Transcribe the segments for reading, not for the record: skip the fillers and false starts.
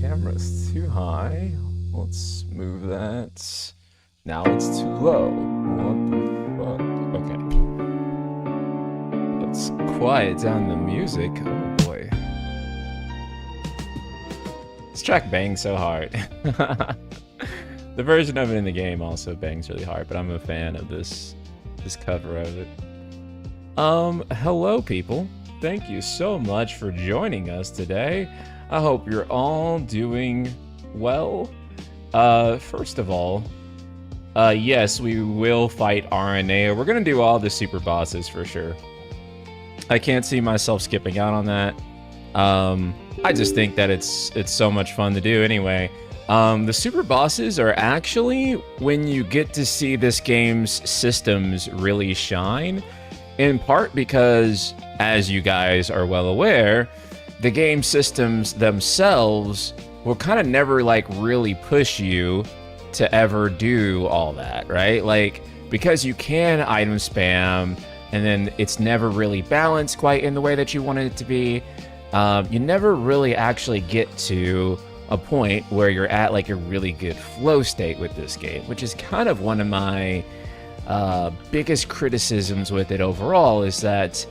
camera's too high. Let's move that. Now it's too low. What the fuck? Okay. Let's quiet down the music. Oh boy. This track bangs so hard. The version of it in the game also bangs really hard, but I'm a fan of this cover of it. Hello people. Thank you so much for joining us today. I hope you're all doing well. First of all, yes, we will fight Aranea. We're gonna do all the super bosses for sure. I can't see myself skipping out on that. I just think that it's so much fun to do anyway. The super bosses are actually when you get to see this game's systems really shine, in part because, as you guys are well aware, the game systems themselves will kind of never like really push you to ever do all that, right? Like, because you can item spam and then it's never really balanced quite in the way that you want it to be. You never really actually get to a point where you're at like a really good flow state with this game, which is kind of one of my biggest criticisms with it overall, is that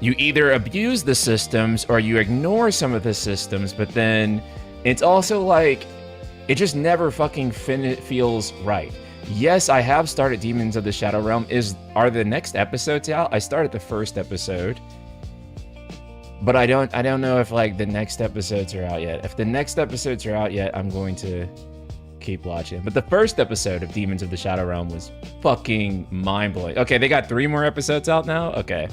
you either abuse the systems or you ignore some of the systems, but then it's also like it just never fucking feels right. Yes, I have started Demons of the Shadow Realm. Are the next episodes out? I started the first episode, but I don't know if like the next episodes are out yet. If the next episodes are out yet, I'm going to keep watching. But the first episode of Demons of the Shadow Realm was fucking mind-blowing. Okay, they got 3 more episodes out now? Okay.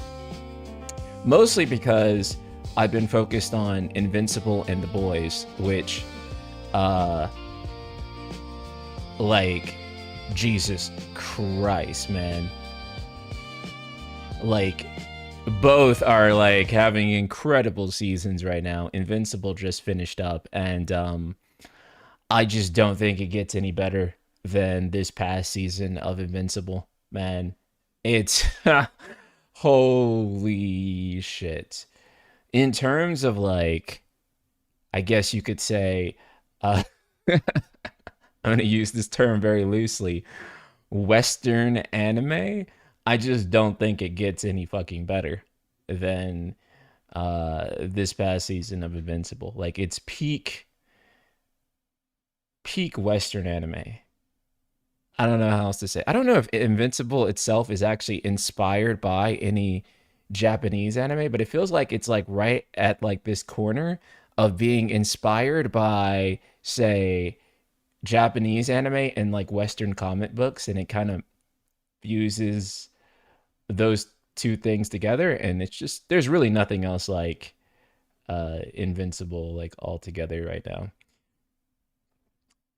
Mostly because I've been focused on Invincible and The Boys, which, like, Jesus Christ, man. Like, both are, like, having incredible seasons right now. Invincible just finished up, and, I just don't think it gets any better than this past season of Invincible, man. It's... Holy shit. In terms of, like, I guess you could say, I'm going to use this term very loosely, Western anime, I just don't think it gets any fucking better than this past season of Invincible. Like, it's peak Western anime. I don't know how else to say. I don't know if Invincible itself is actually inspired by any Japanese anime, but it feels like it's like right at like this corner of being inspired by, say, Japanese anime and like Western comic books, and it kind of fuses those two things together, and it's just, there's really nothing else like Invincible like all together right now.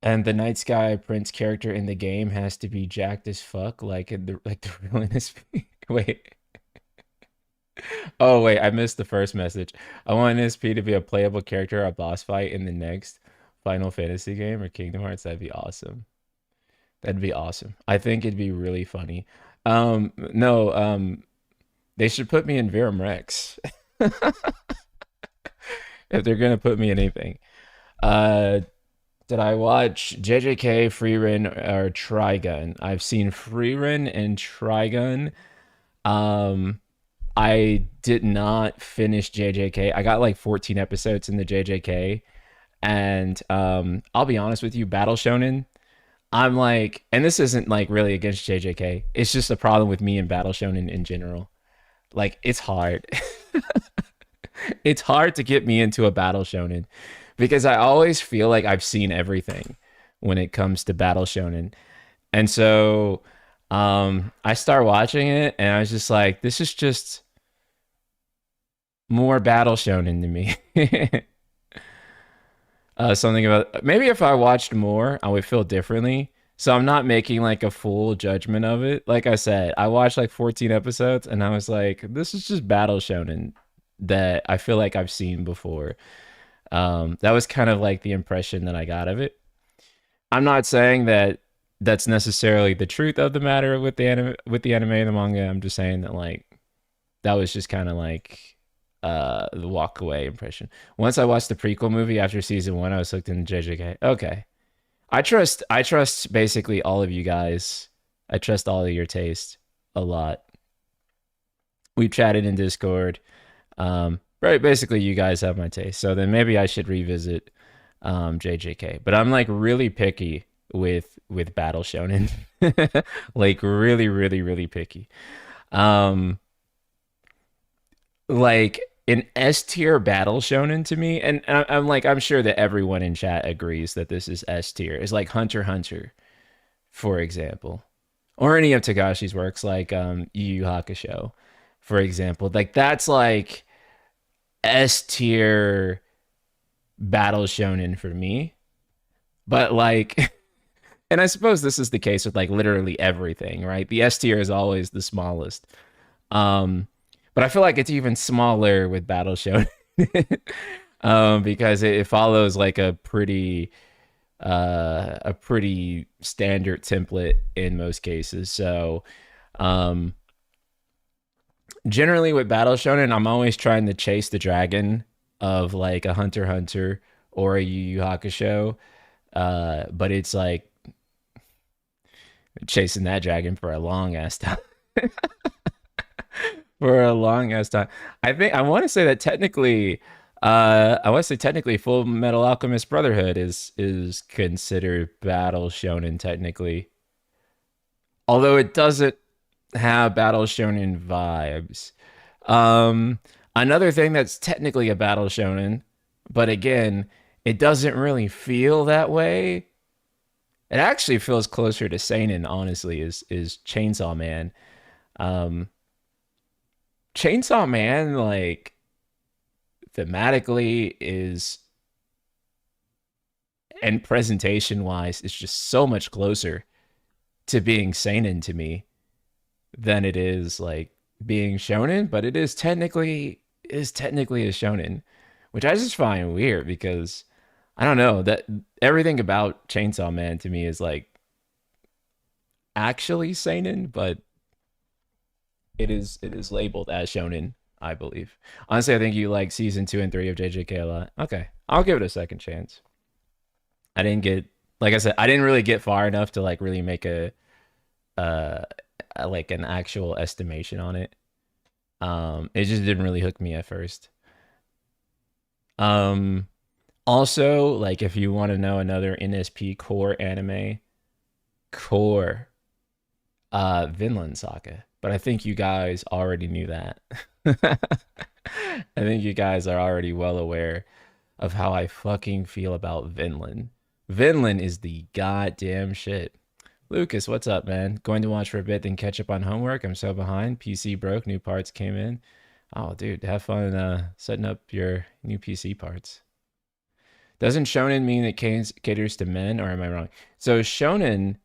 And the Night Sky Prince character in the game has to be jacked as fuck, like in the real NSP. Wait. Oh wait, I missed the first message. I want NSP to be a playable character or a boss fight in the next Final Fantasy game or Kingdom Hearts. That'd be awesome. That'd be awesome. I think it'd be really funny. No, they should put me in Verum Rex. If they're gonna put me in anything. Did I watch JJK, Freerun, or Trigun? I've seen Freerun and Trigun. I did not finish JJK. I got like 14 episodes in the JJK. And I'll be honest with you, Battle Shonen, I'm like, and this isn't like really against JJK. It's just a problem with me and Battle Shonen in general. Like, it's hard. It's hard to get me into a Battle Shonen, because I always feel like I've seen everything when it comes to Battle Shonen. And so I start watching it, and I was just like, this is just more Battle Shonen to me. Something about, maybe if I watched more, I would feel differently. So I'm not making like a full judgment of it. Like I said, I watched like 14 episodes, and I was like, this is just Battle Shonen that I feel like I've seen before. That was kind of like the impression that I got of it. I'm not saying that that's necessarily the truth of the matter with the anime and the manga. I'm just saying that like that was just kind of like the walk away impression. Once I watched the prequel movie after season 1, I was hooked into JJK. Okay. I trust basically all of you guys. I trust all of your taste a lot. We've chatted in Discord. Right, basically you guys have my taste. So then maybe I should revisit JJK. But I'm like really picky with Battle Shonen. Like really, really, really picky. Um like an S tier Battle Shonen to me, and I'm like I'm sure that everyone in chat agrees that this is S tier. Is like Hunter x Hunter, for example, or any of Tagashi's works, like Yu Yu Hakusho, for example. Like that's like S tier Battle Shonen for me. But like, and I suppose this is the case with like literally everything, right? The S tier is always the smallest. Um, but I feel like it's even smaller with Battle Shonen. Because it follows like a pretty standard template in most cases. So um generally with Battle Shonen, I'm always trying to chase the dragon of like a Hunter x Hunter or a Yu Yu Hakusho. But it's like chasing that dragon for a long ass time. For a long ass time. I think I want to say that technically, I want to say technically, Full Metal Alchemist Brotherhood is considered Battle Shonen technically, although it doesn't have Battle Shonen vibes. Um, Another thing that's technically a Battle Shonen, but again, it doesn't really feel that way. It actually feels closer to seinen, honestly. Is Chainsaw Man. Um, Chainsaw Man, like thematically is and presentation wise, is just so much closer to being seinen to me than it is like being shonen. But it is technically a shonen, which I just find weird because I don't know that everything about Chainsaw Man to me is like actually seinen, but it is labeled as shonen, I believe. Honestly, I think you like season 2 and 3 of JJK a lot. Okay, I'll give it a second chance. I didn't get, like I said, I didn't really get far enough to like really make uh like an actual estimation on it. It just didn't really hook me at first. Um, Also, like if you want to know another NSP core anime, core Vinland Saga. But I think you guys already knew that. I think you guys are already well aware of how I fucking feel about Vinland. Vinland is the goddamn shit. Lucas, what's up, man? Going to watch for a bit, then catch up on homework. I'm so behind. PC broke, new parts came in. Oh, dude, have fun setting up your new PC parts. Doesn't shonen mean it caters to men, or am I wrong? So shonen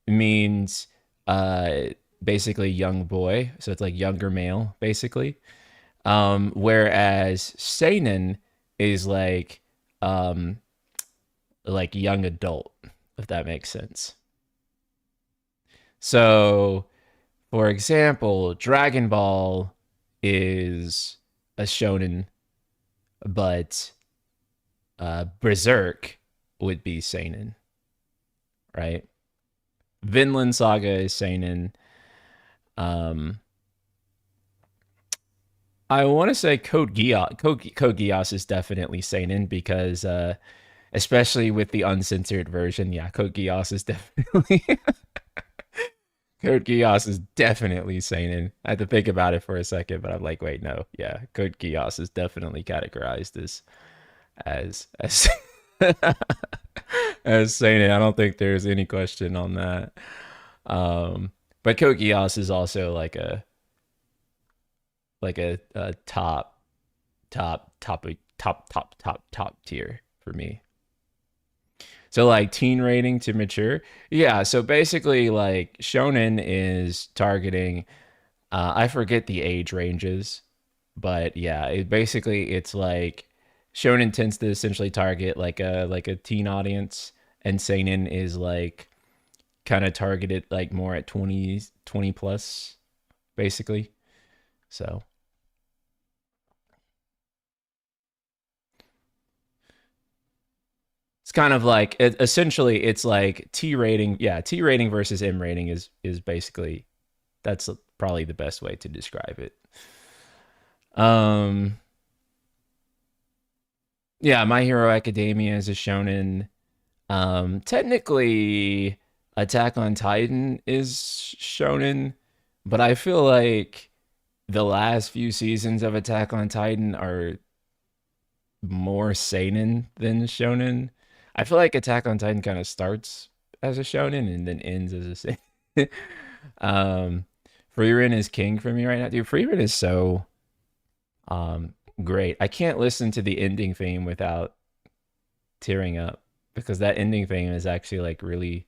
means basically young boy, so it's like younger male, basically. Whereas seinen is like young adult, if that makes sense. So, for example, Dragon Ball is a shonen, but Berserk would be seinen, right? Vinland Saga is seinen. Um, I want to say Code Geass is definitely seinen because, especially with the uncensored version, yeah, Code Geass is definitely Code Geass is definitely seinen. I had to think about it for a second, but I'm like, wait, no, yeah, Code Geass is definitely categorized as as seinen. I don't think there's any question on that. But Code Geass is also like a top tier for me. So like teen rating to mature. Yeah, so basically like shonen is targeting I forget the age ranges, but yeah, it's like shonen tends to essentially target like a teen audience, and seinen is like kind of targeted like more at 20 plus basically. So kind of like essentially it's like T rating. Yeah, T rating versus M rating is basically that's probably the best way to describe it. Um, yeah, My Hero Academia is a shonen. Technically, Attack on Titan is shonen, but I feel like the last few seasons of Attack on Titan are more seinen than shonen. I feel like Attack on Titan kind of starts as a shonen and then ends as a seinen. um, Frieren is king for me right now, dude. Frieren is so great. I can't listen to the ending theme without tearing up because that ending theme is actually like really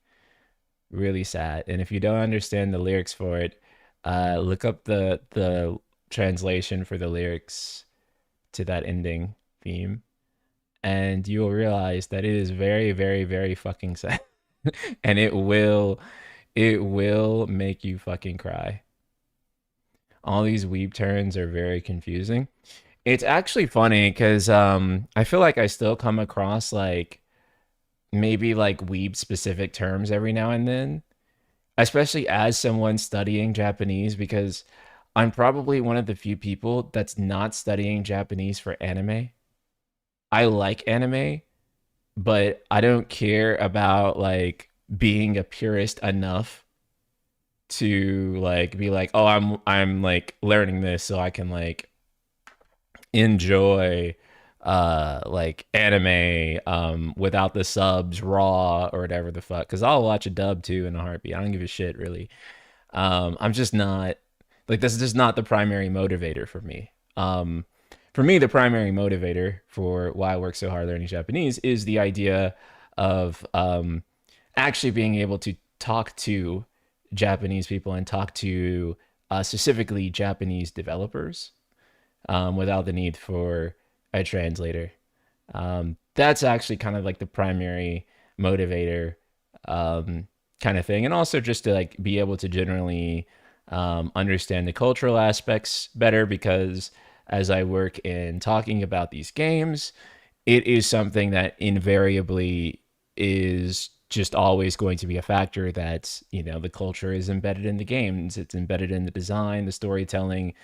really sad. And if you don't understand the lyrics for it, look up the translation for the lyrics to that ending theme, and you will realize that it is very, very, very fucking sad, and it will make you fucking cry. All these weeb turns are very confusing. It's actually funny because I feel like I still come across like maybe like weeb specific terms every now and then, especially as someone studying Japanese, because I'm probably one of the few people that's not studying Japanese for anime. I like anime, but I don't care about like being a purist enough to like be like, "Oh, I'm like learning this so I can like enjoy like anime without the subs raw or whatever the fuck." Cuz I'll watch a dub too in a heartbeat. I don't give a shit really. I'm just not like this is just not the primary motivator for me. For me, the primary motivator for why I work so hard learning Japanese is the idea of actually being able to talk to Japanese people and talk to specifically Japanese developers without the need for a translator. That's actually kind of like the primary motivator kind of thing, and also just to like be able to generally understand the cultural aspects better because as I work in talking about these games, it is something that invariably is just always going to be a factor that, you know, the culture is embedded in the games. It's embedded in the design, the storytelling,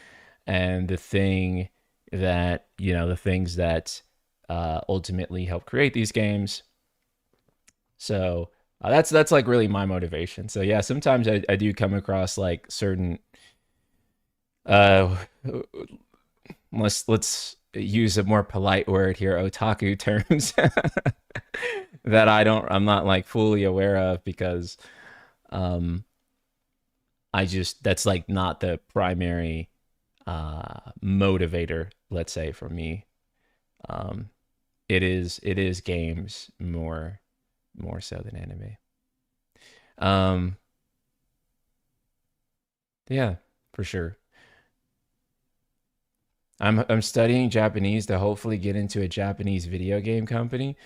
and the thing that, you know, the things that ultimately help create these games. So that's like really my motivation. So yeah, sometimes I do come across like certain uh let's use a more polite word here, otaku terms that I'm not like fully aware of because um I just that's like not the primary motivator, let's say, for me. Um it is games more so than anime. Um yeah, for sure. I'm studying Japanese to hopefully get into a Japanese video game company.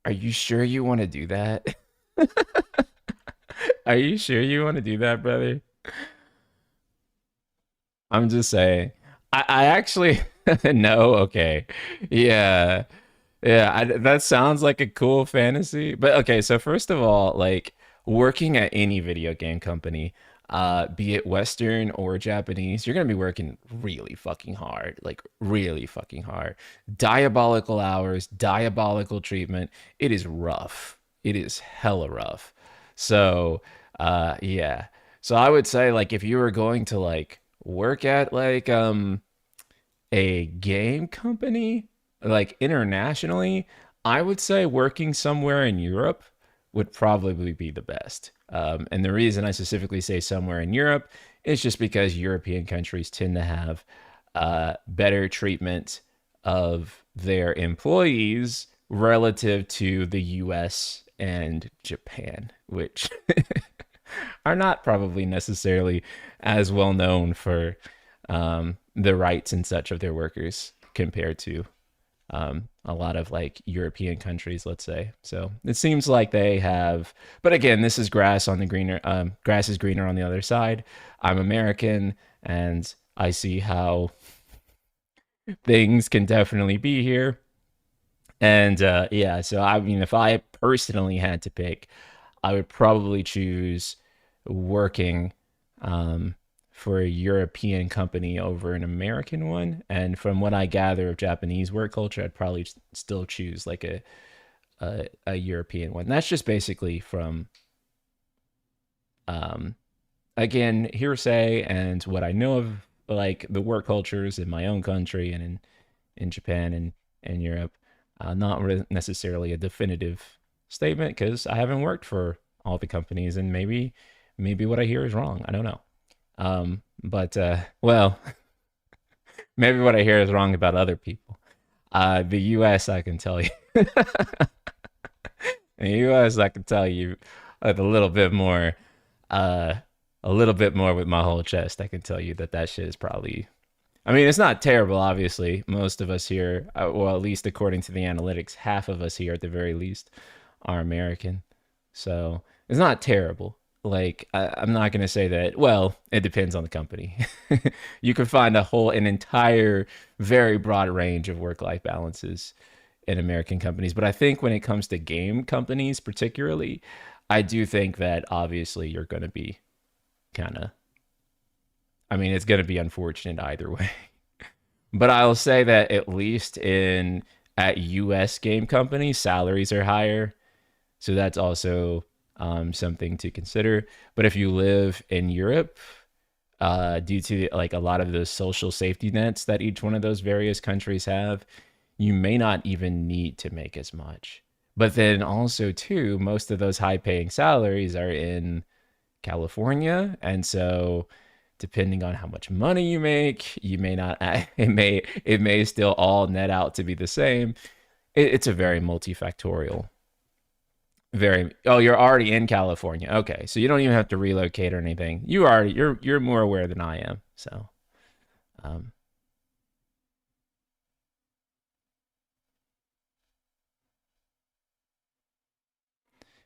Are you sure you want to do that? Are you sure you want to do that, brother? I'm just saying. I actually no, okay. Yeah. Yeah, that sounds like a cool fantasy. But okay, so first of all, like working at any video game company, be it Western or Japanese, you're gonna be working really fucking hard, like really fucking hard. Diabolical hours, diabolical treatment. It is rough. It is hella rough. So, yeah. So I would say like if you were going to like work at like a game company, like internationally, I would say working somewhere in Europe would probably be the best. And the reason I specifically say somewhere in Europe is just because European countries tend to have better treatment of their employees relative to the US and Japan, which are not probably necessarily as well known for the rights and such of their workers compared to a lot of like European countries, let's say. So it seems like they have, but again, this is grass on the greener, grass is greener on the other side. I'm American and I see how things can definitely be here. And yeah, so I mean, if I personally had to pick, I would probably choose working um, for a European company over an American one. And from what I gather of Japanese work culture, I'd probably still choose like a European one. That's just basically from um, again hearsay and what I know of like the work cultures in my own country and in Japan and Europe. Not necessarily a definitive statement because I haven't worked for all the companies, and maybe what I hear is wrong. I don't know. But well, maybe what I hear is wrong about other people. The U.S. I can tell you. In the U.S. I can tell you a little bit more. Uh, a little bit more with my whole chest. I can tell you that that shit is probably. I mean, it's not terrible, obviously. Most of us here, well, at least according to the analytics, half of us here at the very least are American. So it's not terrible. Like, I'm not going to say that, well, it depends on the company. You can find an entire, very broad range of work life balances in American companies. But I think when it comes to game companies, particularly, I do think that obviously you're going to be kind of, I mean, it's going to be unfortunate either way. But I'll say that at least in at US game companies, salaries are higher. So that's also something to consider. But if you live in Europe, due to like a lot of the social safety nets that each one of those various countries have, you may not even need to make as much. But then also too, most of those high paying salaries are in California, and so depending on how much money you make, you may not it may still all net out to be the same. It's a very multifactorial. Very oh, you're already in California. Okay. So you don't even have to relocate or anything. You're more aware than I am. So um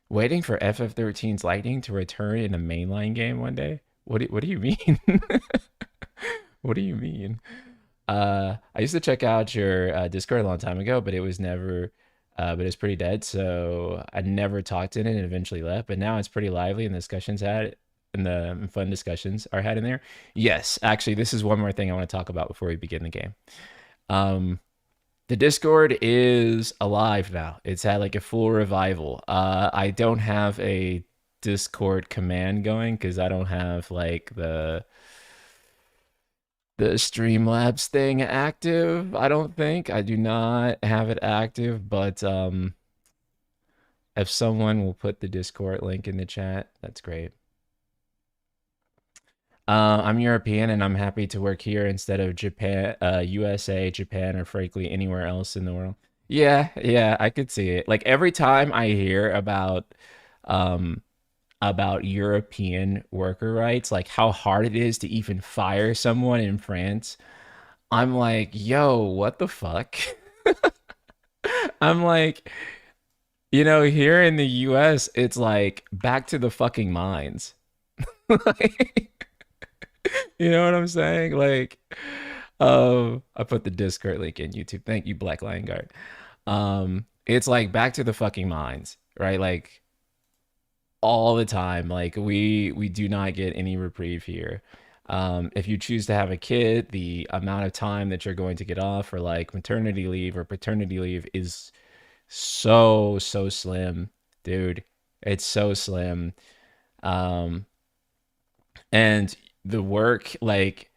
waiting for FF13's Lightning to return in a mainline game one day. What do you mean? What do you mean? I used to check out your Discord a long time ago, but it was never, but it's pretty dead. So I never talked in it and eventually left. But now it's pretty lively and the discussions had, and the fun discussions are had in there. Yes, actually, this is one more thing I want to talk about before we begin the game. Um, the Discord is alive now. It's had like a full revival. I don't have a Discord command going because I don't have like the Streamlabs thing active. I don't think I do not have it active, but if someone will put the Discord link in the chat, that's great. I'm European and I'm happy to work here instead of Japan, USA, Japan, or frankly anywhere else in the world. Yeah, yeah, I could see it. Like every time I hear um about European worker rights, like how hard it is to even fire someone in France, I'm like, yo, what the fuck? I'm like, here in the US, it's like back to the fucking mines. Like, you know what I'm saying? Like, I put the Discord link in YouTube. Thank you, Black Lion Guard. It's like back to the fucking mines, right? Like all the time. Like we do not get any reprieve here. If you choose to have a kid, the amount of time that you're going to get off for like maternity leave or paternity leave is so slim, dude. It's so slim. Um, and the work, like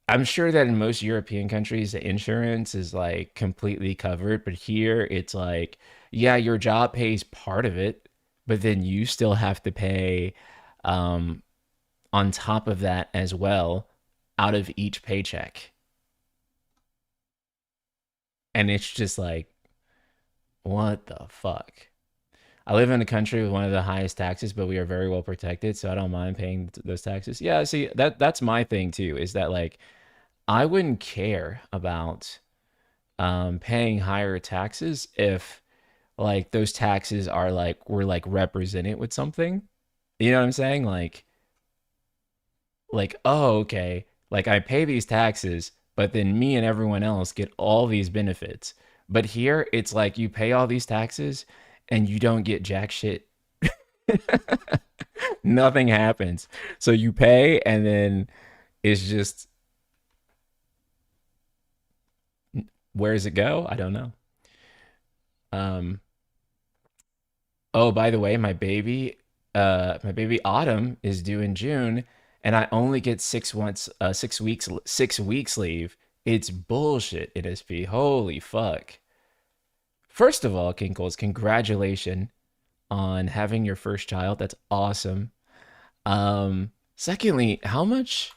I'm sure that in most European countries, the insurance is like completely covered, but here it's like, yeah, your job pays part of it, but then you still have to pay um, on top of that as well out of each paycheck. And it's just like, what the fuck? I live in a country with one of the highest taxes, but we are very well protected, so I don't mind paying those taxes. Yeah, see, that's my thing too, is that like I wouldn't care about paying higher taxes if like those taxes are like were like represented with something. You know what I'm saying? Like oh okay, like I pay these taxes, but then me and everyone else get all these benefits. But here, it's like you pay all these taxes and you don't get jack shit. Nothing happens. So you pay and then it's just, where does it go? I don't know. Um, oh, by the way, my baby Autumn is due in June, and I only get 6 weeks leave. It's bullshit, NSP. Holy fuck. First of all, Kinkles, congratulations on having your first child. That's awesome. Secondly, how much?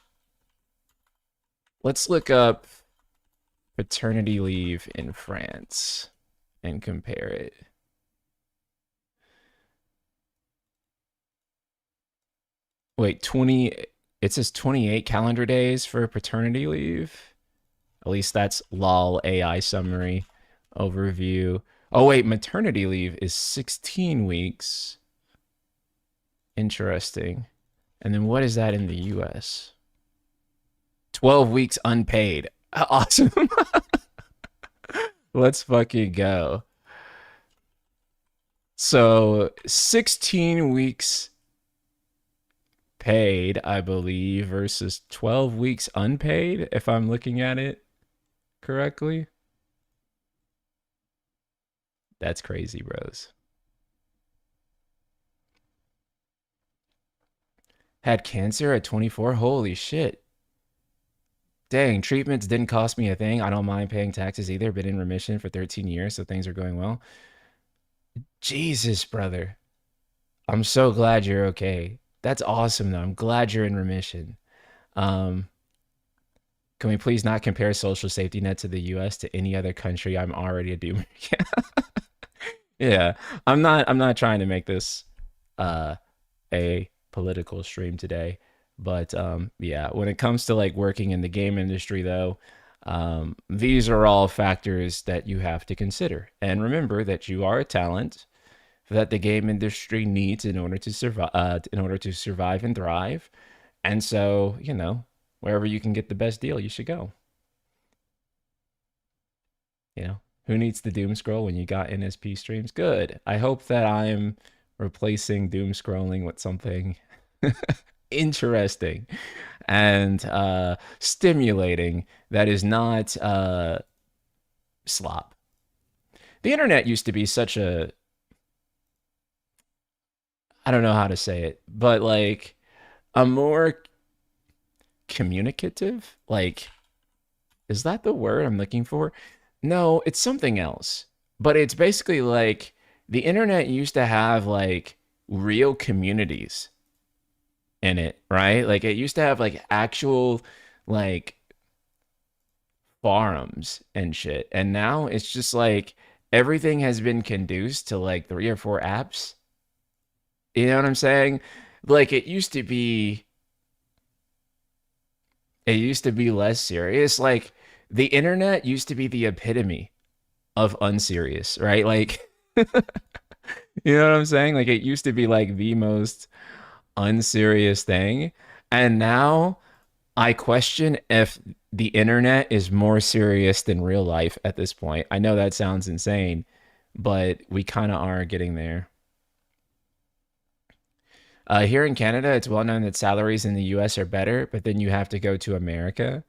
Let's look up paternity leave in France and compare it. Wait, 20, it says 28 calendar days for paternity leave. At least that's lol AI summary overview. Oh wait, maternity leave is 16 weeks. Interesting. And then what is that in the US? 12 weeks unpaid. Awesome. Let's fucking go. So 16 weeks paid, I believe, versus 12 weeks unpaid, if I'm looking at it correctly. That's crazy, bros. Had cancer at 24? Holy shit. Dang, treatments didn't cost me a thing. I don't mind paying taxes either. Been in remission for 13 years, so things are going well. Jesus, brother. I'm so glad you're okay. That's awesome, though. I'm glad you're in remission. Um, can we please not compare social safety net to the US to any other country? I'm already a doomer. Yeah. I'm not trying to make this uh a political stream today. But yeah, when it comes to like working in the game industry though, these are all factors that you have to consider. And remember that you are a talent that the game industry needs in order to survive and thrive. And so, wherever you can get the best deal, you should go. Who needs the doom scroll when you got NSP streams? Good. I hope that I'm replacing doom scrolling with something interesting and stimulating that is not slop. The internet used to be such a, I don't know how to say it, but like a more communicative, like, is that the word I'm looking for? No, it's something else. But it's basically like the internet used to have like real communities in it, right? Like it used to have like actual like forums and shit. And now it's just like everything has been conduced to like 3 or 4 apps. You know what I'm saying? Like it used to be less serious. Like the internet used to be the epitome of unserious, right? Like you know what I'm saying? Like it used to be like the most unserious thing. And now I question if the internet is more serious than real life at this point. I know that sounds insane, but we kind of are getting there. Here in Canada, it's well known that salaries in the US are better, but then you have to go to America.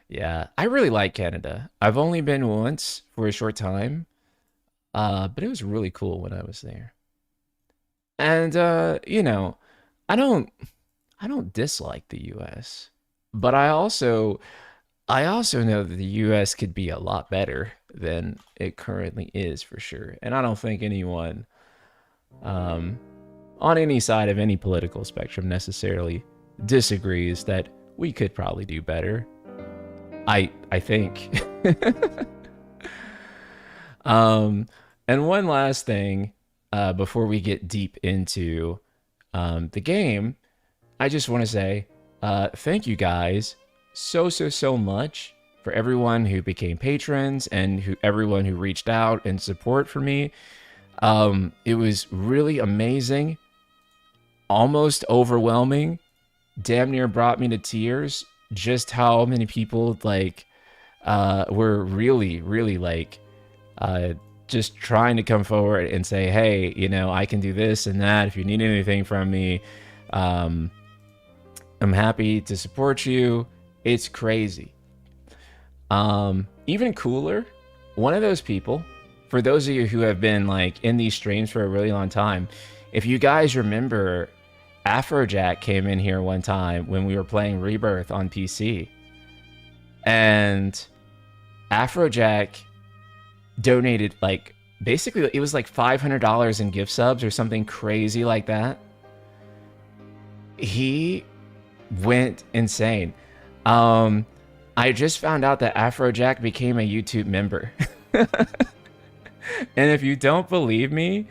Yeah, I really like Canada. I've only been once for a short time, but it was really cool when I was there. And I don't I don't dislike the US, but I also know that the US could be a lot better than it currently is for sure. And I don't think anyone um on any side of any political spectrum necessarily disagrees that we could probably do better. I think. um and one last thing before we get deep into the game, I just want to say thank you guys so much for everyone who became patrons and everyone who reached out and support for me. It was really amazing, almost overwhelming, damn near brought me to tears just how many people like were really like just trying to come forward and say, hey, you know, I can do this and that. If you need anything from me, I'm happy to support you. It's crazy. Even cooler, one of those people, for those of you who have been like in these streams for a really long time, if you guys remember, Afrojack came in here one time when we were playing Rebirth on PC, and Afrojack donated like, basically it was like $500 in gift subs or something crazy like that. He went insane. I just found out that Afrojack became a YouTube member. And if you don't believe me,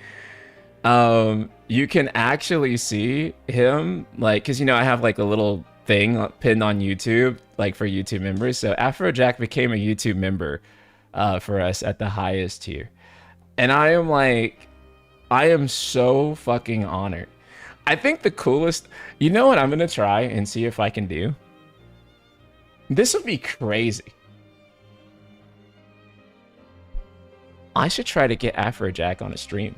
you can actually see him, like, because, you know, I have like a little thing pinned on YouTube, like for YouTube members. So Afrojack became a YouTube member for us at the highest tier. And I am like, I am so fucking honored. I think the coolest, you know what I'm going to try and see if I can do? This would be crazy. I should try to get Afrojack on a stream.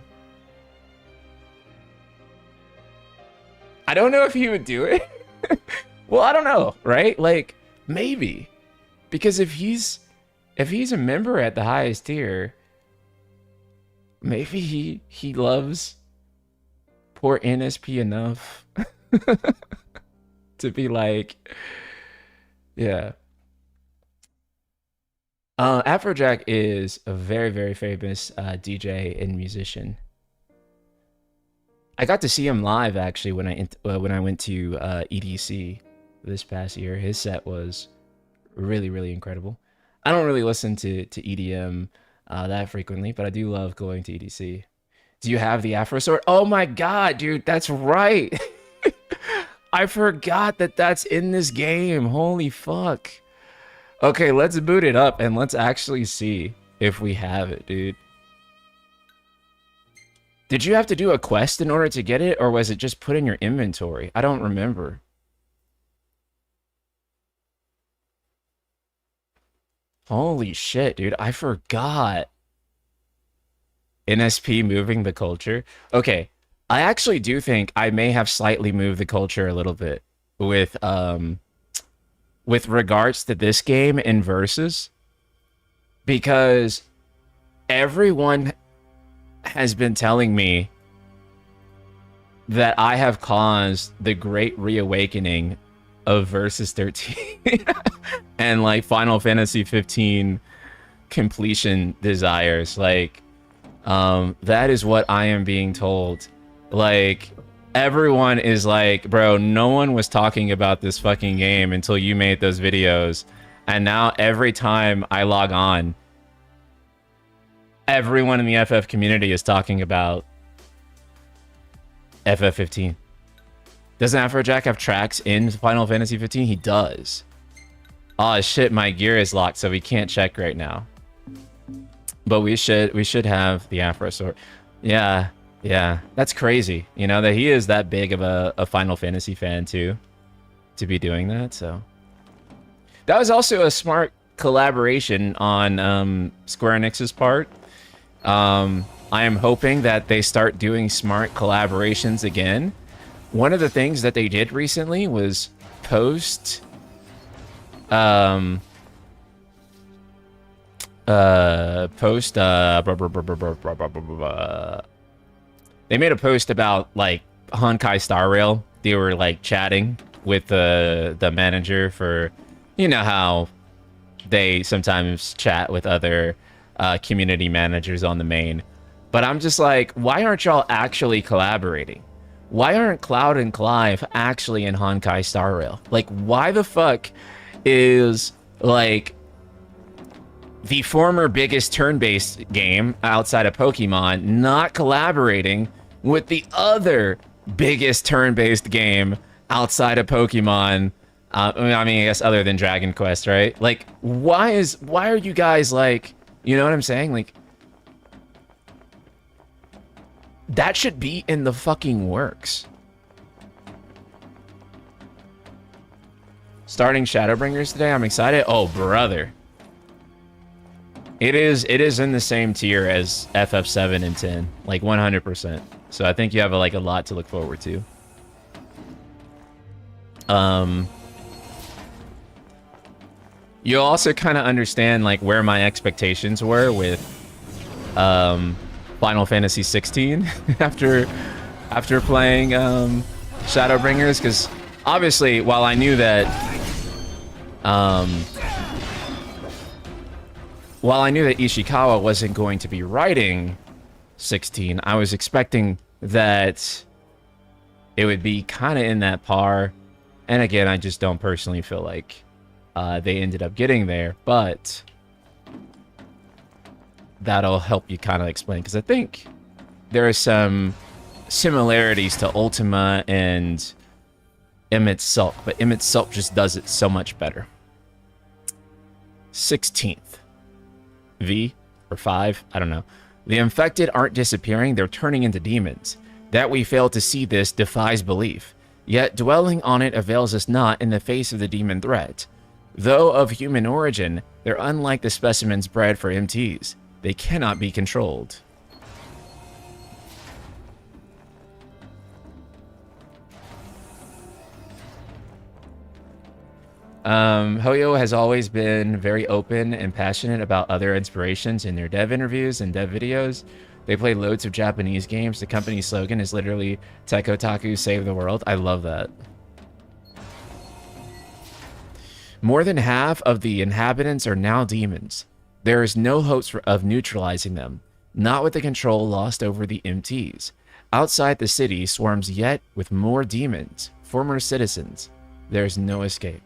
I don't know if he would do it. Well, I don't know, right? Like, maybe. Because if he's a member at the highest tier, maybe he loves poor NSP enough to be like, yeah. Afrojack is a very, very famous DJ and musician. I got to see him live actually when I went to EDC this past year. His set was really, really incredible. I don't really listen to EDM that frequently, but I do love going to EDC. Do you have the Afro Sword? Oh my god, dude, that's right. I forgot that that's in this game. Holy fuck. Okay, let's boot it up and let's actually see if we have it, dude. Did you have to do a quest in order to get it, or was it just put in your inventory? I don't remember. Holy shit, dude. I forgot. NSP moving the culture. Okay, I actually do think I may have slightly moved the culture a little bit with regards to this game in Versus, because everyone has been telling me that I have caused the great reawakening of Versus 13 and like Final Fantasy 15 completion desires. Like, that is what I am being told. Like, everyone is like, bro, no one was talking about this fucking game until you made those videos. And now every time I log on, everyone in the FF community is talking about FF15. Doesn't Afrojack have tracks in Final Fantasy 15? He does. Oh shit, my gear is locked, so we can't check right now. But we should have the Afro Sword. Yeah, yeah, that's crazy. You know, that he is that big of a Final Fantasy fan too, to be doing that. So that was also a smart collaboration on Square Enix's part. I am hoping that they start doing smart collaborations again. One of the things that they did recently was post they made a post about like Honkai Star Rail. They were like chatting with the manager for, you know how they sometimes chat with other community managers on the main. But I'm just like, why aren't y'all actually collaborating? Why aren't Cloud and Clive actually in Honkai Star Rail? Like, why the fuck is like the former biggest turn-based game outside of Pokemon not collaborating with the other biggest turn-based game outside of Pokemon? I mean, I guess other than Dragon Quest, right? Like, why are you guys like, you know what I'm saying? Like, that should be in the fucking works. Starting Shadowbringers today, I'm excited. Oh, brother. It is in the same tier as FF7 and 10, like 100%. So I think you have like a lot to look forward to. You'll also kind of understand like where my expectations were with Final Fantasy 16 after playing Shadowbringers, because obviously while I knew that Ishikawa wasn't going to be writing 16, I was expecting that it would be kind of in that par. And again, I just don't personally feel like they ended up getting there, but that'll help you kind of explain, because I think there are some similarities to Ultima and Emmett Sulk, but Emmett Sulk just does it so much better. 16th. V or 5, I don't know. The infected aren't disappearing, they're turning into demons. That we fail to see this defies belief. Yet dwelling on it avails us not in the face of the demon threat. Though of human origin, they're unlike the specimens bred for MTs. They cannot be controlled. Hoyo has always been very open and passionate about other inspirations in their dev interviews and dev videos. They play loads of Japanese games. The company's slogan is literally Tech Otaku Save the World. I love that. More than half of the inhabitants are now demons. There is no hopes of neutralizing them, not with the control lost over the MTs. Outside the city swarms yet with more demons, former citizens. There's no escape.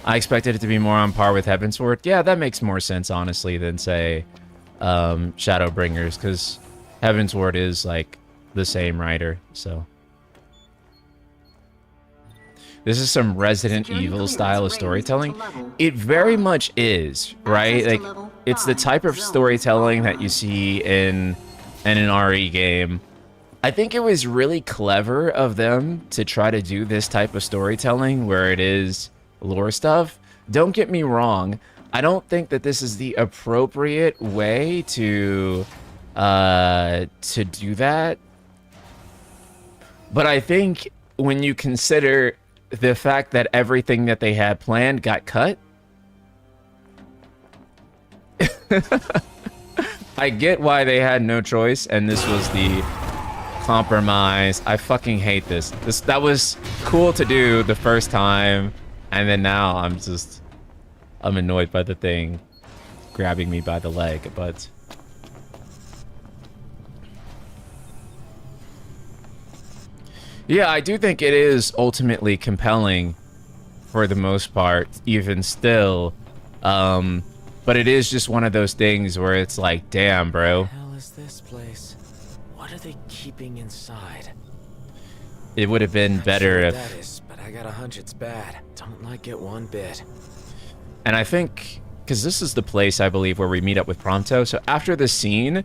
I expected it to be more on par with Heavensward. Yeah, that makes more sense, honestly, than, say, Shadowbringers, because Heavensward is, like, the same writer, so. This is some Resident Evil style of storytelling. It very much is, right? Like, it's the type of storytelling that you see in an RE game. I think it was really clever of them to try to do this type of storytelling where it is lore stuff. Don't get me wrong, I don't think that this is the appropriate way to do that, but I think when you consider the fact that everything that they had planned got cut, I get why they had no choice, and this was the compromise. I fucking hate this. That was cool to do the first time, and then now I'm annoyed by the thing grabbing me by the leg, but yeah, I do think it is ultimately compelling for the most part, even still. But it is just one of those things where it's like, damn, bro. What the hell is this place? What are they keeping inside? It would have been better if... That is, but I got a hunch it's bad. Don't like it one bit. And I think, because this is the place, I believe, where we meet up with Prompto. So after the scene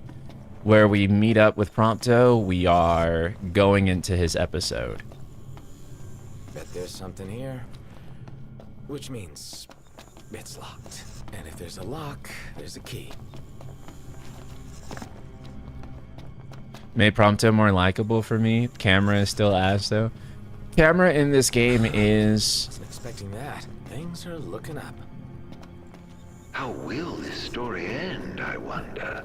where we meet up with Prompto, we are going into his episode. Bet there's something here. Which means it's locked. And if there's a lock, there's a key. Made Prompto more likable for me. Camera is still ass, though. Camera in this game is... Wasn't expecting that. Things are looking up. How will this story end, I wonder?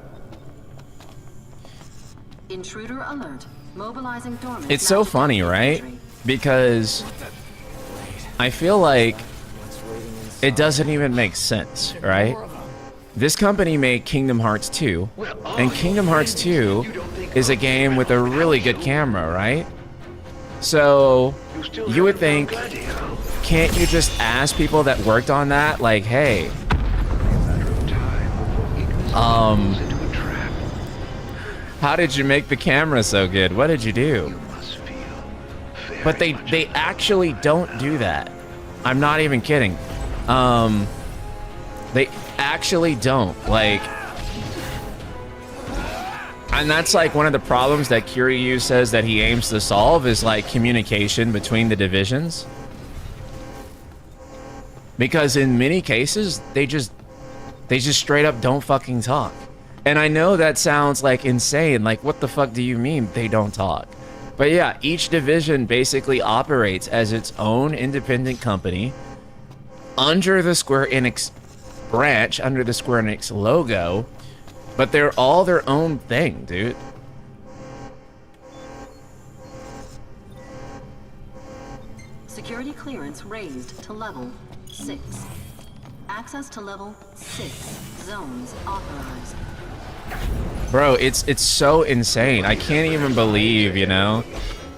Intruder alert. Mobilizing dormant. It's so funny, right? Because I feel like it doesn't even make sense, right? This company made Kingdom Hearts 2, and Kingdom Hearts 2 is a game with a really good camera, right? So you would think, can't you just ask people that worked on that, like, hey, how did you make the camera so good? What did you do? But they actually don't do that. I'm not even kidding. They actually don't. Like, And that's like one of the problems that Kiryu says that he aims to solve is like communication between the divisions. Because in many cases, they just straight up don't fucking talk. And I know that sounds like insane. Like, what the fuck do you mean they don't talk? But yeah, each division basically operates as its own independent company under the Square Enix branch, under the Square Enix logo, but they're all their own thing, dude. Security clearance raised to level 6. Access to level 6 zones authorized. Bro, it's so insane. I can't even believe, you know,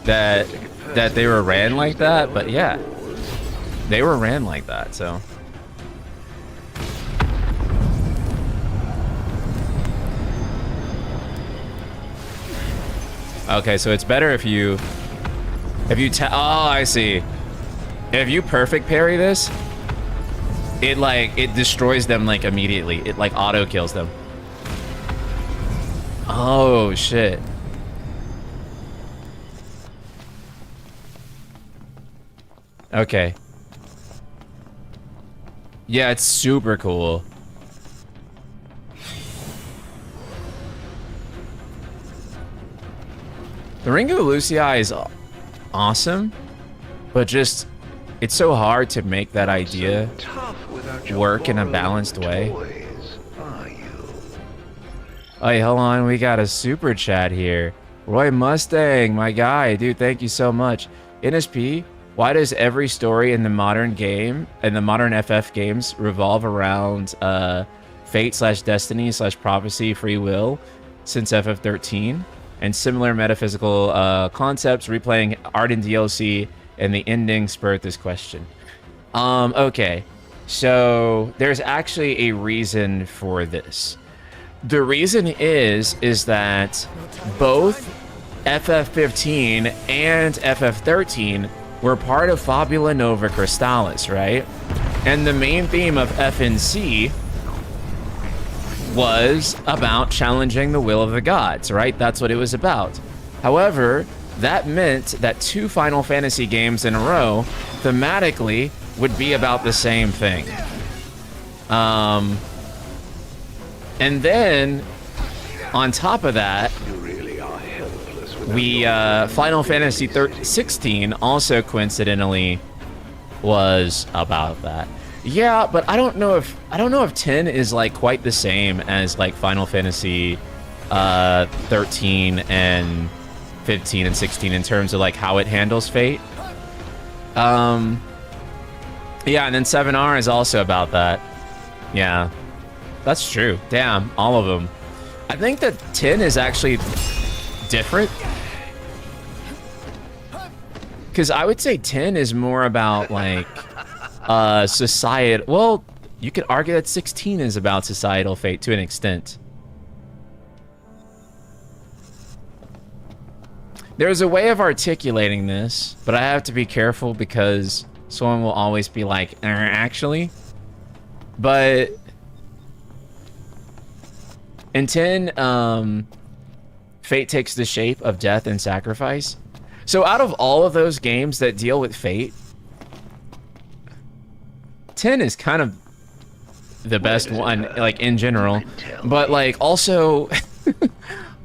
that they were ran like that, but yeah. They were ran like that, so. Okay, so it's better if you oh, I see. If you perfect parry this, it destroys them like immediately. It like auto kills them. Oh shit. Okay. Yeah, it's super cool. The Ring of Lucia is awesome, but just it's so hard to make that idea work in a balanced way. Hey, hold on, we got a super chat here. Roy Mustang, my guy, dude, thank you so much. NSP, why does every story in the modern game, in the modern FF games, revolve around fate/destiny/prophecy, free will, since FF13? And similar metaphysical concepts, replaying art and DLC, and the ending spurred this question. Okay, so there's actually a reason for this. The reason is that both FF15 and FF13 were part of Fabula Nova Crystallis, right? And the main theme of FNC was about challenging the will of the gods, right? That's what it was about. However, that meant that 2 Final Fantasy games in a row thematically would be about the same thing. And then on top of that, Final Fantasy 16 also coincidentally was about that. Yeah, but I don't know if 10 is like quite the same as like Final Fantasy 13 and 15 and 16 in terms of like how it handles fate. Yeah, and then 7R is also about that. Yeah, that's true. Damn, all of them. I think that 10 is actually different. Because I would say 10 is more about like society. Well, you could argue that 16 is about societal fate to an extent. There's a way of articulating this, but I have to be careful because someone will always be like, actually. But in 10, fate takes the shape of death and sacrifice. So out of all of those games that deal with fate, 10 is kind of the best one, like in general, but like also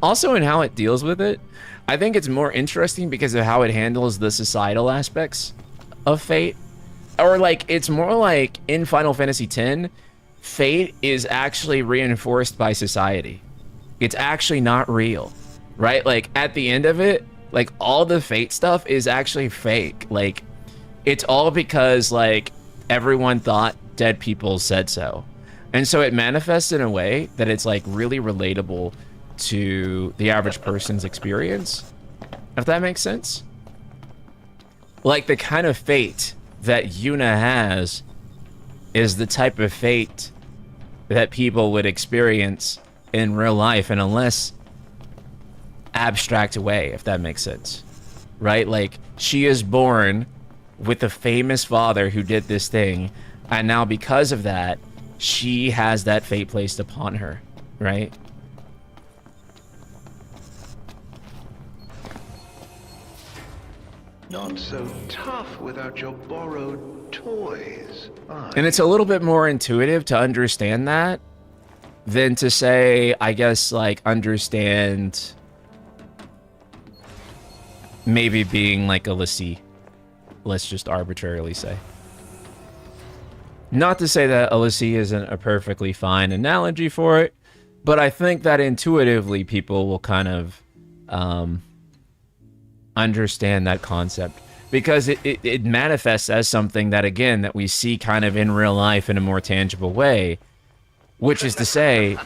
also in how it deals with it. I think it's more interesting because of how it handles the societal aspects of fate. Or like it's more like in Final Fantasy X, fate is actually reinforced by society. It's actually not real, right? Like at the end of it, like all the fate stuff is actually fake. Like it's all because like everyone thought dead people said so. And so it manifests in a way that it's like really relatable to the average person's experience, if that makes sense. Like the kind of fate that Yuna has is the type of fate that people would experience in real life in a less abstract way, if that makes sense, right? Like she is born with a famous father who did this thing, and now because of that, she has that fate placed upon her, right? Not so tough without your borrowed toys. And it's a little bit more intuitive to understand that than to say, I guess, like, understand maybe being like a Lassie. Let's just arbitrarily say. Not to say that a Lassie isn't a perfectly fine analogy for it, but I think that intuitively people will kind of understand that concept, because it manifests as something that, again, that we see kind of in real life in a more tangible way, which is to say,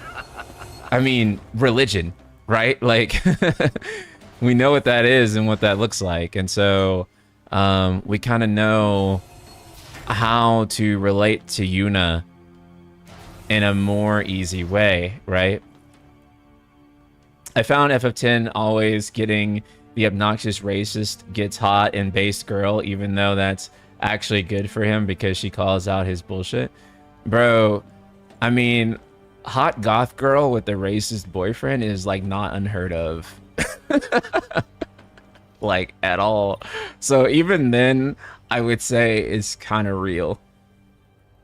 I mean, religion, right? Like, we know what that is and what that looks like, and so we kind of know how to relate to Yuna in a more easy way, right? I found FF10 always getting the obnoxious racist gets hot and based girl, even though that's actually good for him because she calls out his bullshit. Bro, I mean, hot goth girl with a racist boyfriend is like not unheard of. Like at all. So even then, I would say it's kind of real.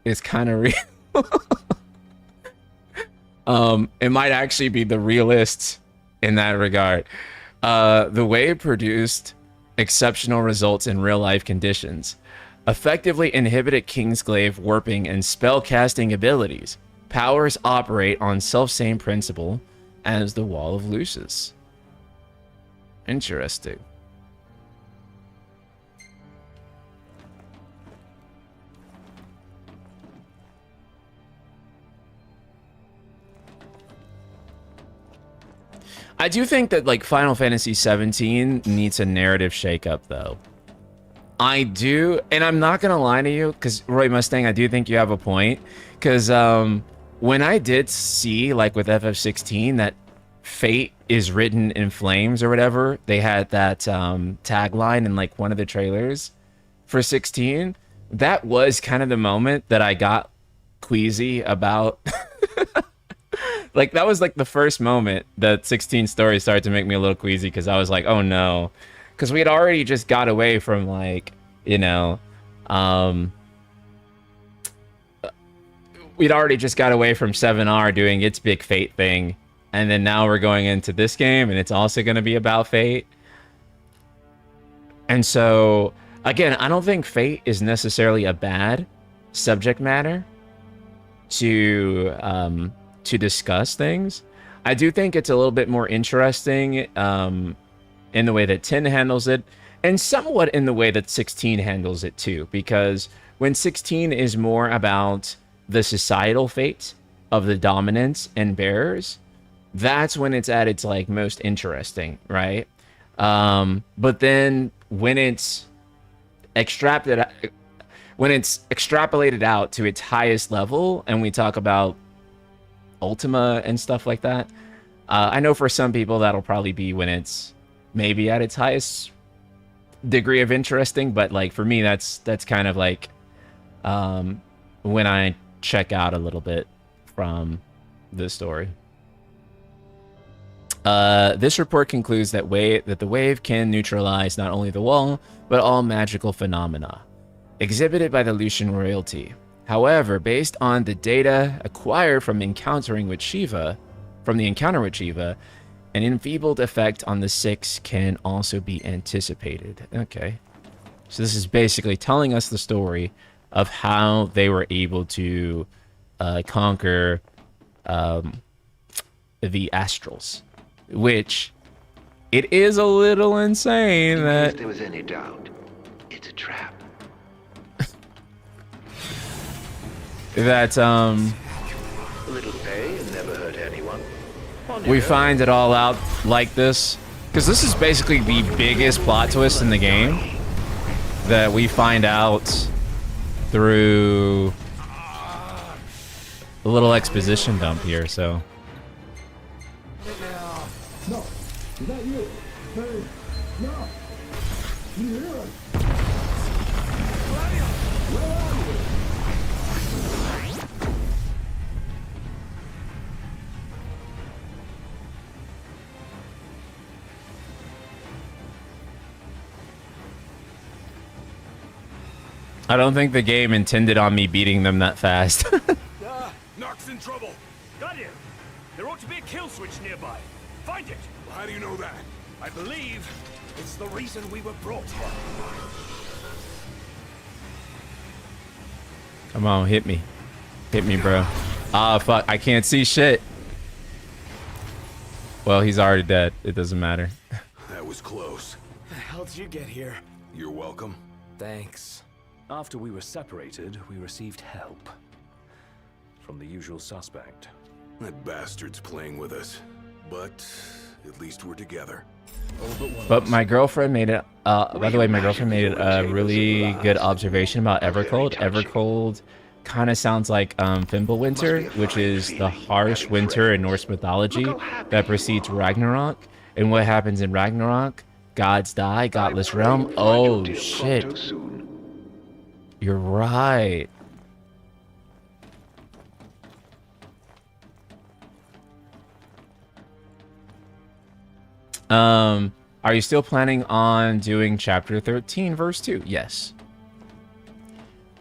It's kind of real. It might actually be the realist in that regard. The wave produced exceptional results in real life conditions. Effectively inhibited Kingsglaive warping and spell casting abilities. Powers operate on self-same principle as the Wall of Lucis. Interesting. I do think that, like, Final Fantasy 17 needs a narrative shakeup, though. I do, and I'm not gonna lie to you, because Roy Mustang, I do think you have a point. Because when I did see, like, with FF16, that fate is written in flames or whatever, they had that tagline in, like, one of the trailers for 16. That was kind of the moment that I got queasy about. Like, that was, like, the first moment that 16 story started to make me a little queasy, because I was like, oh, no. Because we had already just got away from, like, you know, we'd already just got away from 7R doing its big fate thing. And then now we're going into this game, and it's also going to be about fate. And so, again, I don't think fate is necessarily a bad subject matter to discuss things. I do think it's a little bit more interesting in the way that 10 handles it, and somewhat in the way that 16 handles it too, because when 16 is more about the societal fate of the dominants and bearers, that's when it's at its, like, most interesting, right? But then when it's extrapolated out to its highest level, and we talk about Ultima and stuff like that, I know for some people that'll probably be when it's maybe at its highest degree of interesting, but, like, for me, that's kind of like when I check out a little bit from the story. This report concludes that the wave can neutralize not only the wall, but all magical phenomena exhibited by the Lucian royalty. However, based on the data acquired from the encounter with Shiva, an enfeebled effect on the Six can also be anticipated. Okay. So this is basically telling us the story of how they were able to conquer the Astrals. Which, it is a little insane that... If there was any doubt, it's a trap. that, A little pay and never hurt anyone. we find it all out like this. Because this is basically the biggest plot twist in the game. That we find out through a little exposition dump here, so... No, is that you? Hey, no. You hear us? Where are you? I don't think the game intended on me beating them that fast. Narc's in trouble. Got him. There ought to be a kill switch nearby. Find it. How do you know that? I believe it's the reason we were brought here. Come on, hit me. Hit me, bro. Ah, fuck. I can't see shit. Well, he's already dead. It doesn't matter. That was close. The hell did you get here? You're welcome. Thanks. After we were separated, we received help from the usual suspect. That bastard's playing with us. But at least we're together. But my girlfriend made it. By the way, my girlfriend made it a really good observation about Evercold. Evercold kind of sounds like Fimbulwinter, which is the harsh winter in Norse mythology that precedes Ragnarok. And what happens in Ragnarok? Gods die, godless realm. Oh shit! You're right. Are you still planning on doing chapter 13 verse 2? Yes.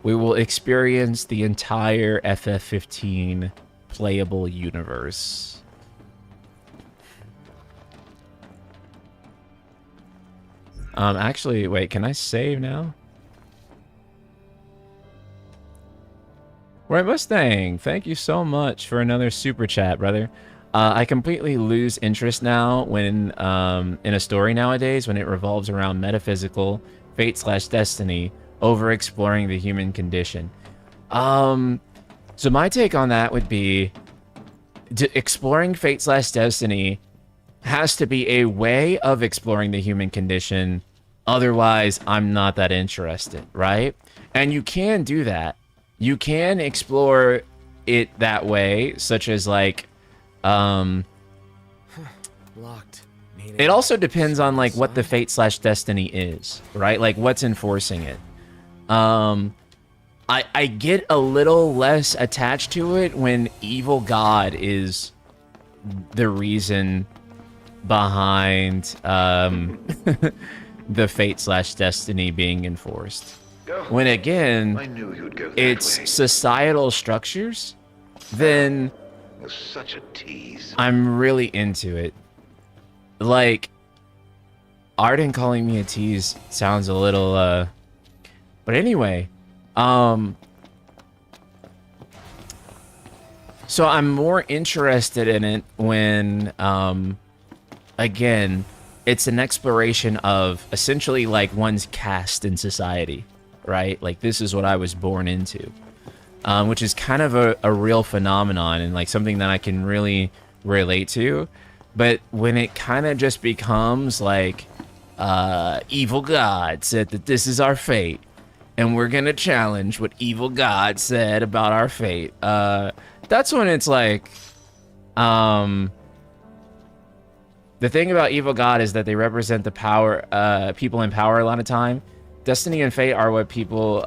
We will experience the entire FF15 playable universe. Actually, wait, can I save now? Right, Mustang, thank you so much for another super chat, brother. I completely lose interest now when in a story nowadays when it revolves around metaphysical, fate/destiny, over exploring the human condition. So my take on that would be exploring fate/destiny has to be a way of exploring the human condition. Otherwise, I'm not that interested, right? And you can do that. You can explore it that way, such as like Locked. it also depends on like what the fate/destiny is, right? Like what's enforcing it. I get a little less attached to it when evil god is the reason behind the fate/destiny being enforced. When again, I knew you'd go that it's way. societal structures, then Was such a tease. I'm really into it. Like, Arden calling me a tease sounds a little, but anyway, so I'm more interested in it when, again, it's an exploration of essentially like one's caste in society, right? Like, this is what I was born into. Which is kind of a real phenomenon and like something that I can really relate to. But when it kind of just becomes like, evil god said that this is our fate, and we're gonna challenge what evil god said about our fate, that's when it's like, the thing about evil god is that they represent the power, people in power a lot of time. Destiny and fate are what people,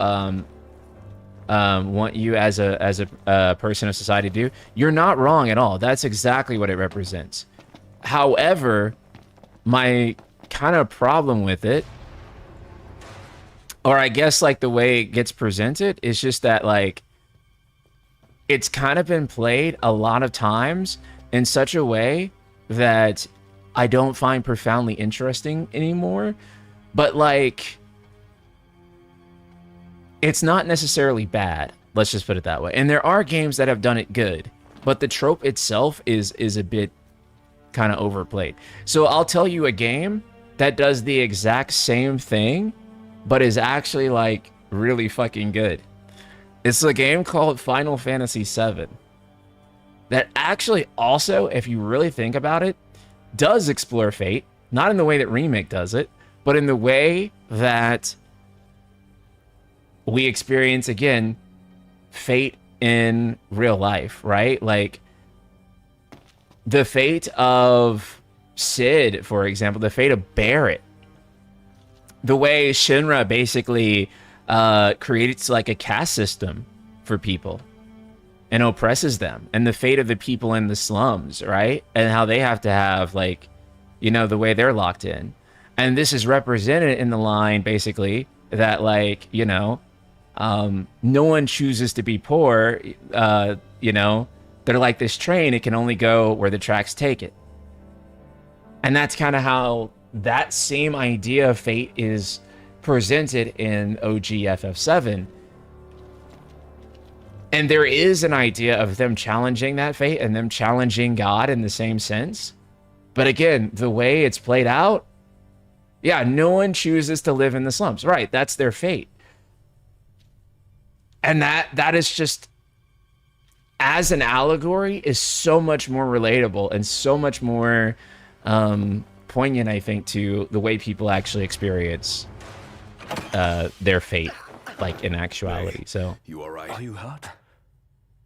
want you as a person of society to do. You're not wrong at all. That's exactly what it represents. However, my kind of problem with it, or I guess like the way it gets presented, is just that like it's kind of been played a lot of times in such a way that I don't find profoundly interesting anymore. But like, it's not necessarily bad. Let's just put it that way. And there are games that have done it good, but the trope itself is a bit kind of overplayed. So I'll tell you a game that does the exact same thing, but is actually like really fucking good. It's a game called Final Fantasy VII that actually also, if you really think about it, does explore fate. Not in the way that Remake does it, but in the way that we experience, again, fate in real life, right? Like, the fate of Sid, for example, the fate of Barrett, the way Shinra basically creates like a caste system for people and oppresses them, and the fate of the people in the slums, right? And how they have to have, like, you know, the way they're locked in. And this is represented in the line, basically, that, like, you know, No one chooses to be poor. You know, they're like this train. It can only go where the tracks take it. And that's kind of how that same idea of fate is presented in OG FF7. And there is an idea of them challenging that fate and them challenging God in the same sense. But again, the way it's played out, yeah, no one chooses to live in the slums. Right, that's their fate. And that is just, as an allegory, is so much more relatable and so much more poignant, I think, to the way people actually experience their fate, like in actuality. So, You all right? Are you hurt?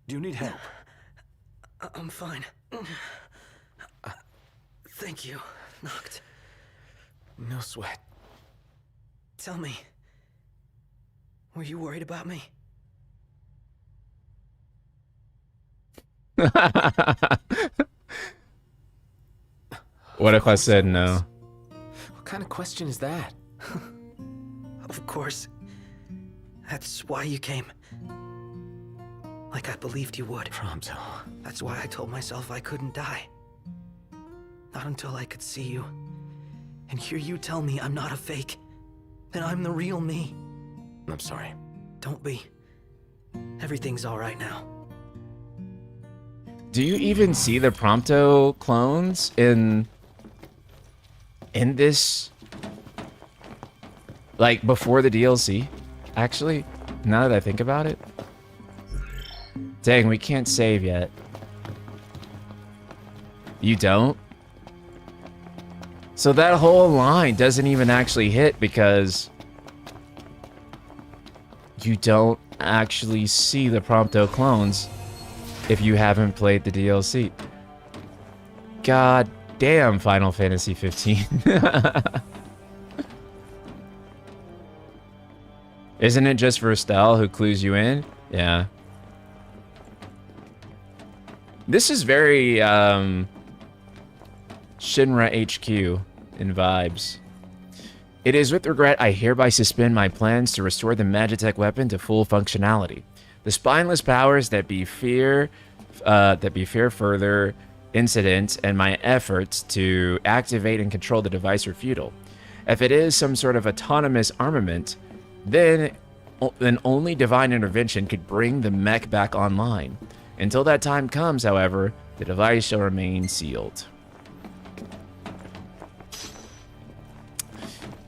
Do you need help? I'm fine. Thank you, Noct. No sweat. Tell me, were you worried about me? what if I said no? What kind of question is that? Of course. That's why you came. Like I believed you would. Prompto. That's why I told myself I couldn't die. Not until I could see you. And hear you tell me I'm not a fake. That I'm the real me. I'm sorry. Don't be. Everything's alright now. Do you even see the Prompto clones in this, like, before the DLC, actually, now that I think about it? Dang, we can't save yet. You don't? So that whole line doesn't even actually hit because you don't actually see the Prompto clones if you haven't played the DLC. God damn, Final Fantasy 15. Isn't it just Verstel who clues you in? Yeah. This is very Shinra HQ in vibes. It is with regret I hereby suspend my plans to restore the Magitech weapon to full functionality. The spineless powers that be fear further incident and my efforts to activate and control the device are futile. If it is some sort of autonomous armament, then only divine intervention could bring the mech back online. Until that time comes, however, the device shall remain sealed.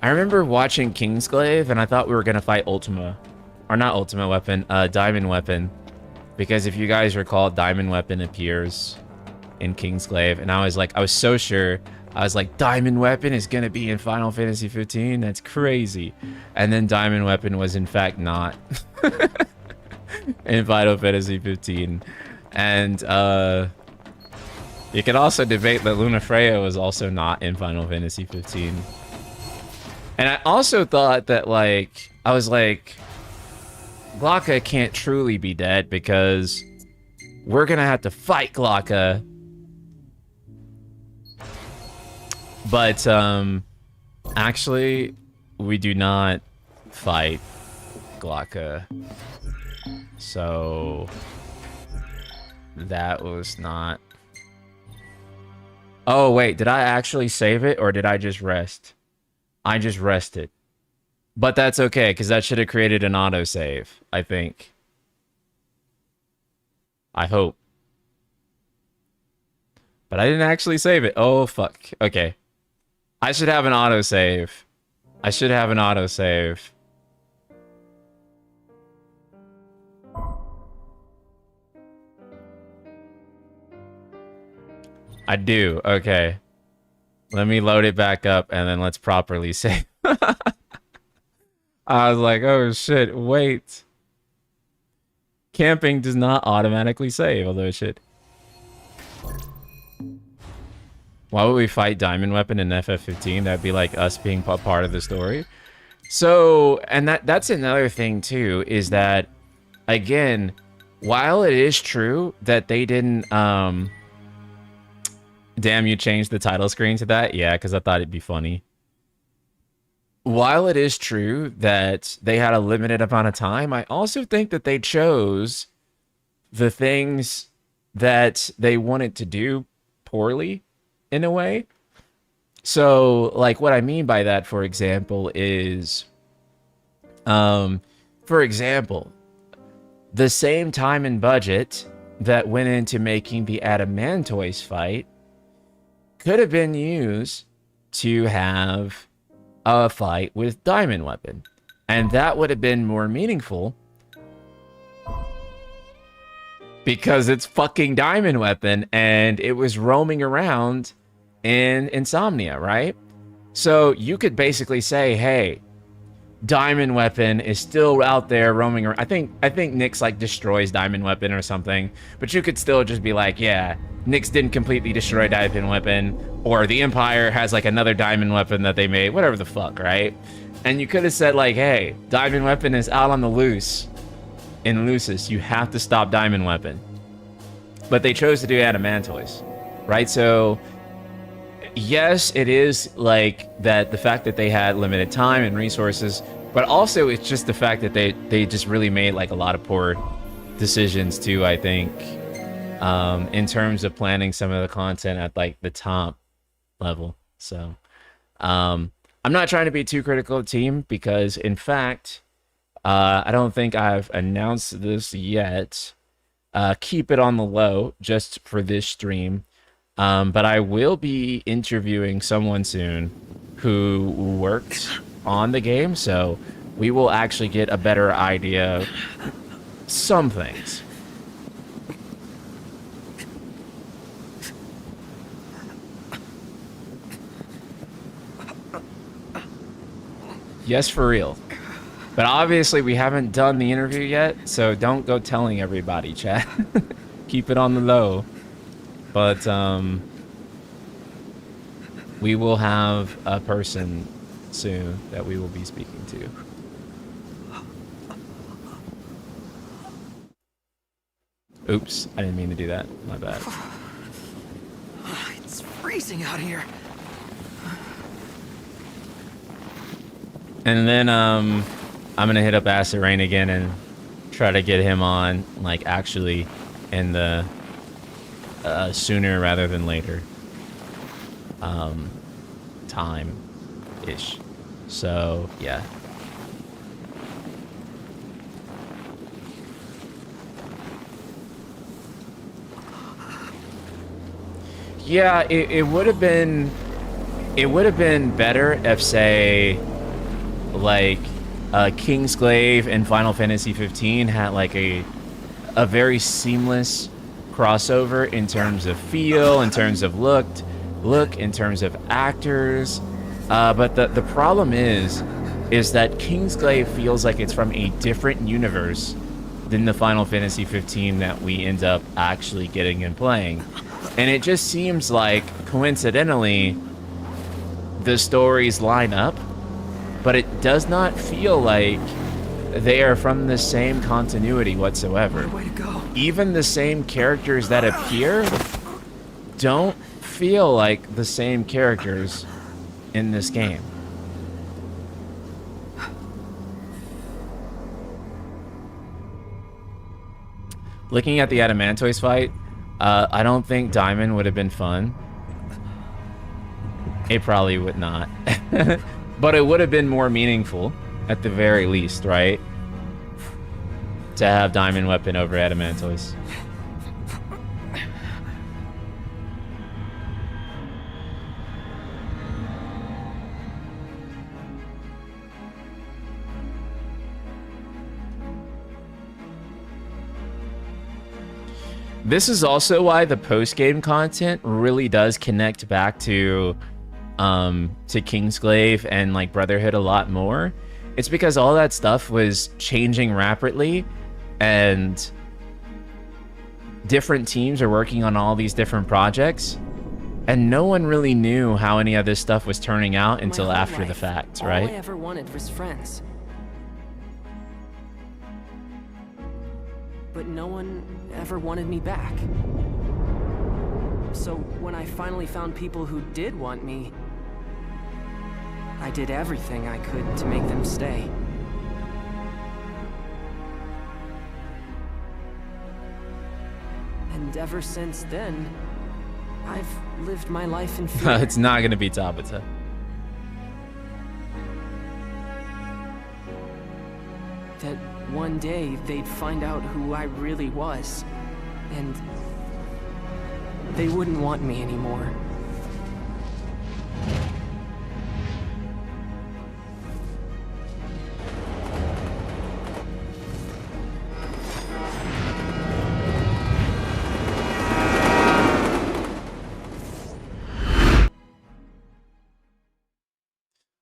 I remember watching Kingsglaive and I thought we were going to fight Ultima. Or not Ultimate Weapon, Diamond Weapon. Because if you guys recall, Diamond Weapon appears in Kingsglaive. And I was like, I was so sure. I was like, Diamond Weapon is going to be in Final Fantasy 15? That's crazy. And then Diamond Weapon was in fact not in Final Fantasy 15. And you could also debate that Lunafreya was also not in Final Fantasy 15. And I also thought that, like, I was like, Glocka can't truly be dead because we're gonna have to fight Glocka. But actually we do not fight Glocka. So that was not. Oh wait, did I actually save it or did I just rest? I just rested. But that's okay, because that should have created an autosave, I think. I hope. But I didn't actually save it. Oh, fuck. Okay. I should have an autosave. I should have an autosave. I do. Okay. Let me load it back up and then let's properly save. I was like, oh shit, wait. Camping does not automatically save, although it should. Why would we fight Diamond Weapon in FF15? That'd be like us being part of the story. So, and that's another thing too, is that, again, while it is true that they didn't, damn, you changed the title screen to that? Yeah, because I thought it'd be funny. while it is true that they had a limited amount of time, I also think that they chose the things that they wanted to do poorly in a way. So, like, what I mean by that, for example, is, for example, the same time and budget that went into making the Adamantoise fight could have been used to have a fight with Diamond Weapon. And that would have been more meaningful because it's fucking Diamond Weapon and it was roaming around in Insomnia, right? So you could basically say, hey, Diamond Weapon is still out there roaming around. I think Nyx like destroys Diamond Weapon or something, but you could still just be like, yeah, Nyx didn't completely destroy Diamond Weapon, or the Empire has like another Diamond Weapon that they made, whatever the fuck, right? And you could have said like, hey, Diamond Weapon is out on the loose in Lucis. You have to stop Diamond Weapon. But they chose to do Adamantoise, right? So yes, it is like that, the fact that they had limited time and resources, but also it's just the fact that they just really made like a lot of poor decisions too, I think, in terms of planning some of the content at like the top level. So I'm not trying to be too critical of the team because in fact, I don't think I've announced this yet. Keep it on the low just for this stream. But I will be interviewing someone soon who worked on the game, so we will actually get a better idea of some things. Yes, for real. But obviously we haven't done the interview yet, so don't go telling everybody, chat. Keep it on the low. But we will have a person soon that we will be speaking to. Oops, I didn't mean to do that. My bad. It's freezing out here. And then I'm gonna hit up Acid Rain again and try to get him on, like, actually in the sooner rather than later time-ish. So, yeah. Yeah, it would have been better if, say, like Kingsglaive and Final Fantasy 15 had like a very seamless crossover in terms of feel, in terms of look, in terms of actors. But the problem is that Kingsglaive feels like it's from a different universe than the Final Fantasy 15 that we end up actually getting and playing. And it just seems like, coincidentally, the stories line up, but it does not feel like they are from the same continuity whatsoever. Way to go. Even the same characters that appear don't feel like the same characters in this game. Looking at the Adamantoise fight, I don't think Diamond would have been fun. It probably would not. But it would have been more meaningful, at the very least, right? To have Diamond Weapon over Adamantoise. This is also why the post-game content really does connect back to Kingsglaive and like Brotherhood a lot more. It's because all that stuff was changing rapidly, and different teams are working on all these different projects, and no one really knew how any of this stuff was turning out until after the fact, right? All I ever wanted was friends. But no one ever wanted me back. So when I finally found people who did want me, I did everything I could to make them stay. And ever since then, I've lived my life in fear. It's not gonna be Tabata. That one day they'd find out who I really was, and they wouldn't want me anymore.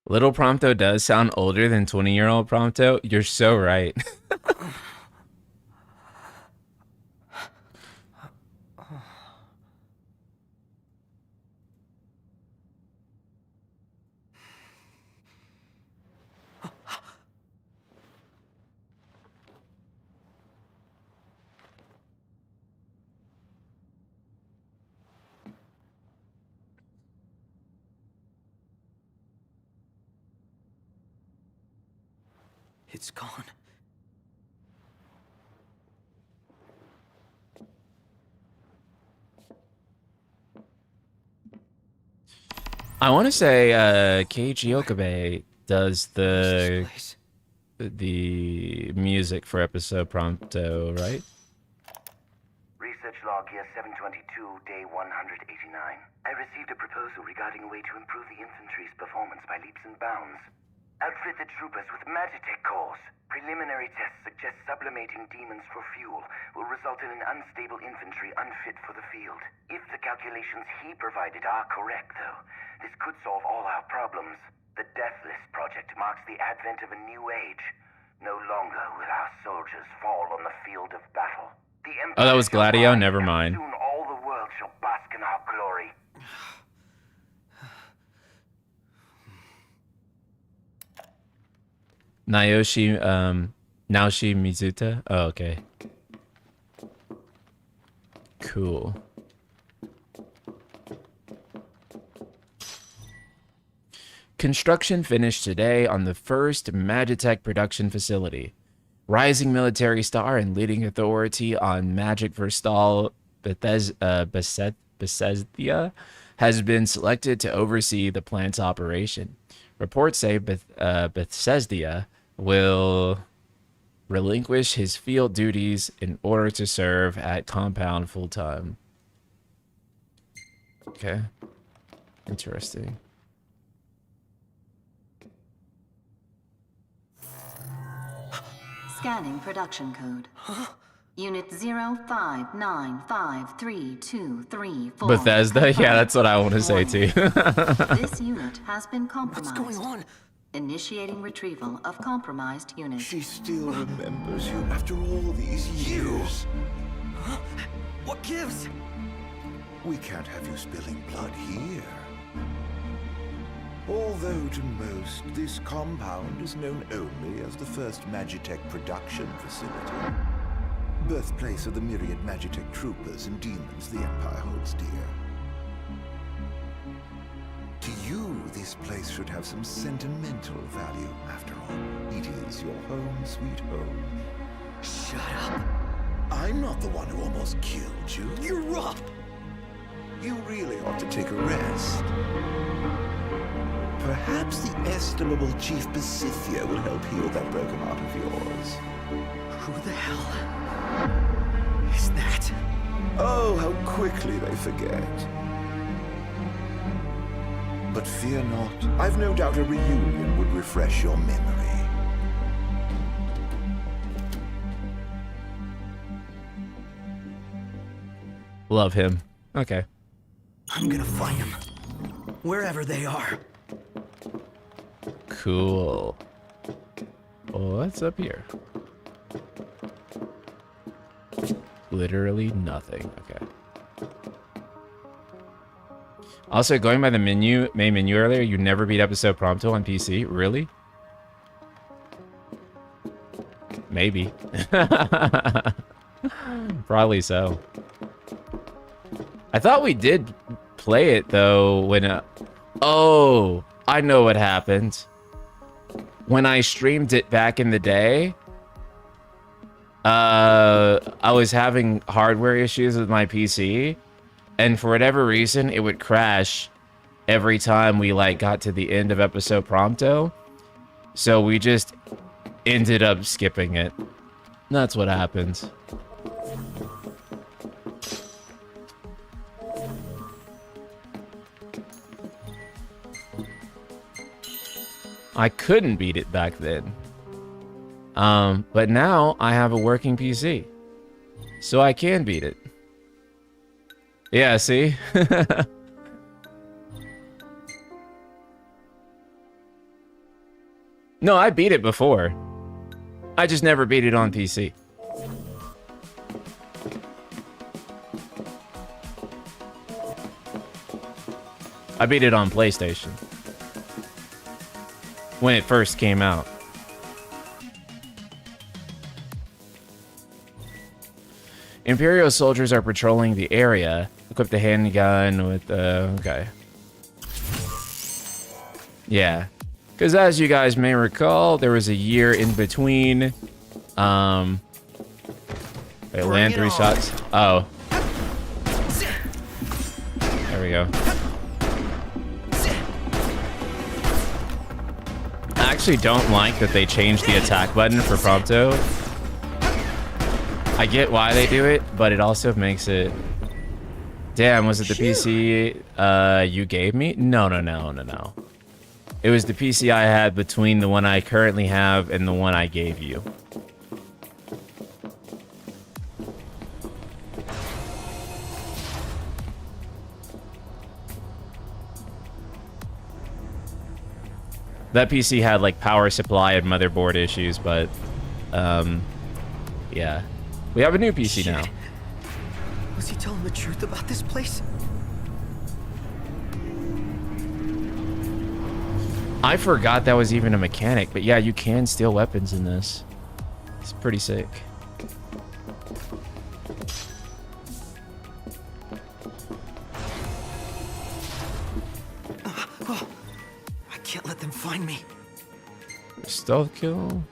Little Prompto does sound older than 20-year-old Prompto. You're so right. It's gone. I want to say Keiji Okabe does the music for episode Prompto, right? Research log year 722, day 189. I received a proposal regarding a way to improve the infantry's performance by leaps and bounds. Outfit the troopers with Magitech cores. Preliminary tests suggest sublimating demons for fuel will result in an unstable infantry unfit for the field. If the calculations he provided are correct, though, this could solve all our problems. The Deathless Project marks the advent of a new age. No longer will our soldiers fall on the field of battle. The Oh, that was Empire shall Gladio? rise, Never and mind. Soon all the world shall bask in our glory. Naoshi Mizuta? Oh, okay. Cool. Construction finished today on the first Magitech production facility. Rising military star and leading authority on Magic Verstal Bethesda has been selected to oversee the plant's operation. Reports say Bethesda will relinquish his field duties in order to serve at compound full-time. Okay. Interesting. Scanning production code. Unit 05953234. Bethesda? Yeah, that's what I want to say too. This unit has been compromised. What's going on? Initiating retrieval of compromised unit. She still remembers you after all these years. Huh? What gives? We can't have you spilling blood here. Although to most, this compound is known only as the first Magitech production facility. Birthplace of the myriad Magitech troopers and demons the Empire holds dear. To you, this place should have some sentimental value. After all, it is your home, sweet home. Shut up. I'm not the one who almost killed you. You're Rob. You really ought to take a rest. Perhaps the estimable Chief Pacifica will help heal that broken heart of yours. Who the hell is that? Oh, how quickly they forget. But fear not. I've no doubt a reunion would refresh your memory. Love him. Okay. I'm gonna find them. Wherever they are. Cool. What's up here? Literally nothing. Okay. Also, going by the main menu earlier, you never beat episode Prompto on PC? Really? Maybe. Probably so. I thought we did play it though when oh, I know what happened. When I streamed it back in the day, I was having hardware issues with my PC, and for whatever reason, it would crash every time we like got to the end of episode Prompto. So we just ended up skipping it. That's what happened. I couldn't beat it back then. But now I have a working PC. So I can beat it. Yeah, see? No, I beat it before. I just never beat it on PC. I beat it on PlayStation. When it first came out. Imperial soldiers are patrolling the area. Equip the handgun with okay. Yeah. Because as you guys may recall, there was a year in between. They land 3 shots. Oh. There we go. I actually don't like that they changed the attack button for Prompto. I get why they do it, but it also makes it... Damn, was it the PC you gave me? No. It was the PC I had between the one I currently have and the one I gave you. That PC had like power supply and motherboard issues, but yeah. We have a new PC now. Was he telling the truth about this place? I forgot that was even a mechanic, but yeah, you can steal weapons in this. It's pretty sick. Oh, I can't let them find me. Stealth kill.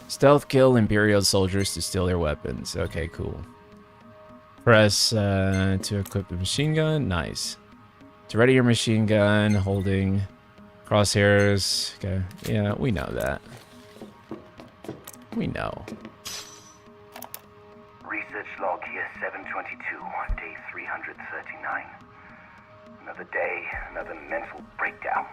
Stealth kill Imperial soldiers to steal their weapons. Okay, cool. Press to equip the machine gun. Nice. To ready your machine gun, holding crosshairs. Okay, yeah, we know that. We know. Research log here 722, day 339. Another day, another mental breakdown.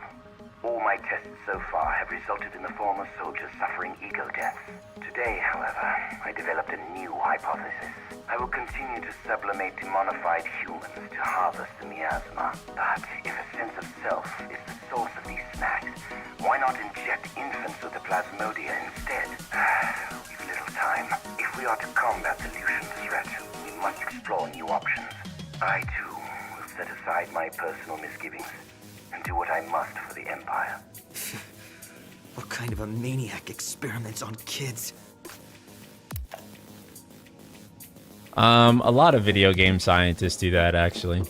All my tests so far have resulted in the former soldiers suffering ego deaths. Today, however, I developed a new hypothesis. I will continue to sublimate demonified humans to harvest the miasma. But if a sense of self is the source of these snacks, why not inject infants with the plasmodia instead? We've little time. If we are to combat the Lucian threat, we must explore new options. I, too, will set aside my personal misgivings and do what I must for the Empire. What kind of a maniac experiments on kids? A lot of video game scientists do that, actually.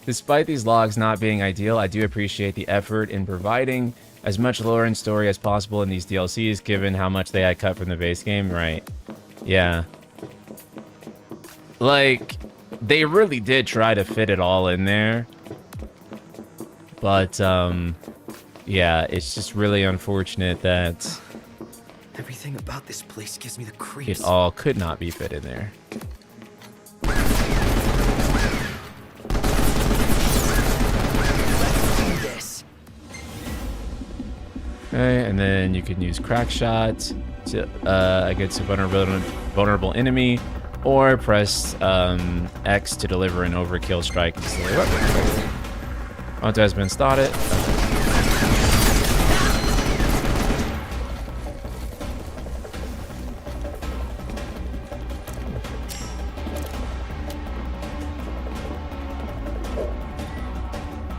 Despite these logs not being ideal, I do appreciate the effort in providing as much lore and story as possible in these DLCs, given how much they had cut from the base game. Right. Yeah. Like, they really did try to fit it all in there. But, yeah, it's just really unfortunate that everything about this place gives me the creeps. It all could not be fit in there. Let's do this. Okay, and then you can use crack shot to against a vulnerable enemy, or press X to deliver an overkill strike. Prompto has been started.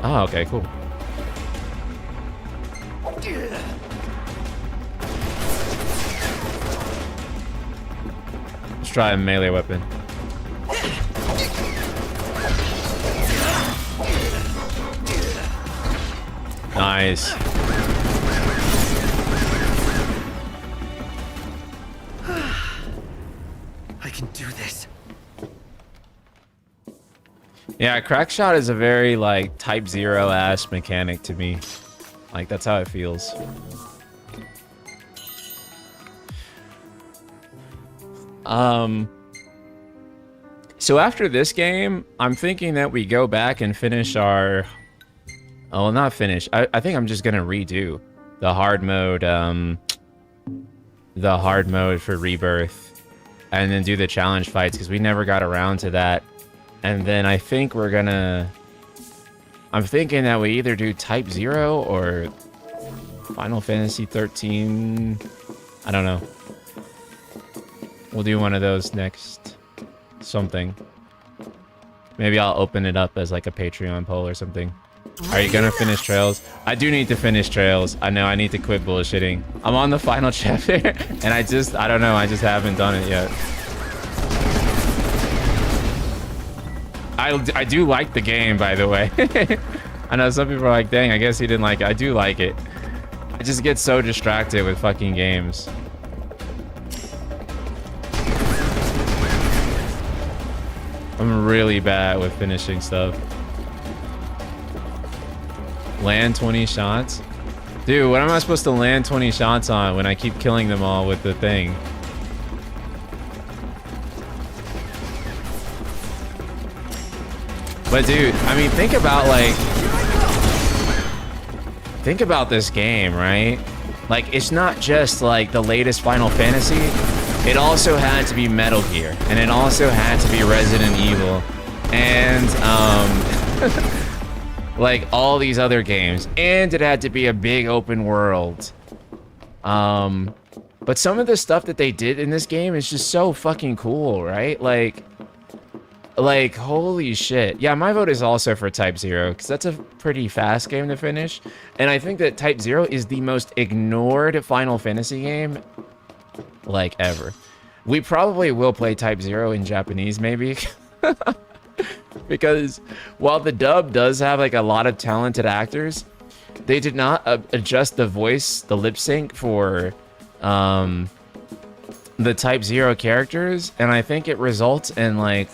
Oh, okay, cool. Let's try a melee weapon. Nice. I can do this. Yeah, crack shot is a very like Type 0-ass mechanic to me. Like that's how it feels. So after this game, I'm thinking that we go back and finish our... Oh, well, not finish. I think I'm just gonna redo the hard mode, for Rebirth, and then do the challenge fights because we never got around to that. And then I think we're gonna... I'm thinking that we either do Type 0 or Final Fantasy 13. I don't know. We'll do one of those next. Something. Maybe I'll open it up as like a Patreon poll or something. Are you gonna finish Trails? I do need to finish Trails. I know I need to quit bullshitting. I'm on the final chapter and I don't know, I just haven't done it yet. I do like the game, by the way. I know some people are like, dang, I guess he didn't like it. I do like it. I just get so distracted with fucking games. I'm really bad with finishing stuff. Land 20 shots? Dude, what am I supposed to land 20 shots on when I keep killing them all with the thing? But dude, I mean, think about this game, right? Like, it's not just like the latest Final Fantasy. It also had to be Metal Gear, and it also had to be Resident Evil, and like all these other games, and it had to be a big open world. But some of the stuff that they did in this game is just so fucking cool, right? Like holy shit. Yeah, my vote is also for Type 0 because that's a pretty fast game to finish, and I think that Type 0 is the most ignored Final Fantasy game like ever. We probably will play Type 0 in Japanese maybe. Because while the dub does have like a lot of talented actors, they did not adjust the voice, the lip sync for the Type 0 characters, and I think it results in like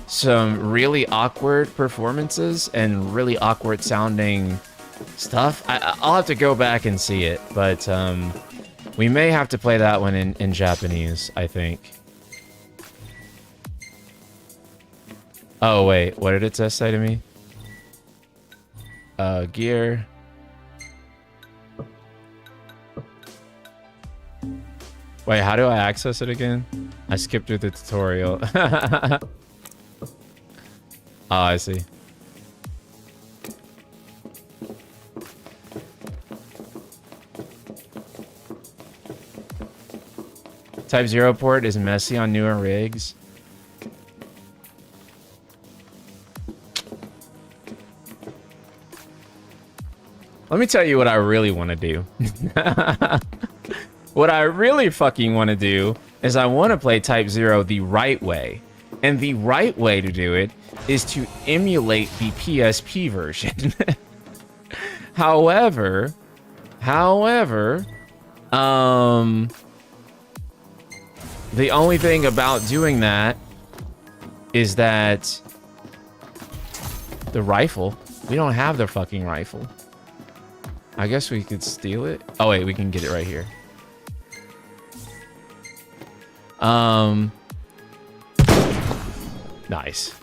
some really awkward performances and really awkward sounding stuff. I'll have to go back and see it, but we may have to play that one in Japanese, I think. Oh, wait. What did it just say to me? Gear. Wait, how do I access it again? I skipped through the tutorial. Oh, I see. Type 0 port is messy on newer rigs. Let me tell you what I really want to do. What I really fucking want to do is I want to play Type 0 the right way. And the right way to do it is to emulate the PSP version. However, the only thing about doing that is that the rifle, we don't have the fucking rifle. I guess we could steal it. Oh wait, we can get it right here. Nice.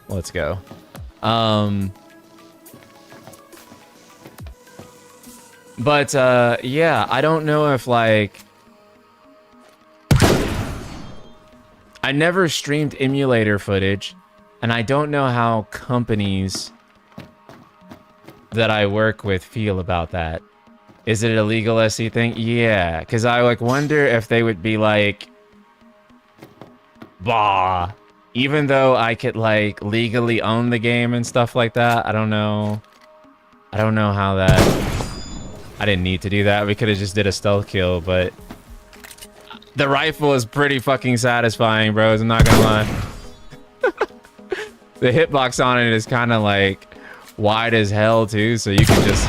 Let's go. But yeah, I don't know if like I never streamed emulator footage, and I don't know how companies that I work with feel about that. Is it a legal SE thing? Yeah, because I like wonder if they would be like, bah, even though I could like legally own the game and stuff like that, I don't know how that. I didn't need to do that. We could have just did a stealth kill, but the rifle is pretty fucking satisfying, bros. I'm not gonna lie. The hitbox on it is kind of like wide as hell too, so you can just.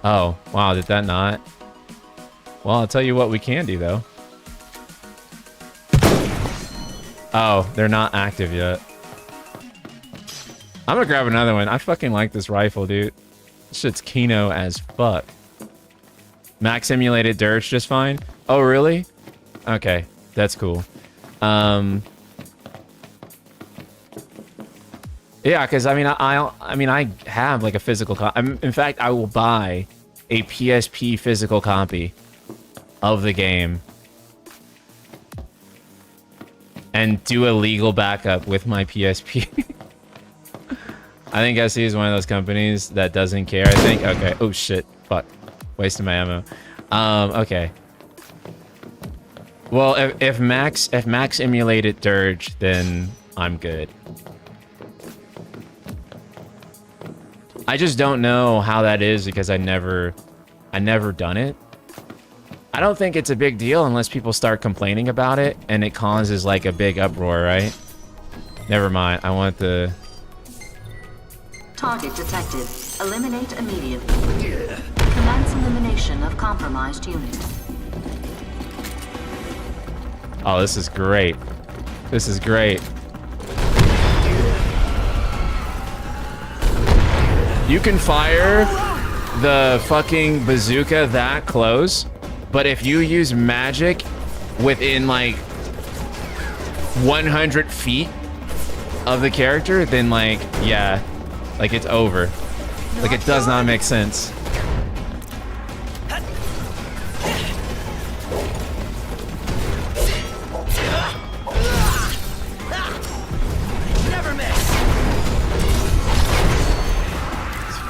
Oh wow, did that not? Well, I'll tell you what we can do though. Oh, they're not active yet. I'm gonna grab another one. I fucking like this rifle, dude. This shit's Kino as fuck. Max simulated dirge just fine. Oh, really? Okay, that's cool. Yeah, because I mean, I have like a physical in fact, I will buy a PSP physical copy of the game and do a legal backup with my PSP. I think SE is one of those companies that doesn't care. I think. Okay. Oh shit. Fuck. Wasting my ammo. Okay. Well, if Max emulated dirge, then I'm good. I just don't know how that is because I never done it. I don't think it's a big deal unless people start complaining about it and it causes like a big uproar, right? Never mind. I want the Target detected. Eliminate immediately. Commence elimination of compromised unit. Oh, this is great. This is great. You can fire the fucking bazooka that close, but if you use magic within like 100 feet of the character, then like, yeah, like it's over. Like it does not make sense.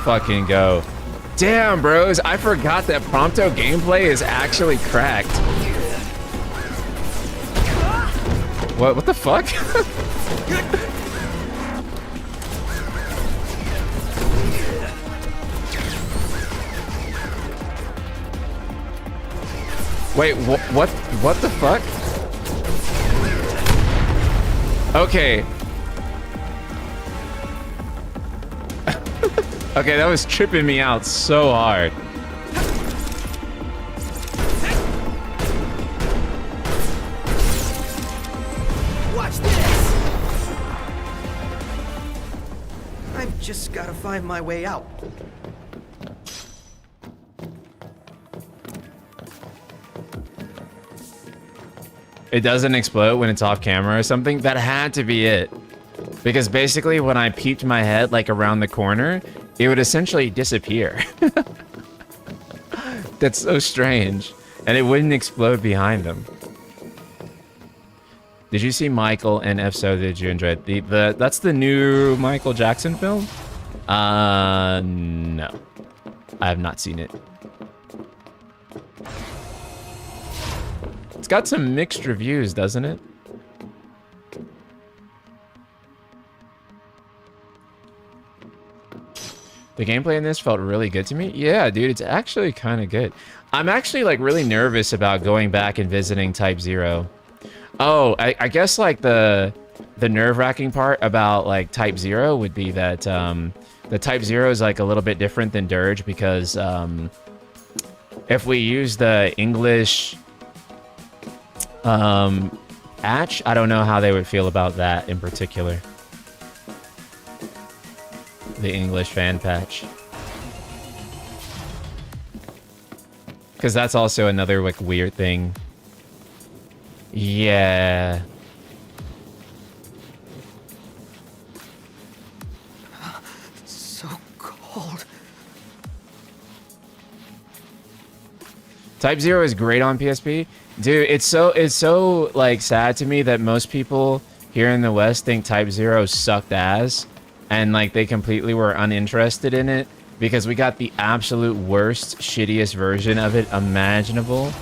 Fucking go. Damn, bros, I forgot that Prompto gameplay is actually cracked. What the fuck? Wait, what the fuck? Okay. Okay, that was tripping me out so hard. Watch this! I've just gotta find my way out. It doesn't explode when it's off camera or something. That had to be it. Because basically when I peeped my head like around the corner, it would essentially disappear. That's so strange. And it wouldn't explode behind them. Did you see Michael and if so, did you enjoy it? That's the new Michael Jackson film? No. I have not seen it. It's got some mixed reviews, doesn't it? The gameplay in this felt really good to me. Yeah, dude, it's actually kind of good. I'm actually like really nervous about going back and visiting Type 0. Oh, I guess like the nerve-wracking part about like Type 0 would be that the Type 0 is like a little bit different than Dirge because if we use the English patch, I don't know how they would feel about that in particular. The English fan patch. Because that's also another like weird thing. Yeah. So cold. Type 0 is great on PSP. Dude, it's so like sad to me that most people here in the West think Type 0 sucked ass. And like they completely were uninterested in it because we got the absolute worst, shittiest version of it imaginable.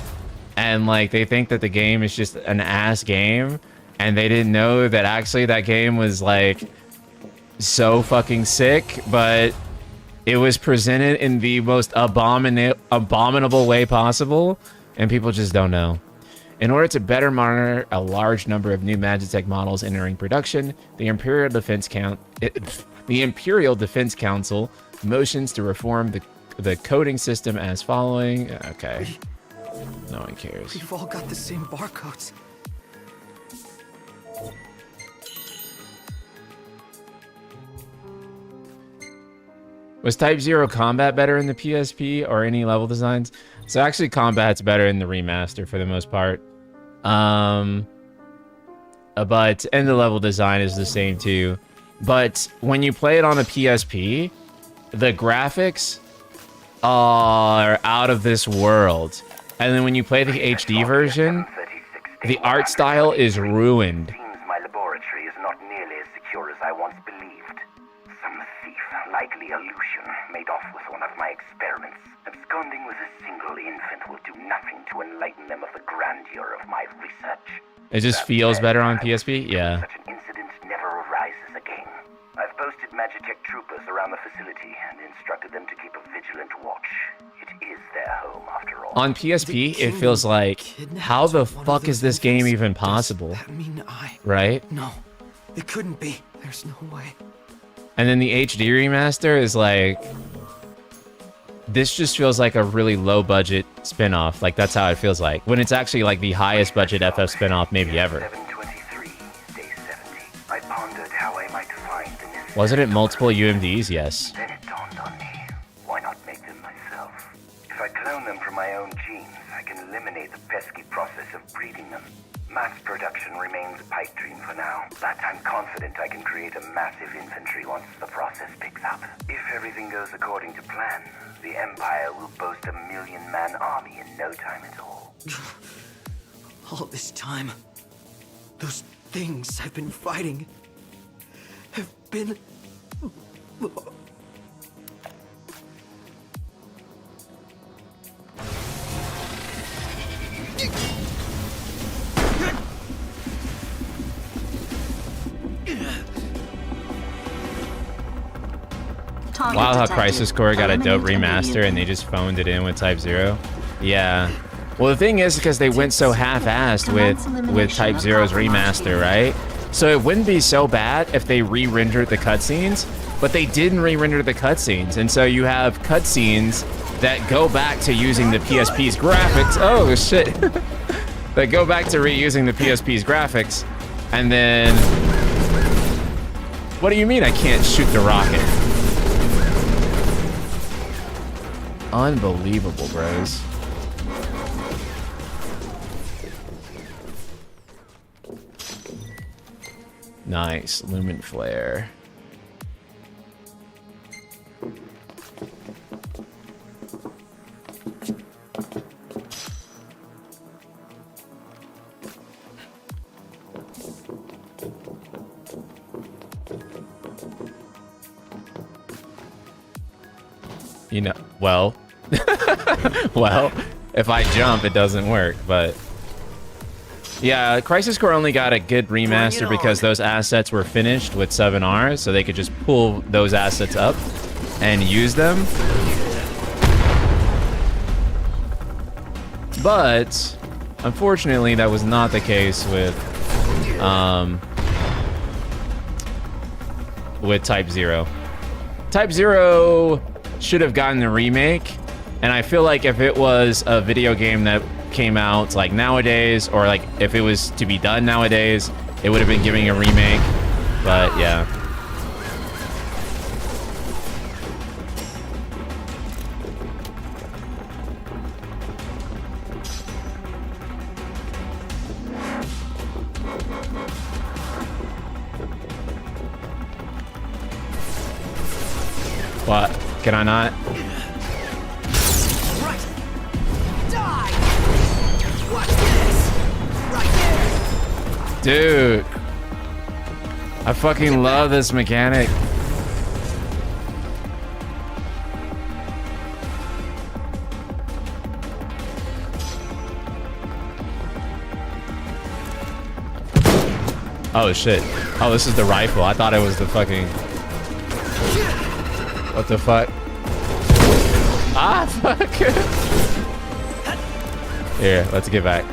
And like they think that the game is just an ass game and they didn't know that actually that game was like so fucking sick, but it was presented in the most abominable way possible, and people just don't know. In order to better monitor a large number of new Magitech models entering production, the Imperial Defense Council motions to reform the coding system as following. Okay. No one cares. We've all got the same barcodes. Was Type 0 combat better in the PSP or any level designs? So actually combat's better in the remaster for the most part. But and the level design is the same too. But when you play it on a PSP, the graphics are out of this world. And then when you play the HD version, the art style is ruined. Seems my laboratory is not nearly as secure as I once believed. Some thief, likely illusion, made off with one of my experiments. Absconding with a single infant will do nothing to enlighten them of the grandeur of my research. It just feels better on PSP? Yeah. Such an incident never arises again. I've posted Magitech troopers around the facility and instructed them to keep a vigilant watch. It is their home, after all. On PSP, it feels like, how the fuck is this game even possible? Does that mean right? No, it couldn't be. There's no way. And then the HD remaster is like, this just feels like a really low budget spin-off. Like that's how it feels like. When it's actually like the highest budget FF spin-off maybe ever. 723, day 70. I pondered how I might find the necessary. Wasn't it multiple UMDs? Yes. Then it dawned on me. Why not make them myself? If I clone them from my own genes, I can eliminate the pesky process of breeding them. Mass production remains a pipe dream for now, but I'm confident I can create a massive infantry once the process picks up. If everything goes according to plan, the Empire will boast a 1,000,000-man army in no time at all. All this time, those things I've been fighting have been... Wow, how Crisis Core got a dope remaster and they just phoned it in with Type 0. Yeah. Well, the thing is, because they went so half-assed with Type 0's remaster, right? So it wouldn't be so bad if they re-rendered the cutscenes, but they didn't re-render the cutscenes. And so you have cutscenes that go back to using the PSP's graphics. Oh, shit. That go back to reusing the PSP's graphics. And then... What do you mean I can't shoot the rocket? Unbelievable, bros. Nice. Lumen Flare. You know, well... well, if I jump, it doesn't work, but... Yeah, Crisis Core only got a good remaster because those assets were finished with 7R, so they could just pull those assets up and use them. But, unfortunately, that was not the case with Type 0. Type 0 should have gotten a remake. And I feel like if it was a video game that came out like nowadays, or like if it was to be done nowadays, it would have been giving a remake. But yeah. What? Can I not? Dude, I fucking love this mechanic. Oh shit. Oh, this is the rifle. I thought it was the fucking... What the fuck? Ah, fuck. Here, let's get back.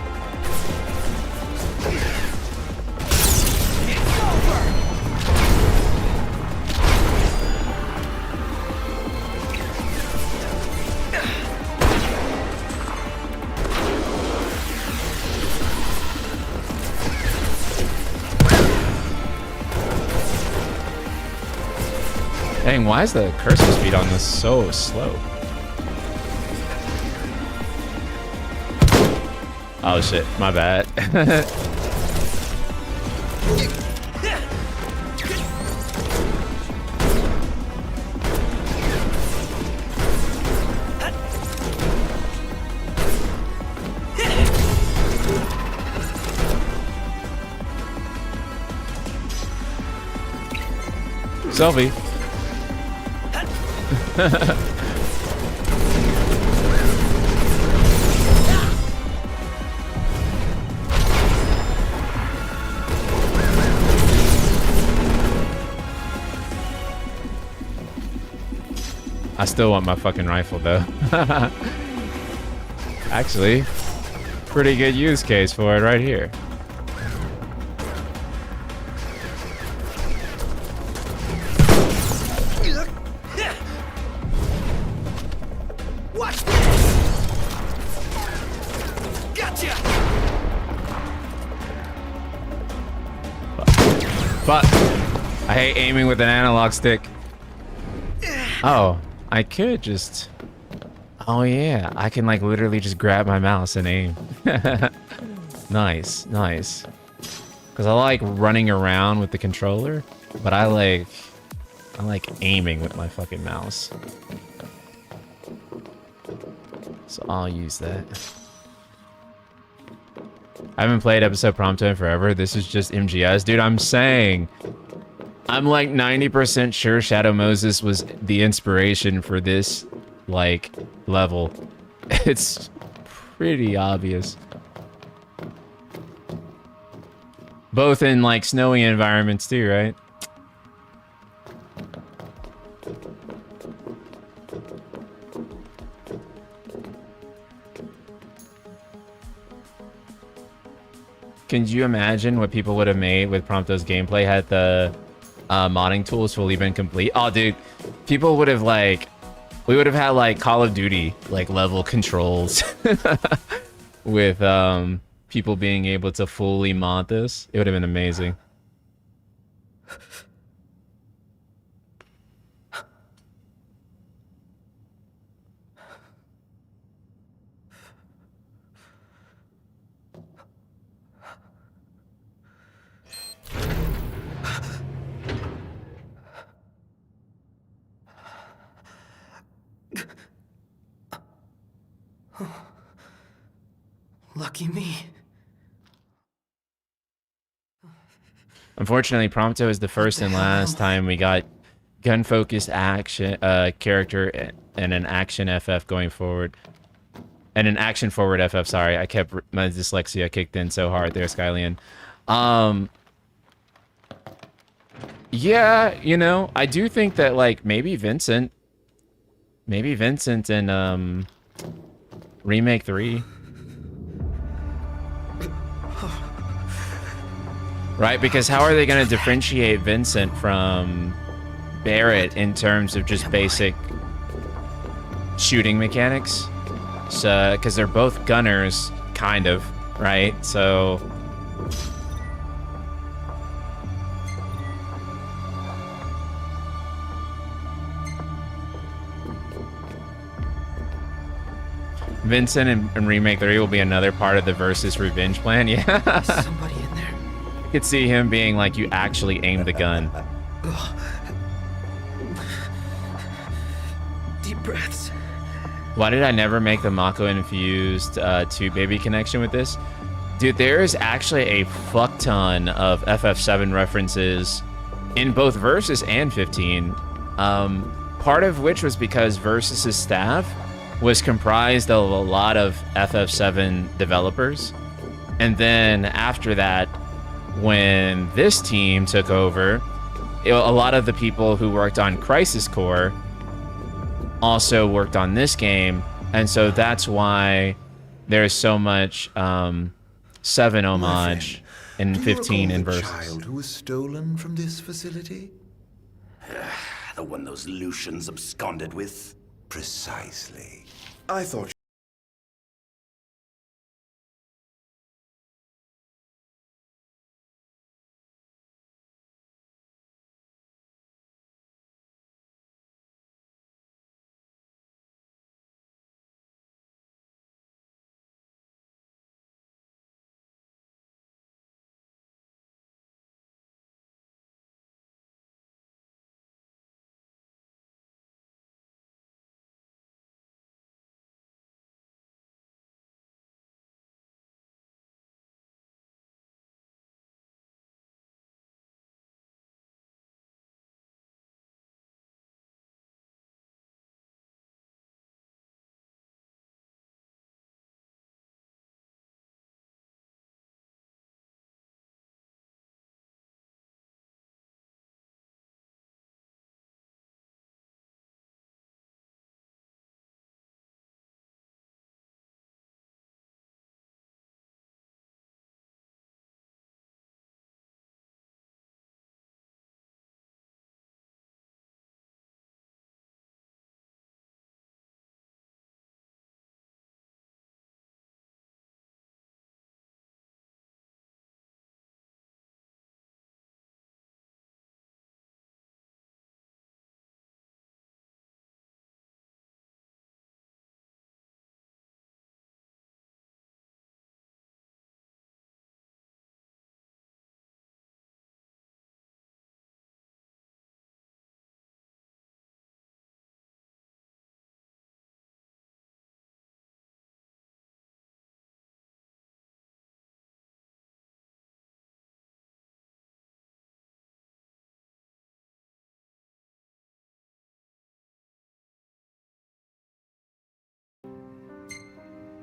Dang, why is the cursor speed on this so slow? Oh shit, my bad. Selfie. I still want my fucking rifle though. Actually, pretty good use case for it right here. Watch this! Gotcha! Fuck. I hate aiming with an analog stick. Oh, I could just... Oh yeah, I can like literally just grab my mouse and aim. Nice, nice. Because I like running around with the controller, but I like aiming with my fucking mouse. So I'll use that. I haven't played episode Prompto in forever. This is just MGS. Dude, I'm saying... I'm like 90% sure Shadow Moses was the inspiration for this, like, level. It's pretty obvious. Both in, like, snowy environments too, right? Can you imagine what people would have made with Prompto's gameplay had the modding tools fully been complete? Oh, dude, people would have like, we would have had like Call of Duty like level controls with people being able to fully mod this. It would have been amazing. Lucky me. Unfortunately, Prompto is the first and last time we got gun-focused action character and an action FF going forward. And an action-forward FF, sorry. I kept... My dyslexia kicked in so hard there, Skylian. Yeah, you know, I do think that, like, maybe Vincent in, Remake 3... Right, because how are they going to differentiate Vincent from Barrett in terms of just basic shooting mechanics? So, because they're both gunners, kind of, right? So... Vincent in Remake 3 will be another part of the Versus Revenge plan, yeah. Somebody in there. I could see him being like, you actually aim the gun. Deep breaths. Why did I never make the Mako-infused 2-baby connection with this? Dude, there is actually a fuck ton of FF7 references in both Versus and 15. Part of which was because Versus's staff was comprised of a lot of FF7 developers. And then after that, when this team took over, a lot of the people who worked on Crisis Core also worked on this game, and so that's why there's so much 7 homage and 15 in Versus. The child who was stolen from this facility? The one those Lucians absconded with? Precisely. I thought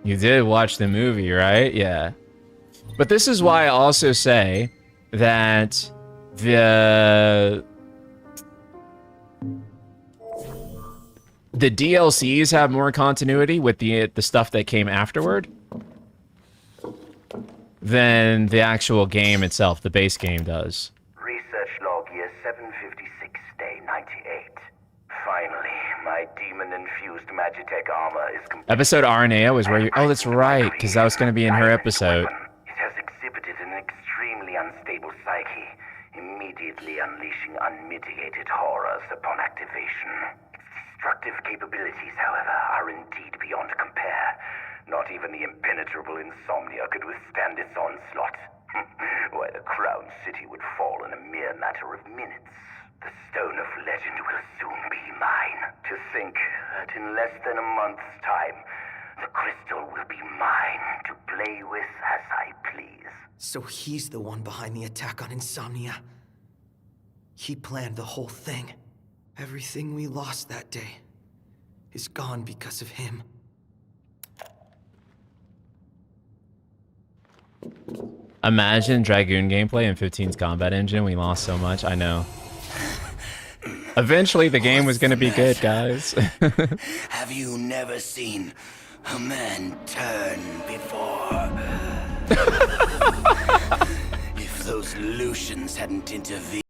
You did watch the movie, right? Yeah. But this is why I also say that the DLCs have more continuity with the stuff that came afterward than the actual game itself, the base game does. Research log year 756, day 98. Finally, my demon-infused Magitech armor is complete. Episode Aranea was where you... Oh, that's right, because that was going to be in her episode. It has exhibited an extremely unstable psyche, immediately unleashing unmitigated horrors upon activation. Its destructive capabilities, however, are indeed beyond compare. Not even the impenetrable insomnia could withstand its onslaught. Why, the Crown City would fall in a mere matter of minutes. The Stone of Legend will soon be mine. To think that in less than a month's time, the crystal will be mine to play with as I please. So he's the one behind the attack on Insomnia. He planned the whole thing. Everything we lost that day is gone because of him. Imagine Dragoon gameplay in 15's combat engine. We lost so much. I know. Eventually, the game was going to be good, guys. Have you never seen a man turn before? If those Lucians hadn't intervened...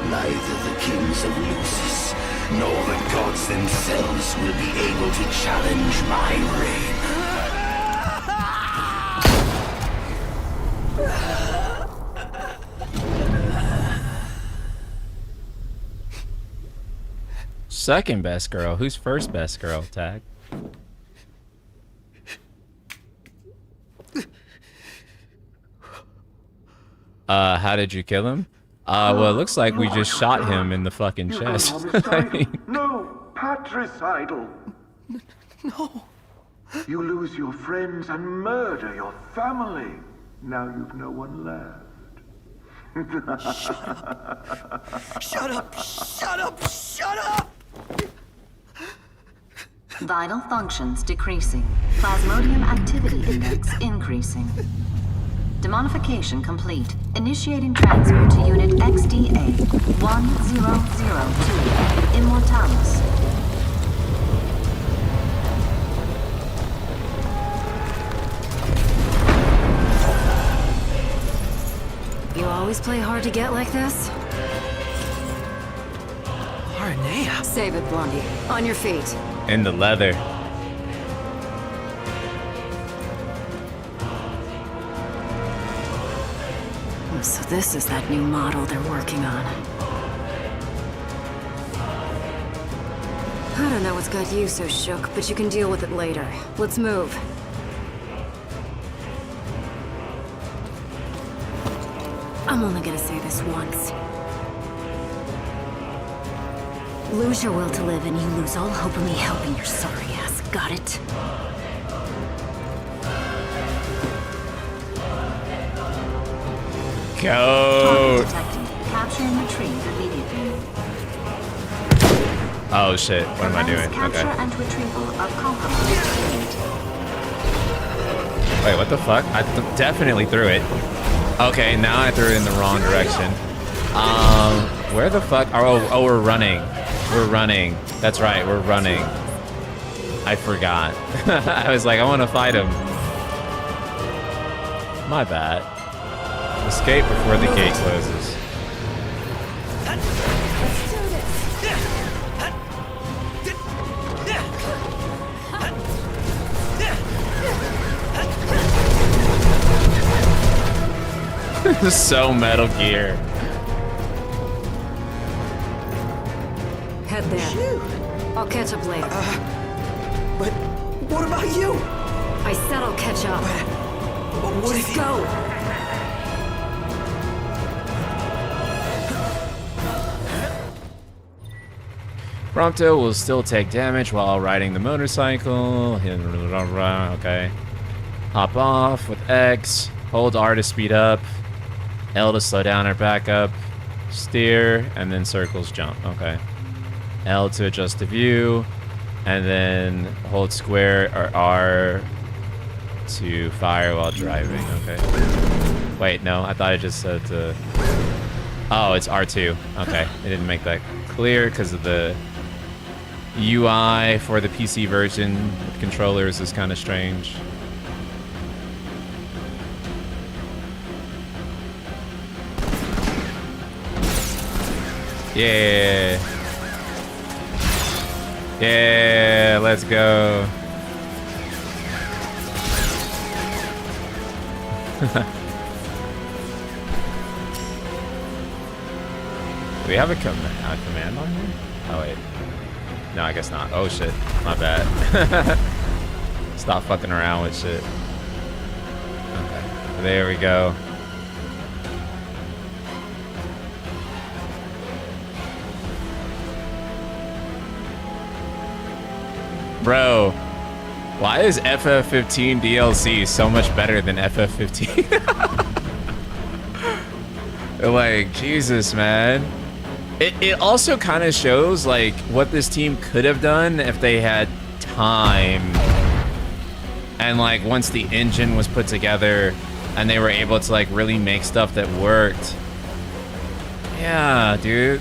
Neither the kings of Lucis nor the gods themselves will be able to challenge my reign. Second best girl. Who's first best girl? Tag. How did you kill him? Well, it looks like we just shot him in the fucking chest. No, patricidal. No. You lose your friends and murder your family. Now you've no one left. Shut up! Shut up! Shut up! Vital functions decreasing. Plasmodium activity index increasing. Demonification complete. Initiating transfer to Unit XDA 1002. Immortalis. You always play hard to get like this? Aranea. Save it, Blondie. On your feet. In the leather. So this is that new model they're working on. I don't know what's got you so shook, but you can deal with it later. Let's move. I'm only gonna say this once. Lose your will to live and you lose all hope of me helping your sorry ass. Got it? Go. Detected. Capture and retrieve immediately. Oh shit, what am I doing? Capture Okay. and retrieval of compromised. Wait, what the fuck? I definitely threw it. Okay, now I threw it in the wrong direction. Where the fuck? Oh, we're running. We're running. That's right, we're running. I forgot. I was like, I want to fight him. My bad. Escape before the gate closes. This is so Metal Gear. Head there. I'll catch up later. But what about you? I said I'll catch up. What if Just go. Prompto will still take damage while riding the motorcycle. Okay. Hop off with X. Hold R to speed up. L to slow down or back up. Steer, and then circles jump. Okay. L to adjust the view. And then hold square or R to fire while driving. Okay. Wait, no. I thought I just said to... Oh, it's R2. Okay. It didn't make that clear because of the UI for the PC version with controllers is kind of strange. Yeah. Yeah, let's go. Do we have a command on here? Oh, wait. No, I guess not. Oh, shit. My bad. Stop fucking around with shit. Okay. There we go. Bro, why is FF15 DLC so much better than FF15? Like, Jesus, man. It also kind of shows, like, what this team could have done if they had time. And, like, once the engine was put together and they were able to, like, really make stuff that worked. Yeah, dude.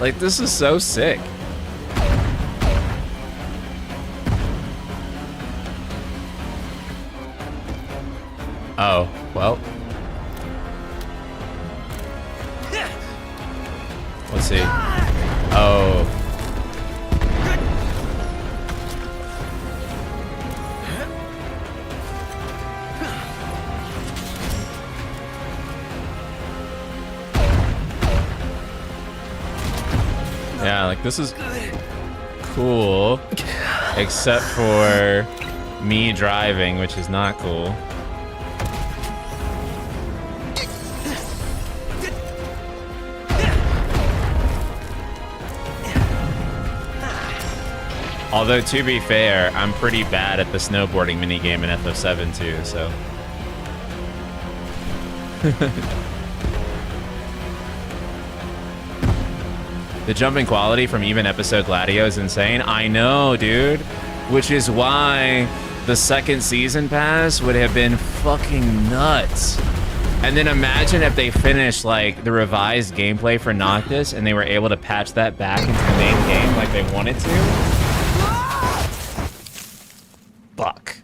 Like, this is so sick. Oh, well. Let's see. Oh. Yeah, like this is cool, except for me driving, which is not cool. Although, to be fair, I'm pretty bad at the snowboarding minigame in FF7 too, so. The jumping quality from even episode Gladio is insane. I know, dude. Which is why the second season pass would have been fucking nuts. And then imagine if they finished like the revised gameplay for Noctis and they were able to patch that back into the main game like they wanted to. Fuck.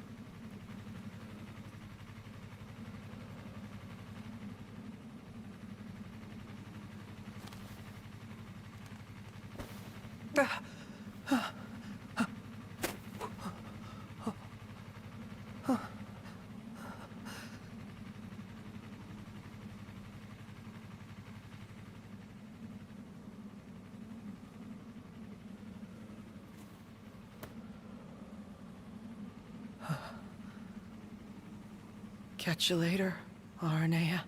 Catch you later, Aranea.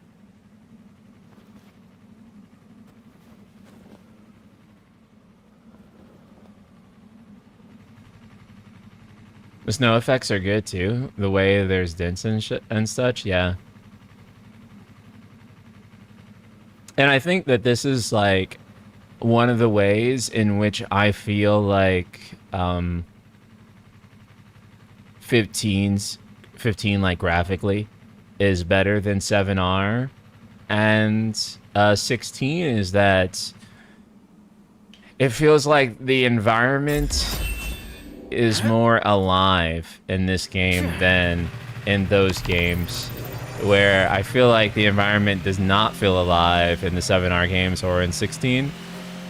The snow effects are good too. The way there's dents and such, yeah. And I think that this is like one of the ways in which I feel like 15 like graphically is better than 7R, and 16 is that it feels like the environment is more alive in this game than in those games, where I feel like the environment does not feel alive in the 7R games or in 16.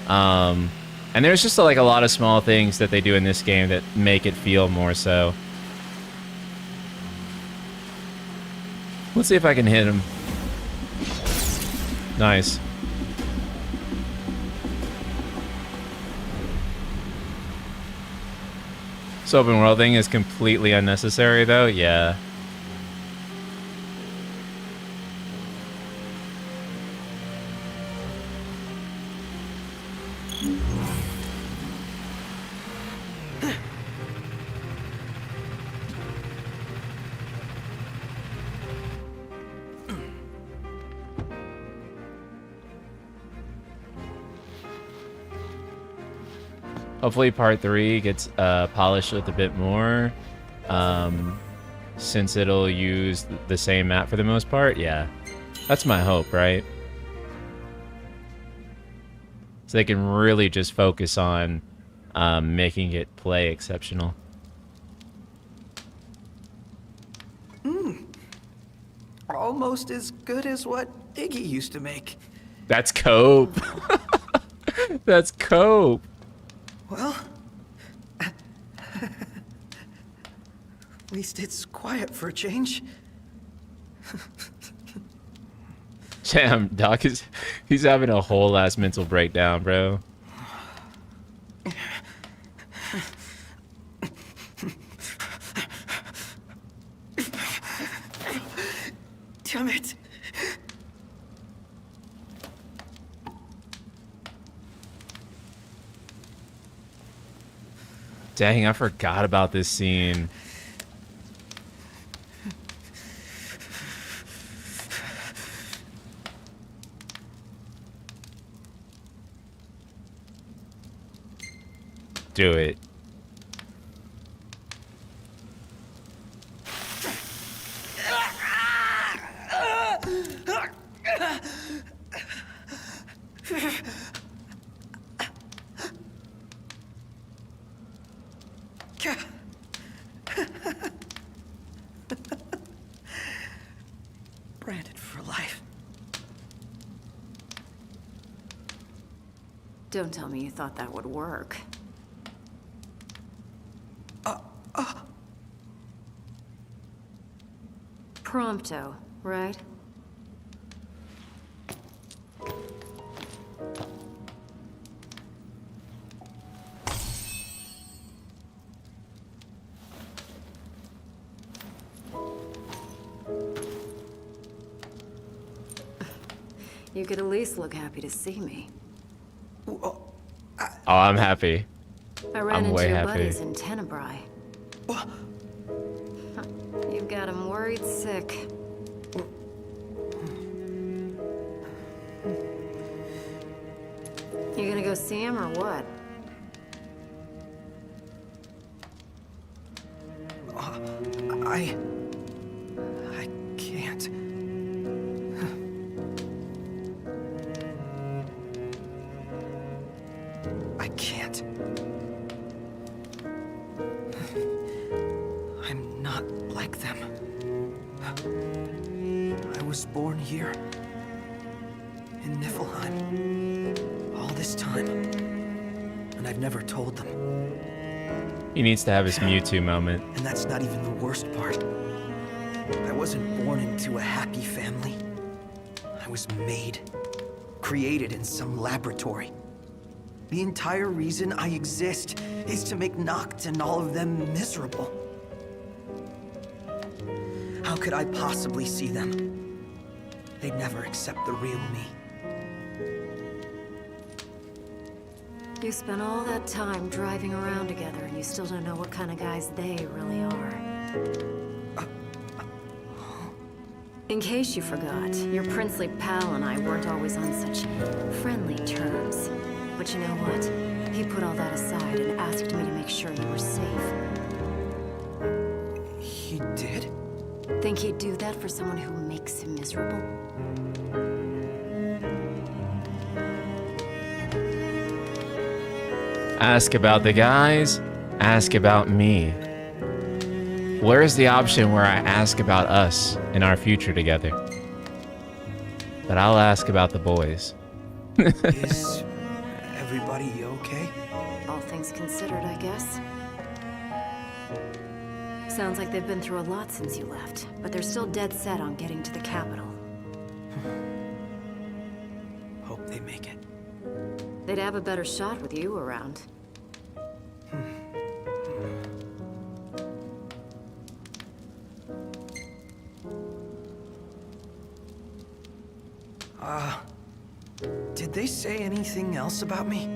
And there's just like a lot of small things that they do in this game that make it feel more so. Let's see if I can hit him. Nice. This open world thing is completely unnecessary though, yeah. Hopefully part 3 gets polished with a bit more, since it'll use the same map for the most part. Yeah, that's my hope, right? So they can really just focus on making it play exceptional. Almost as good as what Iggy used to make. That's cope. That's cope. Well, at least it's quiet for a change. Damn, Doc he's having a whole ass mental breakdown, bro. Damn it. Dang, I forgot about this scene. Do it. Branded for life. Don't tell me you thought that would work. Prompto, right? You could at least look happy to see me. Oh, I'm happy. I ran I'm into way your happy. buddies in Tenebrae. You've got them worried sick. You gonna go see him or what? I can't. I can't. I'm not like them. I was born here. In Niflheim. All this time. And I've never told them. He needs to have his Mewtwo moment. And that's not even the worst part. I wasn't born into a happy family. I was made. Created in some laboratory. The entire reason I exist is to make Noct and all of them miserable. How could I possibly see them? They'd never accept the real me. You spent all that time driving around together and you still don't know what kind of guys they really are. In case you forgot, your princely pal and I weren't always on such friendly terms. But you know what? He put all that aside and asked me to make sure you were safe. He did? Think he'd do that for someone who makes him miserable? Ask about the guys, ask about me. Where's the option where I ask about us and our future together? But I'll ask about the boys. Is everybody okay? All things considered, I guess. Sounds like they've been through a lot since you left, but they're still dead set on getting to the capital. Hope they make it. They'd have a better shot with you around. Did they say anything else about me?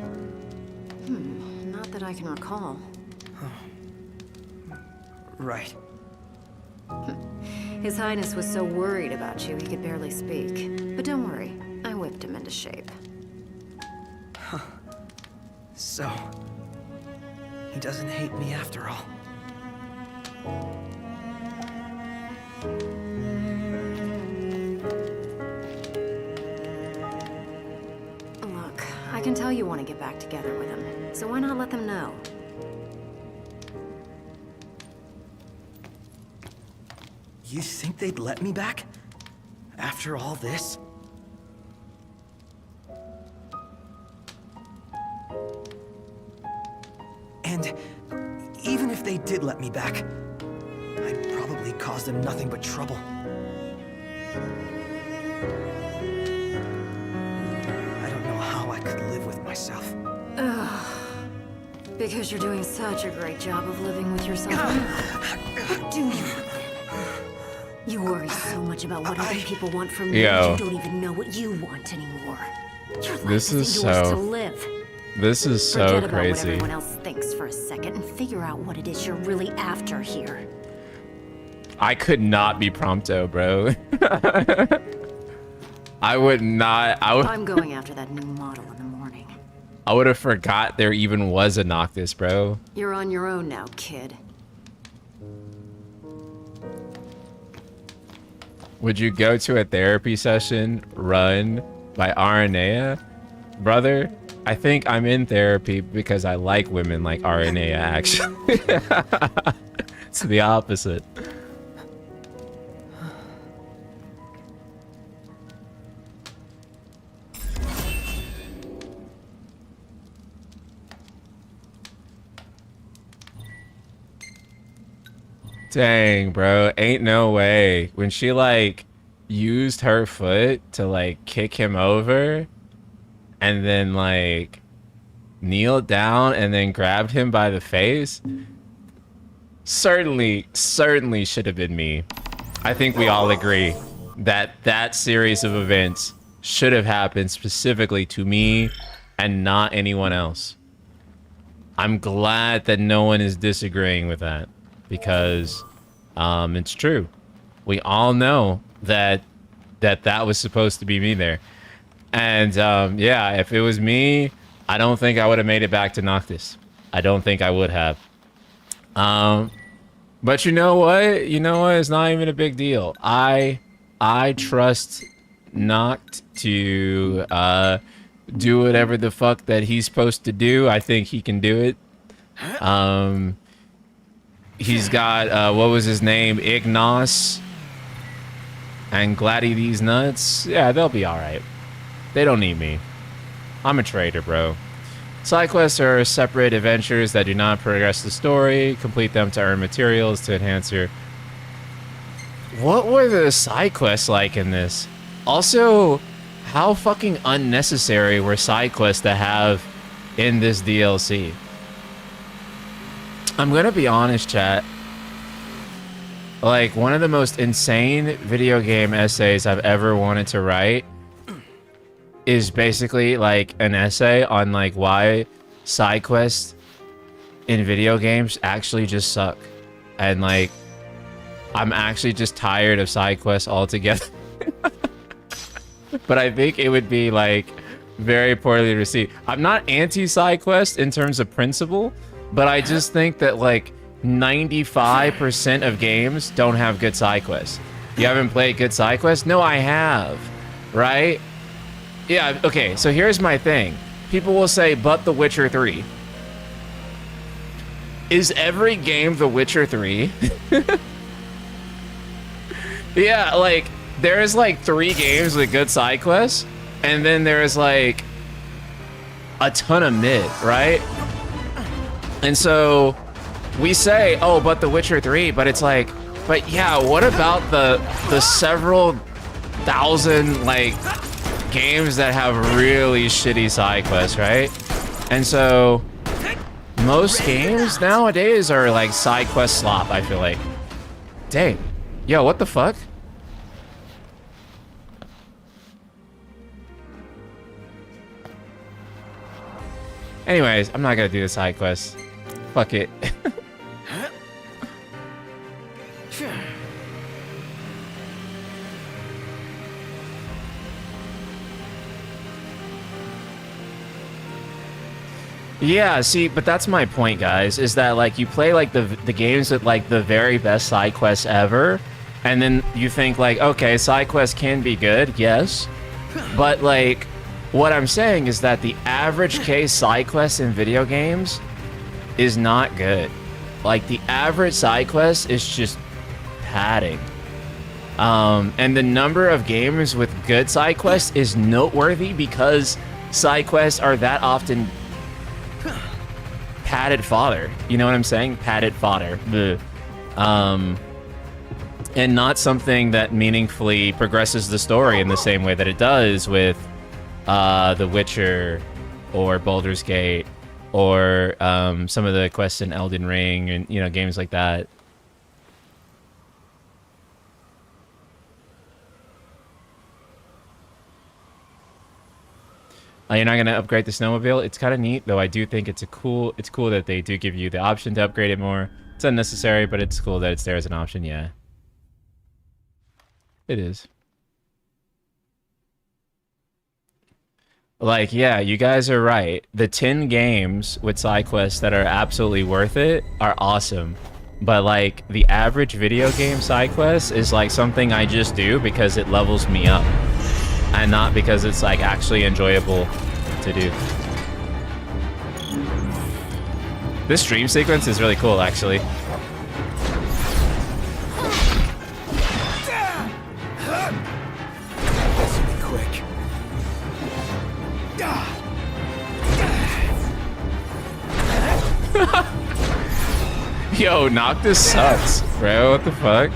Not that I can recall. Right. His Highness was so worried about you, he could barely speak. But don't worry, I whipped him into shape. So, he doesn't hate me after all. Look, I can tell you want to get back together with him, so why not let them know? You think they'd let me back? After all this? And even if they did let me back, I'd probably cause them nothing but trouble. I don't know how I could live with myself. Because you're doing such a great job of living with yourself. What do you? You worry so much about what other people want from you, Yo. you don't even know what you want anymore. Your life This is isn't yours so- to live. This is so Forget about what crazy. everyone else thinks for a second and figure out what it is you're really after here. I could not be Prompto, bro. I would not. I'm going after that new model in the morning. I would have forgot there even was a Noctis, bro. You're on your own now, kid. Would you go to a therapy session run by Aranea? Brother, I think I'm in therapy because I like women like Aranea, actually. It's the opposite. Dang, bro. Ain't no way. When she, like, used her foot to, like, kick him over and then, like, kneeled down and then grabbed him by the face, certainly should have been me. I think we all agree that that series of events should have happened specifically to me and not anyone else. I'm glad that no one is disagreeing with that, because it's true. We all know that was supposed to be me there. And yeah, if it was me, I don't think I would have made it back to Noctis. I don't think I would have. But you know what? You know what? It's not even a big deal. I trust Noct to do whatever the fuck that he's supposed to do. I think he can do it. He's got what was his name? Ignos and Gladdy these nuts. Yeah, they'll be all right. They don't need me. I'm a traitor, bro. Side quests are separate adventures that do not progress the story. Complete them to earn materials to enhance your... What were the side quests like in this? Also, how fucking unnecessary were side quests to have in this DLC? I'm gonna be honest, chat. Like, one of the most insane video game essays I've ever wanted to write is basically like an essay on like why side quests in video games actually just suck. And like, I'm actually just tired of side quests altogether. But I think it would be like very poorly received. I'm not anti-side quest in terms of principle, but I just think that like 95% of games don't have good side quests. You haven't played good side quests? No, I have, right? Yeah, okay, so here's my thing. People will say, but The Witcher 3. Is every game The Witcher 3? Yeah, like, there's like 3 games with good side quests, and then there's like a ton of mid, right? And so we say, oh, but The Witcher 3, but it's like, but yeah, what about the several thousand like games that have really shitty side quests, right? And so most games nowadays are like side quest slop, I feel like. Dang. Yo, what the fuck? Anyways, I'm not gonna do the side quest. Fuck it. Yeah, see, but that's my point, guys, is that like you play like the games with like the very best side quests ever, and then you think like, okay, side quests can be good, yes, but like what I'm saying is that the average case side quest in video games is not good. Like the average side quest is just padding. And the number of games with good side quests is noteworthy because side quests are that often padded fodder. You know what I'm saying? Padded fodder. And not something that meaningfully progresses the story in the same way that it does with The Witcher or Baldur's Gate or some of the quests in Elden Ring and, you know, games like that. You're not gonna upgrade the snowmobile? It's kind of neat, though. I do think it's cool that they do give you the option to upgrade it more. It's unnecessary, but it's cool that it's there as an option. Yeah, it is. Like, yeah, you guys are right. The 10 games with side quests that are absolutely worth it are awesome. But like the average video game side quest is like something I just do because it levels me up. And not because it's like actually enjoyable to do. This dream sequence is really cool, actually. This will be quick. Yo, Noctis sucks, bro. What the fuck?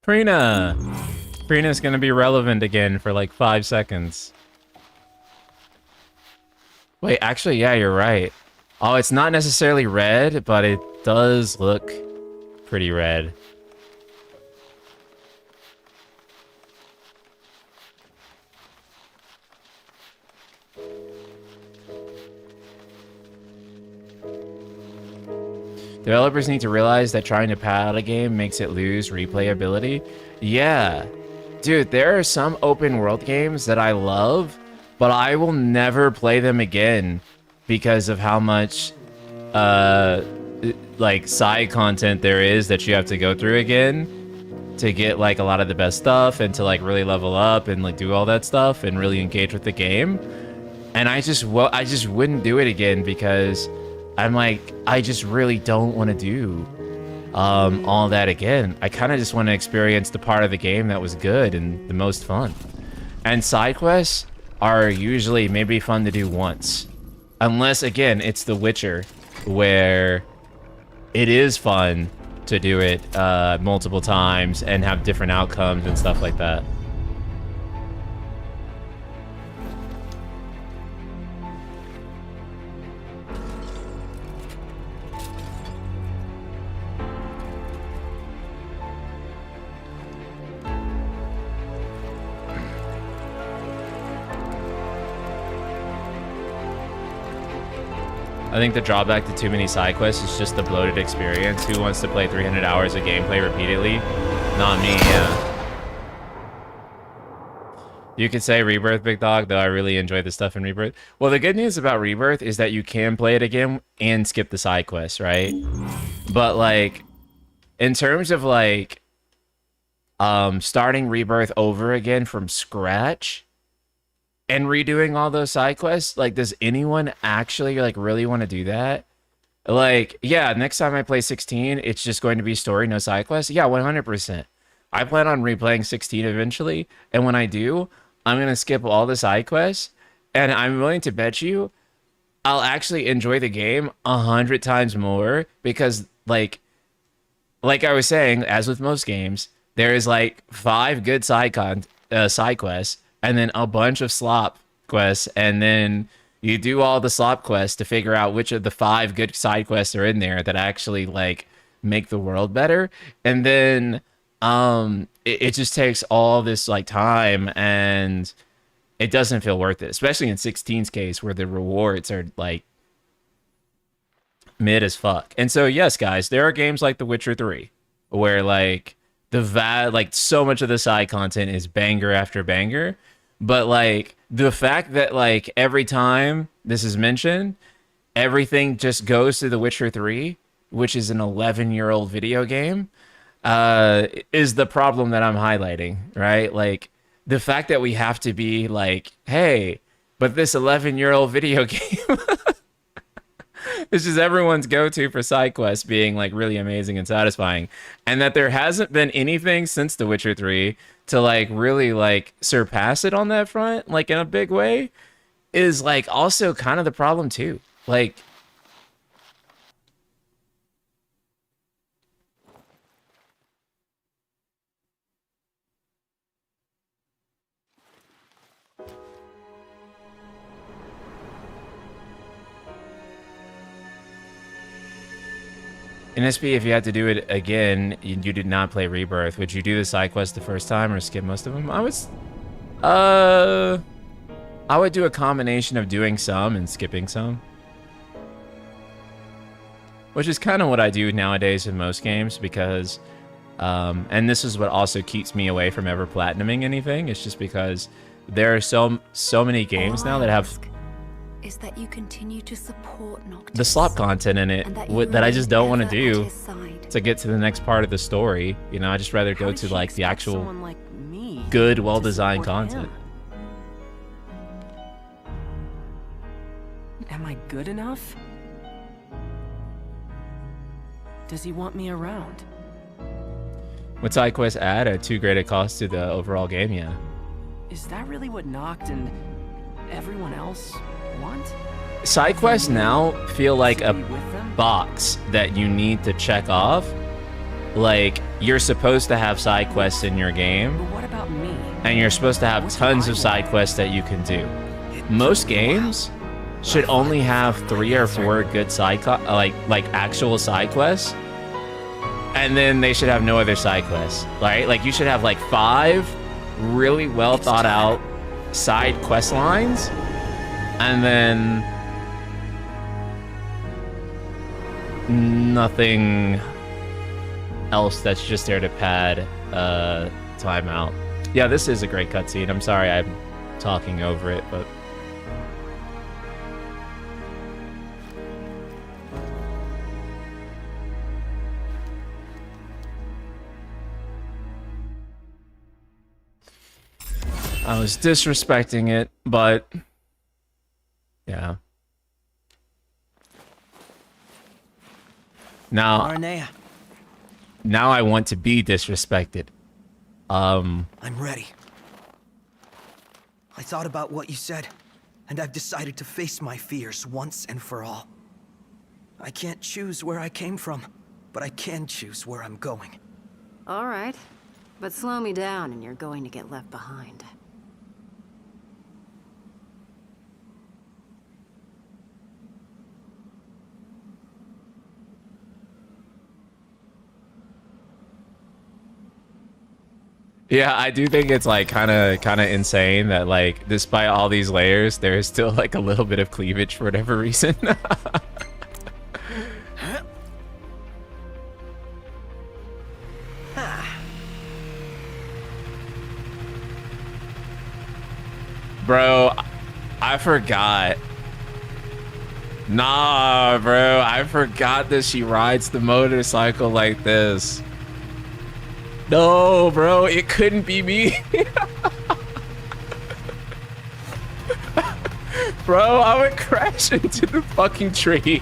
Prina! Prina's gonna be relevant again for like 5 seconds. Wait, actually, yeah, you're right. Oh, it's not necessarily red, but it does look pretty red. Developers need to realize that trying to pad out a game makes it lose replayability. Yeah. Dude, there are some open world games that I love, but I will never play them again because of how much like side content there is that you have to go through again to get like a lot of the best stuff and to like really level up and like do all that stuff and really engage with the game. And I just wouldn't do it again because I'm like, I just really don't want to do all that again. I kind of just want to experience the part of the game that was good and the most fun. And side quests are usually maybe fun to do once. Unless, again, it's The Witcher, where it is fun to do it multiple times and have different outcomes and stuff like that. I think the drawback to too many side quests is just the bloated experience. Who wants to play 300 hours of gameplay repeatedly? Not me, yeah. You could say Rebirth, Big Dog, though I really enjoy the stuff in Rebirth. Well, the good news about Rebirth is that you can play it again and skip the side quests, right? But, like, in terms of, like, starting Rebirth over again from scratch and redoing all those side quests, like, does anyone actually, like, really want to do that? Like, yeah, next time I play 16, it's just going to be story, no side quests. Yeah, 100%. I plan on replaying 16 eventually, and when I do, I'm going to skip all the side quests, and I'm willing to bet you I'll actually enjoy the game 100 times more because, like I was saying, as with most games, there is, like, 5 good side quests, and then a bunch of slop quests, and then you do all the slop quests to figure out which of the 5 good side quests are in there that actually, like, make the world better. And then it just takes all this, like, time, and it doesn't feel worth it, especially in 16's case where the rewards are, like, mid as fuck. And so, yes, guys, there are games like The Witcher 3 where, like, so much of the side content is banger after banger. But, like, the fact that, like, every time this is mentioned, everything just goes to The Witcher 3, which is an 11-year-old video game, is the problem that I'm highlighting, right? Like, the fact that we have to be like, hey, but this 11-year-old video game, this is everyone's go-to for side quests being, like, really amazing and satisfying. And that there hasn't been anything since The Witcher 3 to, like, really, like, surpass it on that front, like, in a big way, is, like, also kind of the problem, too. Like, in SP, if you had to do it again, you did not play Rebirth, would you do the side quest the first time or skip most of them? I would do a combination of doing some and skipping some. Which is kind of what I do nowadays in most games because, and this is what also keeps me away from ever platinuming anything. It's just because there are so many games now that have is that you continue to support Noctis, the slop content in it that I just don't want to do to get to the next part of the story. You know, I just rather go to, like, the actual like me good, well-designed content. Am I good enough? Does he want me around? Would side quests add at too great a cost to the overall game? Yeah. Is that really what Noct and everyone else want? Side quests now feel like a box that you need to check off. Like, you're supposed to have side quests in your game. But what about me? And you're supposed to have tons of side quests that you can do. Most games should only have 3 or 4 good side like actual side quests. And then they should have no other side quests, right? Like, you should have like 5 really well thought out side quest lines, and then nothing else that's just there to pad time out. Yeah, this is a great cutscene. I'm sorry I'm talking over it, but I was disrespecting it, but yeah. Now I want to be disrespected. I'm ready. I thought about what you said, and I've decided to face my fears once and for all. I can't choose where I came from, but I can choose where I'm going. All right, but slow me down and you're going to get left behind. Yeah, I do think it's like kind of insane that like despite all these layers, there is still like a little bit of cleavage for whatever reason. Bro, I forgot. Nah, bro, I forgot that she rides the motorcycle like this. No, bro, it couldn't be me. Bro, I would crash into the fucking tree.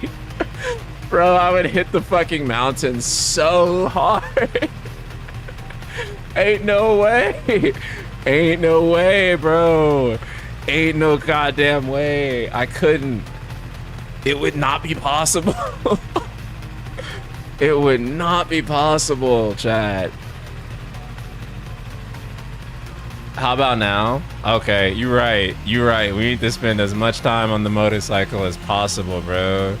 Bro, I would hit the fucking mountain so hard. Ain't no way. Ain't no way, bro. Ain't no goddamn way. I couldn't. It would not be possible. It would not be possible, chat. How about now? Okay, you're right. You're right. We need to spend as much time on the motorcycle as possible, bro.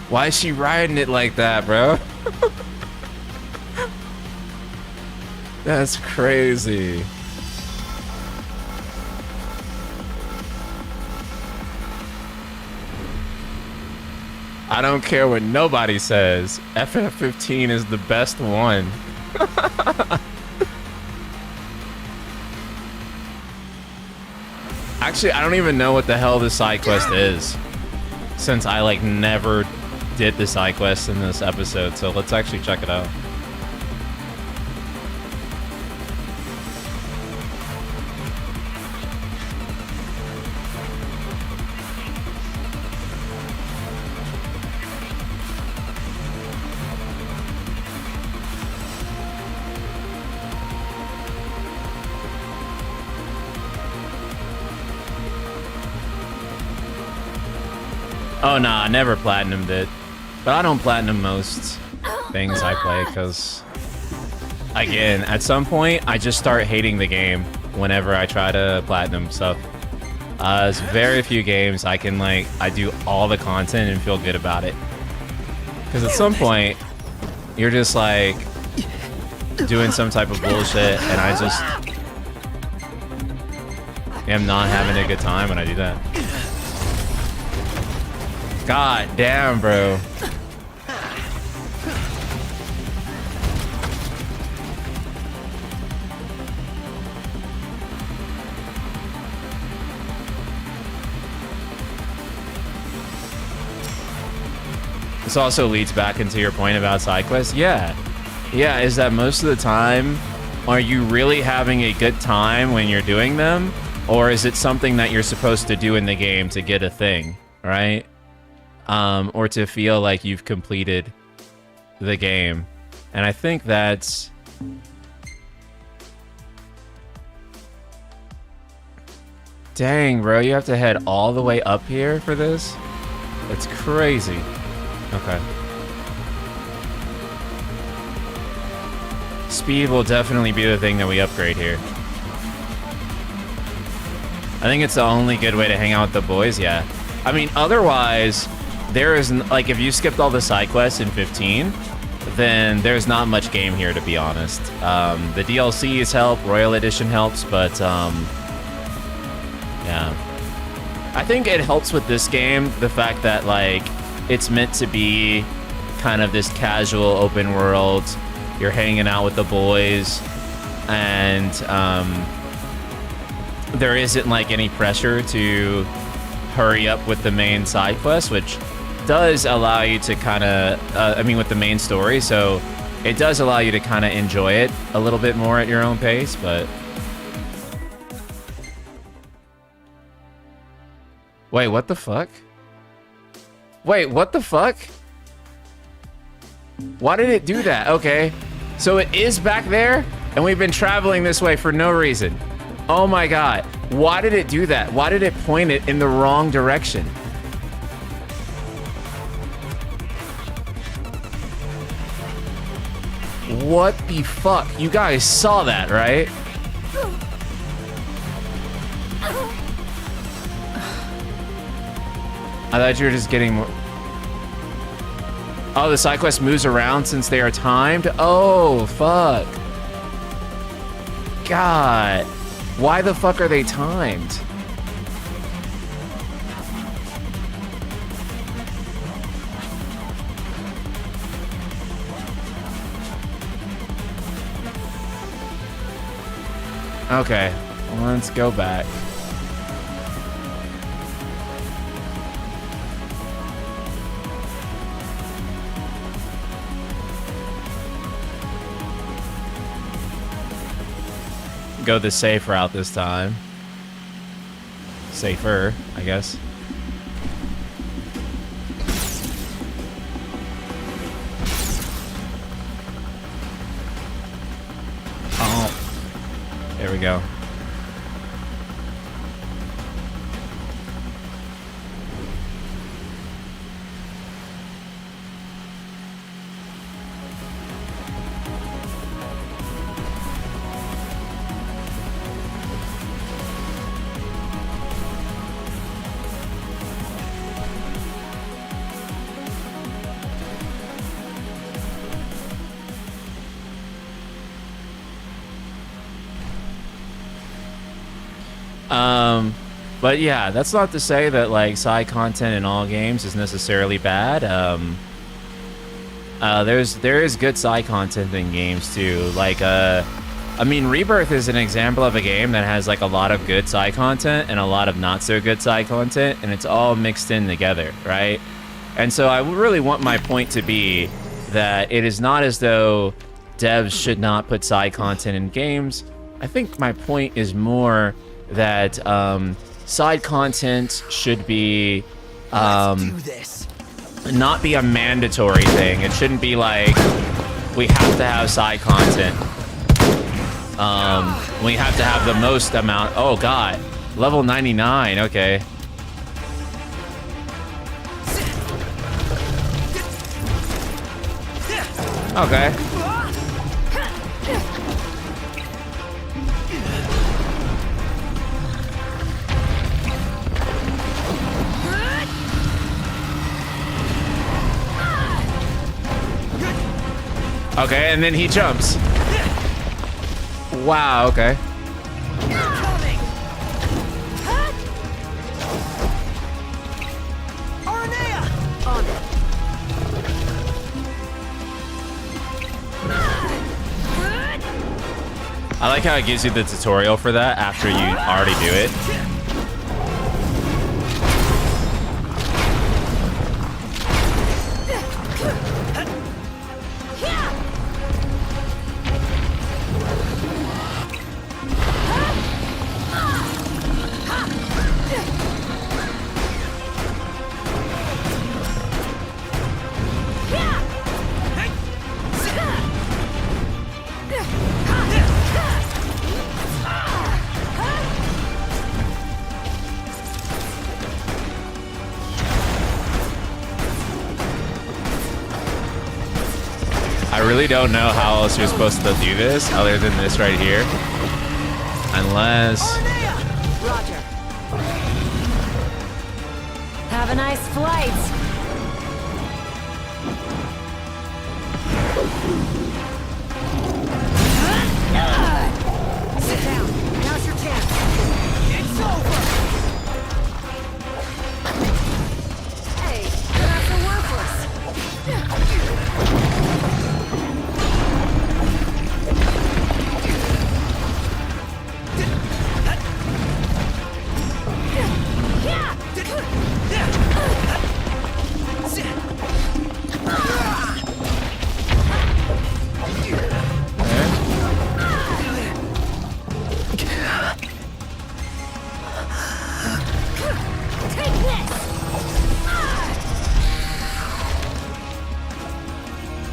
Why is she riding it like that, bro? That's crazy. I don't care what nobody says. FF15 is the best one. Actually, I don't even know what the hell this side quest is, since I like never did the side quest in this episode. So let's actually check it out. Oh nah, I never platinumed it. But I don't platinum most things I play because, again, at some point I just start hating the game whenever I try to platinum stuff. There's very few games I can like, I do all the content and feel good about it. Because at some point, you're just like doing some type of bullshit and I just am not having a good time when I do that. God damn, bro. This also leads back into your point about side quests. Yeah, is that most of the time, are you really having a good time when you're doing them? Or is it something that you're supposed to do in the game to get a thing, right? Or to feel like you've completed the game. And I think that's... Dang, bro, you have to head all the way up here for this? That's crazy. Okay. Speed will definitely be the thing that we upgrade here. I think it's the only good way to hang out with the boys, yeah. I mean, otherwise, there is, like, if you skipped all the side quests in 15, then there's not much game here, to be honest. The DLCs help, Royal Edition helps, but, yeah. I think it helps with this game, the fact that, like, it's meant to be kind of this casual open world. You're hanging out with the boys, and, there isn't, like, any pressure to hurry up with the main side quest, which does allow you to kind of, I mean, with the main story, so it does allow you to kind of enjoy it a little bit more at your own pace, but... Wait, what the fuck? Wait, what the fuck? Why did it do that? Okay. So it is back there, and we've been traveling this way for no reason. Oh my god. Why did it do that? Why did it point it in the wrong direction? What the fuck? You guys saw that, right? I thought you were just getting more... Oh, the side quest moves around since they are timed? Oh, fuck. God. Why the fuck are they timed? Okay, let's go back. Go the safe route this time. Safer, I guess. Oh. There we go. But yeah, that's not to say that like side content in all games is necessarily bad. There is good side content in games too. Like I mean, Rebirth is an example of a game that has like a lot of good side content and a lot of not so good side content, and it's all mixed in together, right? And so I really want my point to be that it is not as though devs should not put side content in games. I think my point is more that side content should be not be a mandatory thing. It shouldn't be like we have to have side content. We have to have the most amount. Oh god, level 99. Okay. Okay. Okay, and then he jumps. Wow, okay. Aranea! On it. I like how it gives you the tutorial for that after you already do it. really don't know how else you're supposed to do this other than this right here. Unless... Roger. Have a nice flight. Sit down. Now's your chance. It's over. Hey, you're not so worthless.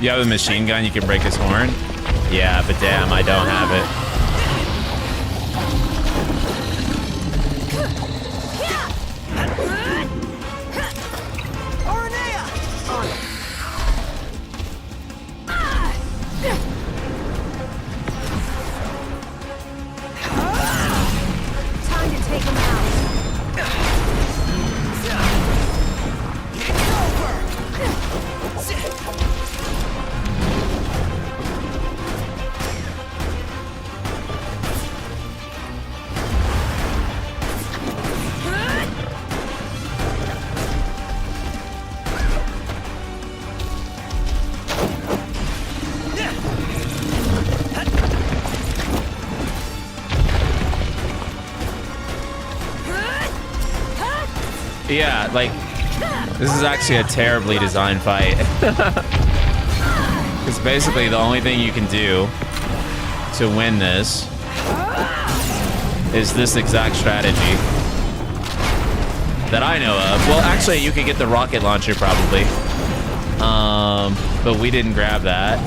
You have a machine gun, you can break his horn? Yeah, but damn, I don't have it. Aranea! Time to take him out. It's over! Yeah, like, this is actually a terribly designed fight. Because basically the only thing you can do to win this is this exact strategy that I know of. Well, actually, you could get the rocket launcher probably. But we didn't grab that.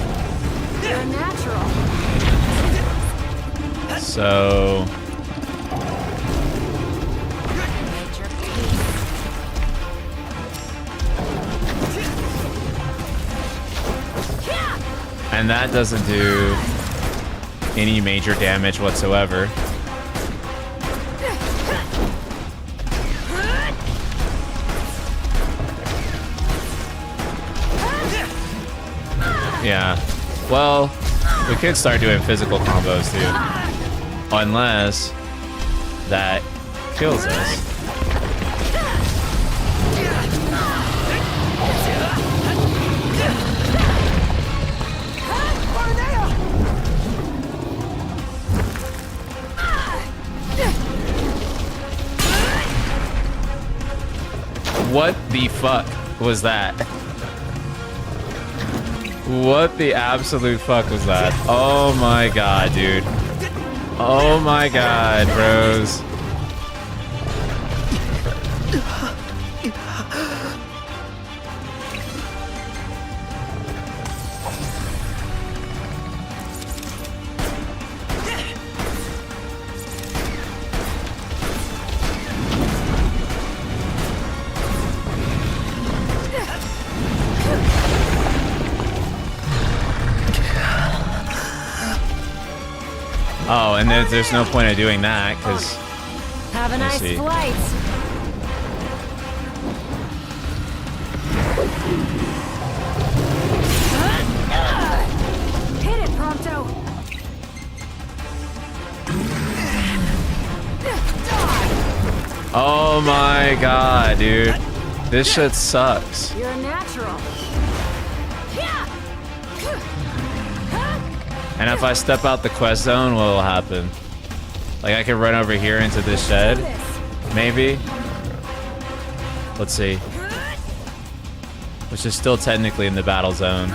You're natural. So... And that doesn't do any major damage whatsoever. Yeah. Well, we could start doing physical combos too. Unless that kills us. What the fuck was that? What the absolute fuck was that? Oh my god, dude. Oh my god, bros. Oh, and there's no point of doing that, because... Have a nice flight. Hit it, Prompto. Oh my god, dude. This shit sucks. You're a natural. And if I step out the quest zone, what will happen? Like, I could run over here into this shed? Maybe? Let's see. Which is still technically in the battle zone.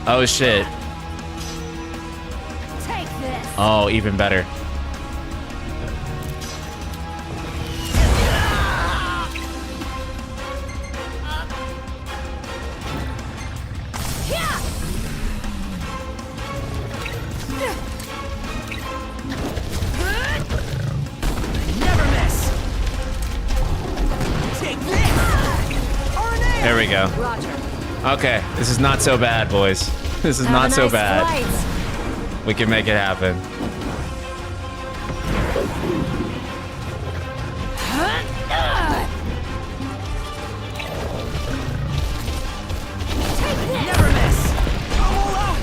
Oh, shit. Take this. Oh, even better. There we go. Okay, this is not so bad, boys. This is not so bad. We can make it happen. Never miss. All out.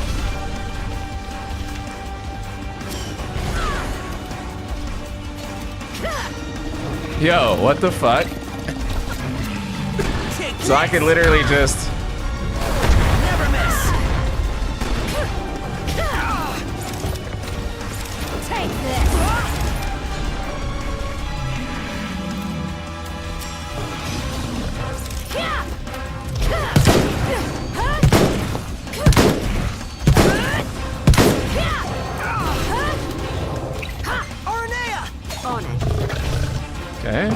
Yo, what the fuck? So I could literally just... Never miss. Take this. Aranea! On it. Okay.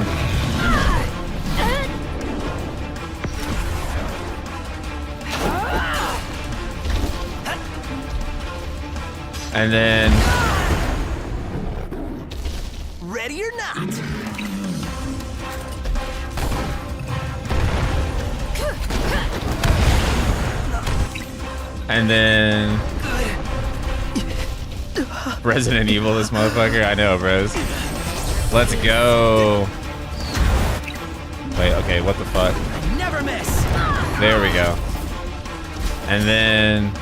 And then... Ready or not? And then... Resident Evil, this motherfucker. I know, bros. Let's go. Wait, okay, what the fuck? Never miss. There we go. And then,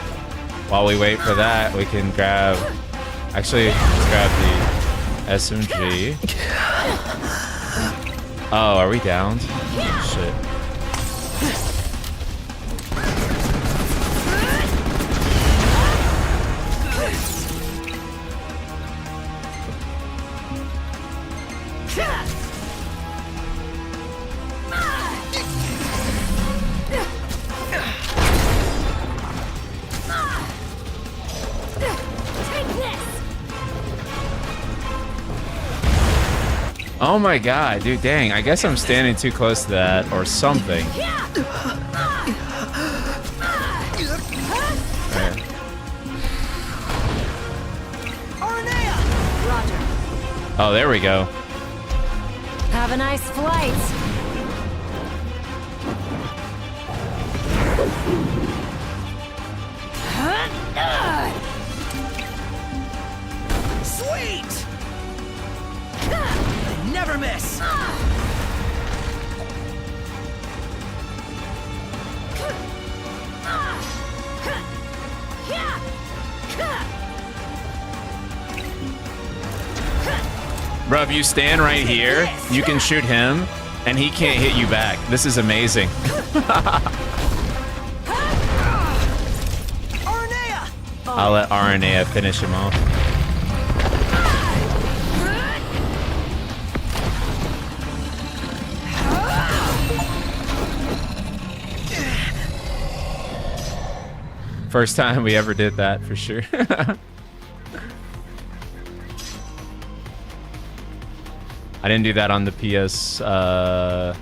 while we wait for that, we can grab... Actually, let's grab the SMG. Oh, are we downed? Shit. Oh my god, dude, dang. I guess I'm standing too close to that or something. Right. Oh, there we go. Have a nice flight. Sweet. Never miss. Bro, if you stand right here, you can shoot him, and he can't hit you back. This is amazing. I'll let Aranea finish him off. First time we ever did that, for sure. I didn't do that on the PS4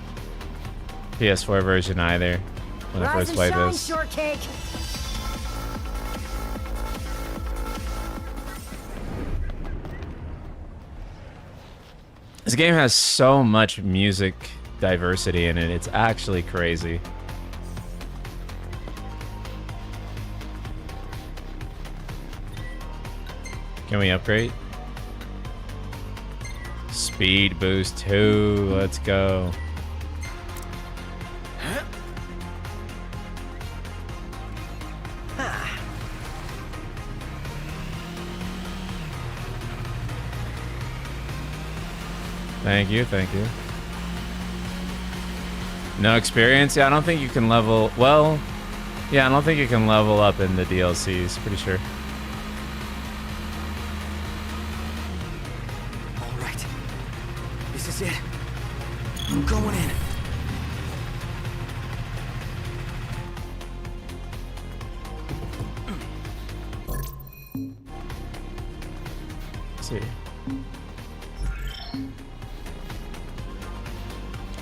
version either when I first played this. Shortcake. This game has so much music diversity in it. It's actually crazy. Can we upgrade? Speed boost 2. Let's go. Thank you, thank you. No experience? Yeah, I don't think you can level... Well, yeah, I don't think you can level up in the DLCs, pretty sure. Alright. This is it. I'm going in. Let's see.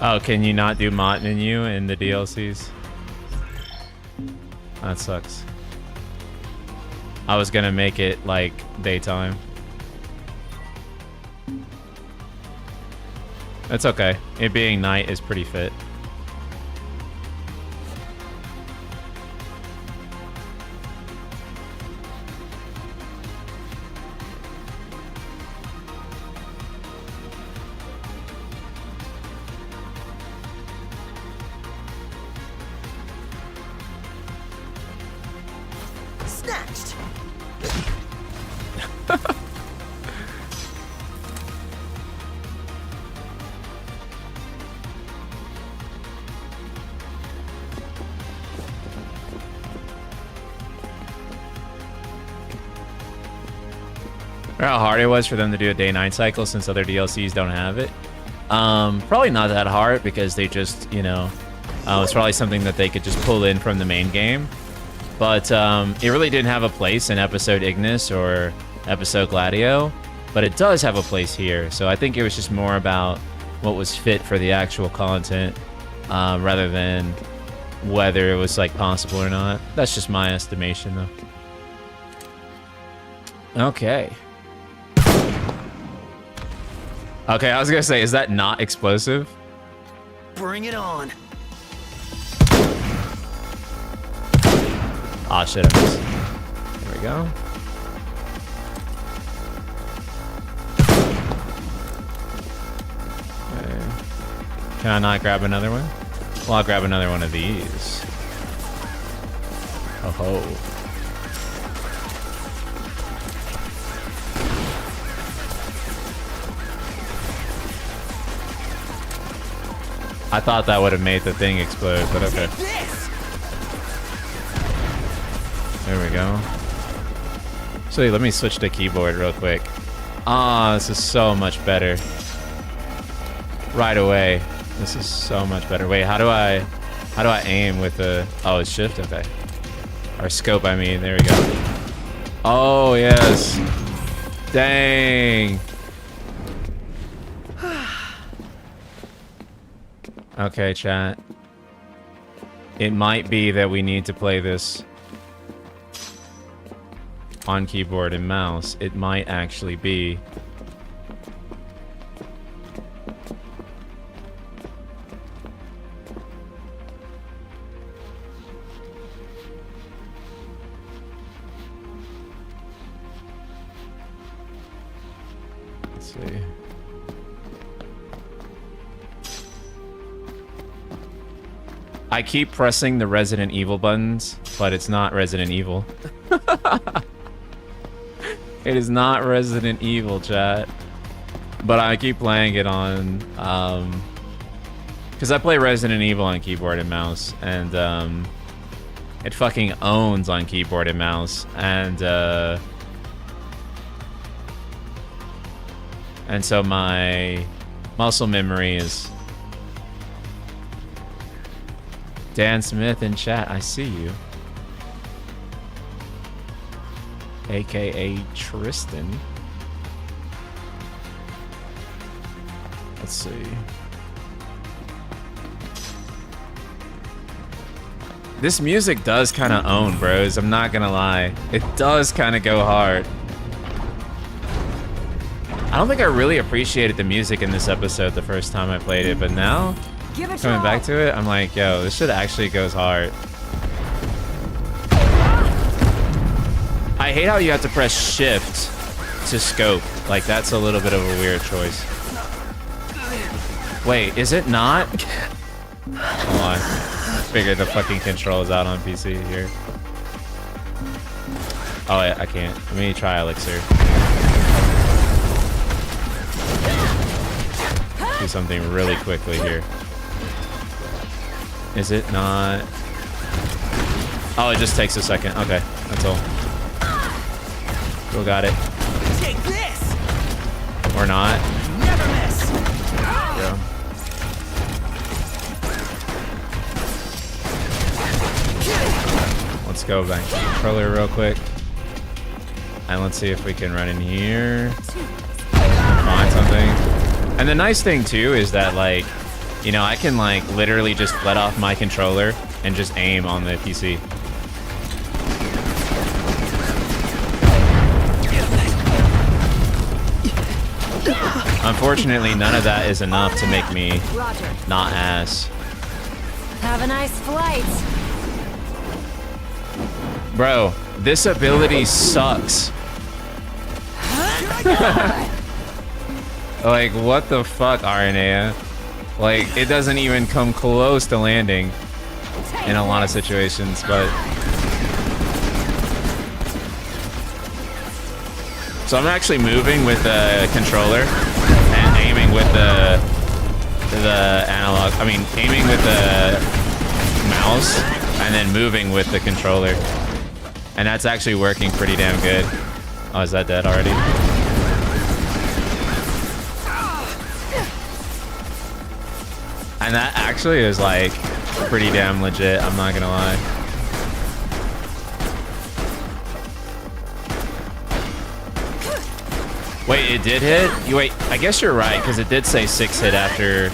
Oh, can you not do Mott menu in the DLCs? That sucks. I was gonna make it like daytime. That's okay. It being night is pretty fit. next? How hard it was for them to do a day-night cycle since other DLCs don't have it. Probably not that hard because they just, you know, it's probably something that they could just pull in from the main game. But it really didn't have a place in episode Ignis or episode Gladio, but it does have a place here. So I think it was just more about what was fit for the actual content rather than whether it was like possible or not. That's just my estimation though. Okay. Okay, I was gonna say, is that not explosive? Bring it on. Ah, shit, I missed. There we go. Okay. Can I not grab another one? Well, I'll grab another one of these. Oh ho. I thought that would have made the thing explode, but okay. There we go. So let me switch to keyboard real quick. Ah, this is so much better. Right away. This is so much better. Wait, how do I aim with the... Oh, it's shift? Okay. Or scope, I mean. There we go. Oh, yes. Dang. Okay, chat. It might be that we need to play this on keyboard and mouse. It might actually be. Let's see. I keep pressing the Resident Evil buttons, but it's not Resident Evil. It is not Resident Evil, chat. But I keep playing it on, because I play Resident Evil on keyboard and mouse, and it fucking owns on keyboard and mouse, and so my muscle memory is... Dan Smith in chat, I see you. AKA Tristan. Let's see. This music does kind of own, bros. I'm not gonna lie. It does kind of go hard. I don't think I really appreciated the music in this episode the first time I played it, but now... Coming back to it, I'm like, yo, this shit actually goes hard. I hate how you have to press shift to scope. Like, that's a little bit of a weird choice. Wait, is it not? Hold on. I figured the fucking controls out on PC here. Oh, I can't. Let me try Elixir. Do something really quickly here. Is it not? Oh, it just takes a second. Okay, that's all. Still got it. Take this. Or not. Never miss. Yeah. Let's go back to the controller real quick. And let's see if we can run in here. Find something. And the nice thing too is that, like, you know, I can like literally just let off my controller and just aim on the PC. Unfortunately, none of that is enough to make me not ass. Have a nice flight. Bro, this ability sucks. Like, what the fuck, Aranea? Like, it doesn't even come close to landing in a lot of situations, but... So I'm actually moving with the controller and aiming with the analog. I mean, aiming with the mouse and then moving with the controller. And that's actually working pretty damn good. Oh, is that dead already? And that actually is like pretty damn legit, I'm not gonna lie. Wait, it did hit? You wait, I guess you're right, because it did say 6 hit after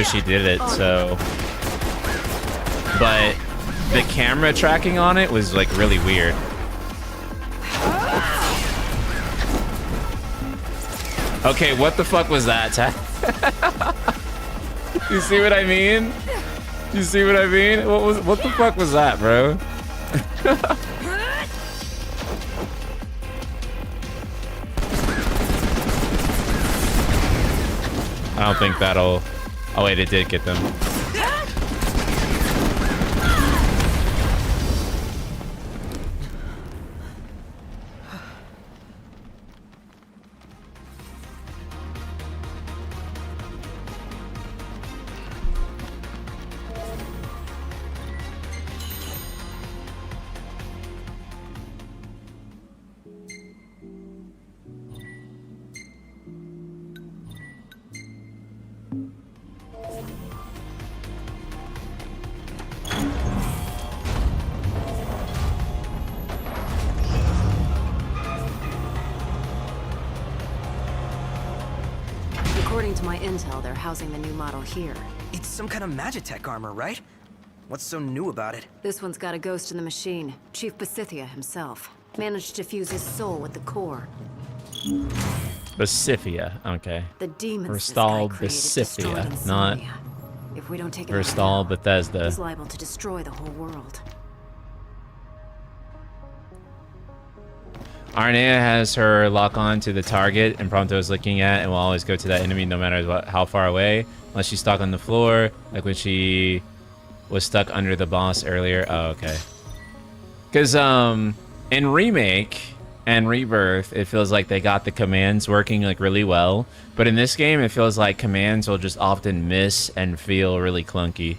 she did it, so. But the camera tracking on it was like really weird. Okay, what the fuck was that? You see what I mean? You see what I mean? What the fuck was that, bro? I don't think that'll... Oh wait, it did get them. According to my intel, they're housing the new model here. It's some kind of Magitech armor, right? What's so new about it? This one's got a ghost in the machine. Chief Basithia himself. Managed to fuse his soul with the core. Basithia, okay. The demons Verstal Basithia, not if we don't take it Verstal Bethesda. He's liable to destroy the whole world. Aranea has her lock on to the target, and Prompto is looking at and will always go to that enemy no matter what, how far away, unless she's stuck on the floor, like when she was stuck under the boss earlier. Oh, okay. Because in Remake and Rebirth, it feels like they got the commands working like really well, but in this game, it feels like commands will just often miss and feel really clunky.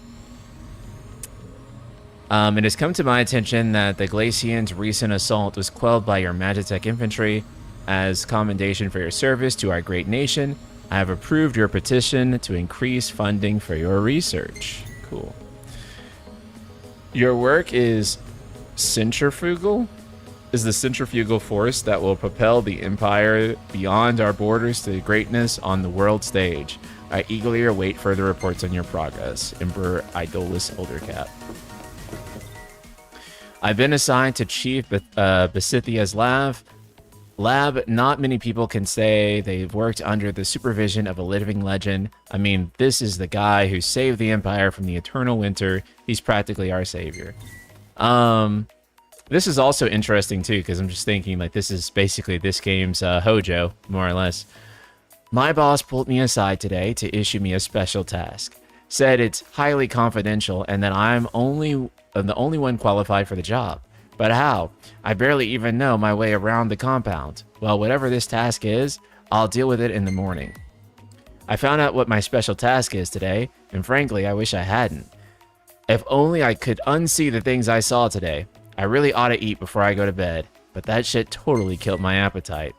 It has come to my attention that the Glacian's recent assault was quelled by your Magitech infantry. As commendation for your service to our great nation, I have approved your petition to increase funding for your research. Cool. Your work is centrifugal? Is the centrifugal force that will propel the Empire beyond our borders to greatness on the world stage. I eagerly await further reports on your progress. Emperor Idolus Eldercap. I've been assigned to Chief Basithia's lab. Not many people can say they've worked under the supervision of a living legend. I mean, this is the guy who saved the Empire from the eternal winter. He's practically our savior. This is also interesting too, because I'm just thinking like this is basically this game's Hojo, more or less. My boss pulled me aside today to issue me a special task. Said it's highly confidential and that I'm the only one qualified for the job. But how? I barely even know my way around the compound. Well, whatever this task is, I'll deal with it in the morning. I found out what my special task is today, and frankly, I wish I hadn't. If only I could unsee the things I saw today. I really ought to eat before I go to bed, but that shit totally killed my appetite.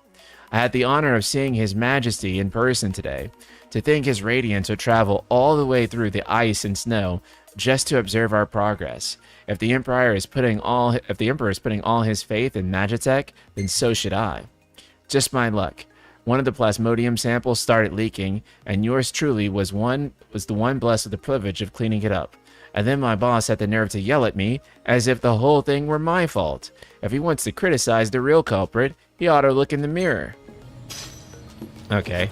I had the honor of seeing His Majesty in person today. To think his radiance would travel all the way through the ice and snow just to observe our progress. If the Emperor is putting all his faith in Magitech, then so should I. Just my luck. One of the plasmodium samples started leaking, and yours truly was the one blessed with the privilege of cleaning it up. And then my boss had the nerve to yell at me as if the whole thing were my fault. If he wants to criticize the real culprit, he ought to look in the mirror. Okay.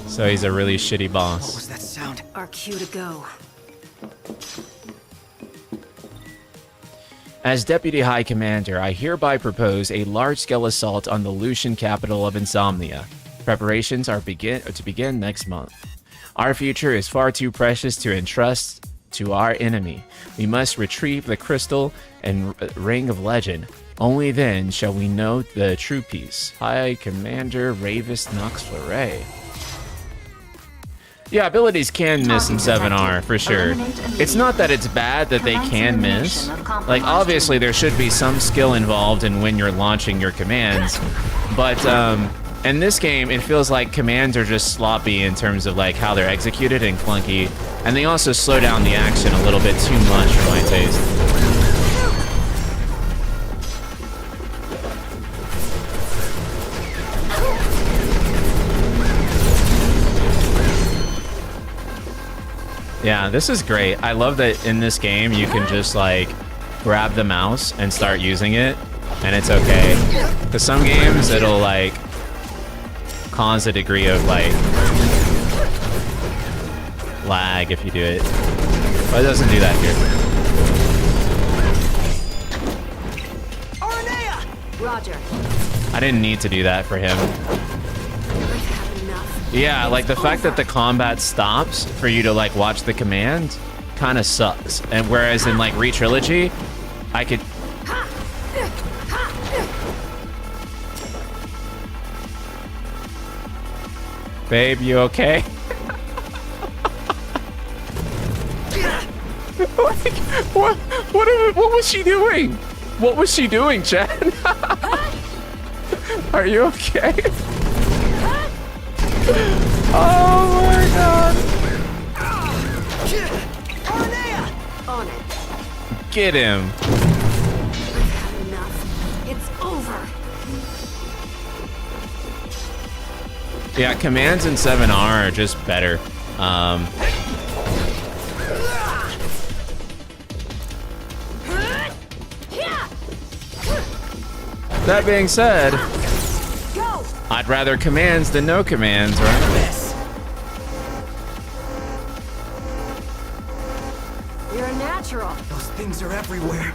So he's a really shitty boss. What was that sound? Our cue to go. As Deputy High Commander, I hereby propose a large-scale assault on the Lucian capital of Insomnia. Preparations are to begin next month. Our future is far too precious to entrust to our enemy. We must retrieve the crystal and ring of legend. Only then shall we know the true peace. High Commander Ravis Nox Fleuret. Yeah, abilities can miss in 7R, for sure. It's not that it's bad that they can miss. Like, obviously there should be some skill involved in when you're launching your commands. But, in this game, it feels like commands are just sloppy in terms of, like, how they're executed and clunky. And they also slow down the action a little bit too much for my taste. Yeah, this is great. I love that in this game you can just like grab the mouse and start using it and it's okay. Because some games it'll like cause a degree of like lag if you do it. But it doesn't do that here. Aranea! Roger. I didn't need to do that for him. Yeah, like the fact that the combat stops for you to like watch the command kind of sucks. And whereas in like Re-Trilogy, I could... Babe, you okay? Like, what was she doing? What was she doing, Chad? Are you okay? Oh my god. On it. Get him. I've had enough. It's over. Yeah, commands in 7R are just better. That being said, I'd rather commands than no commands, right? You're a natural. Those things are everywhere.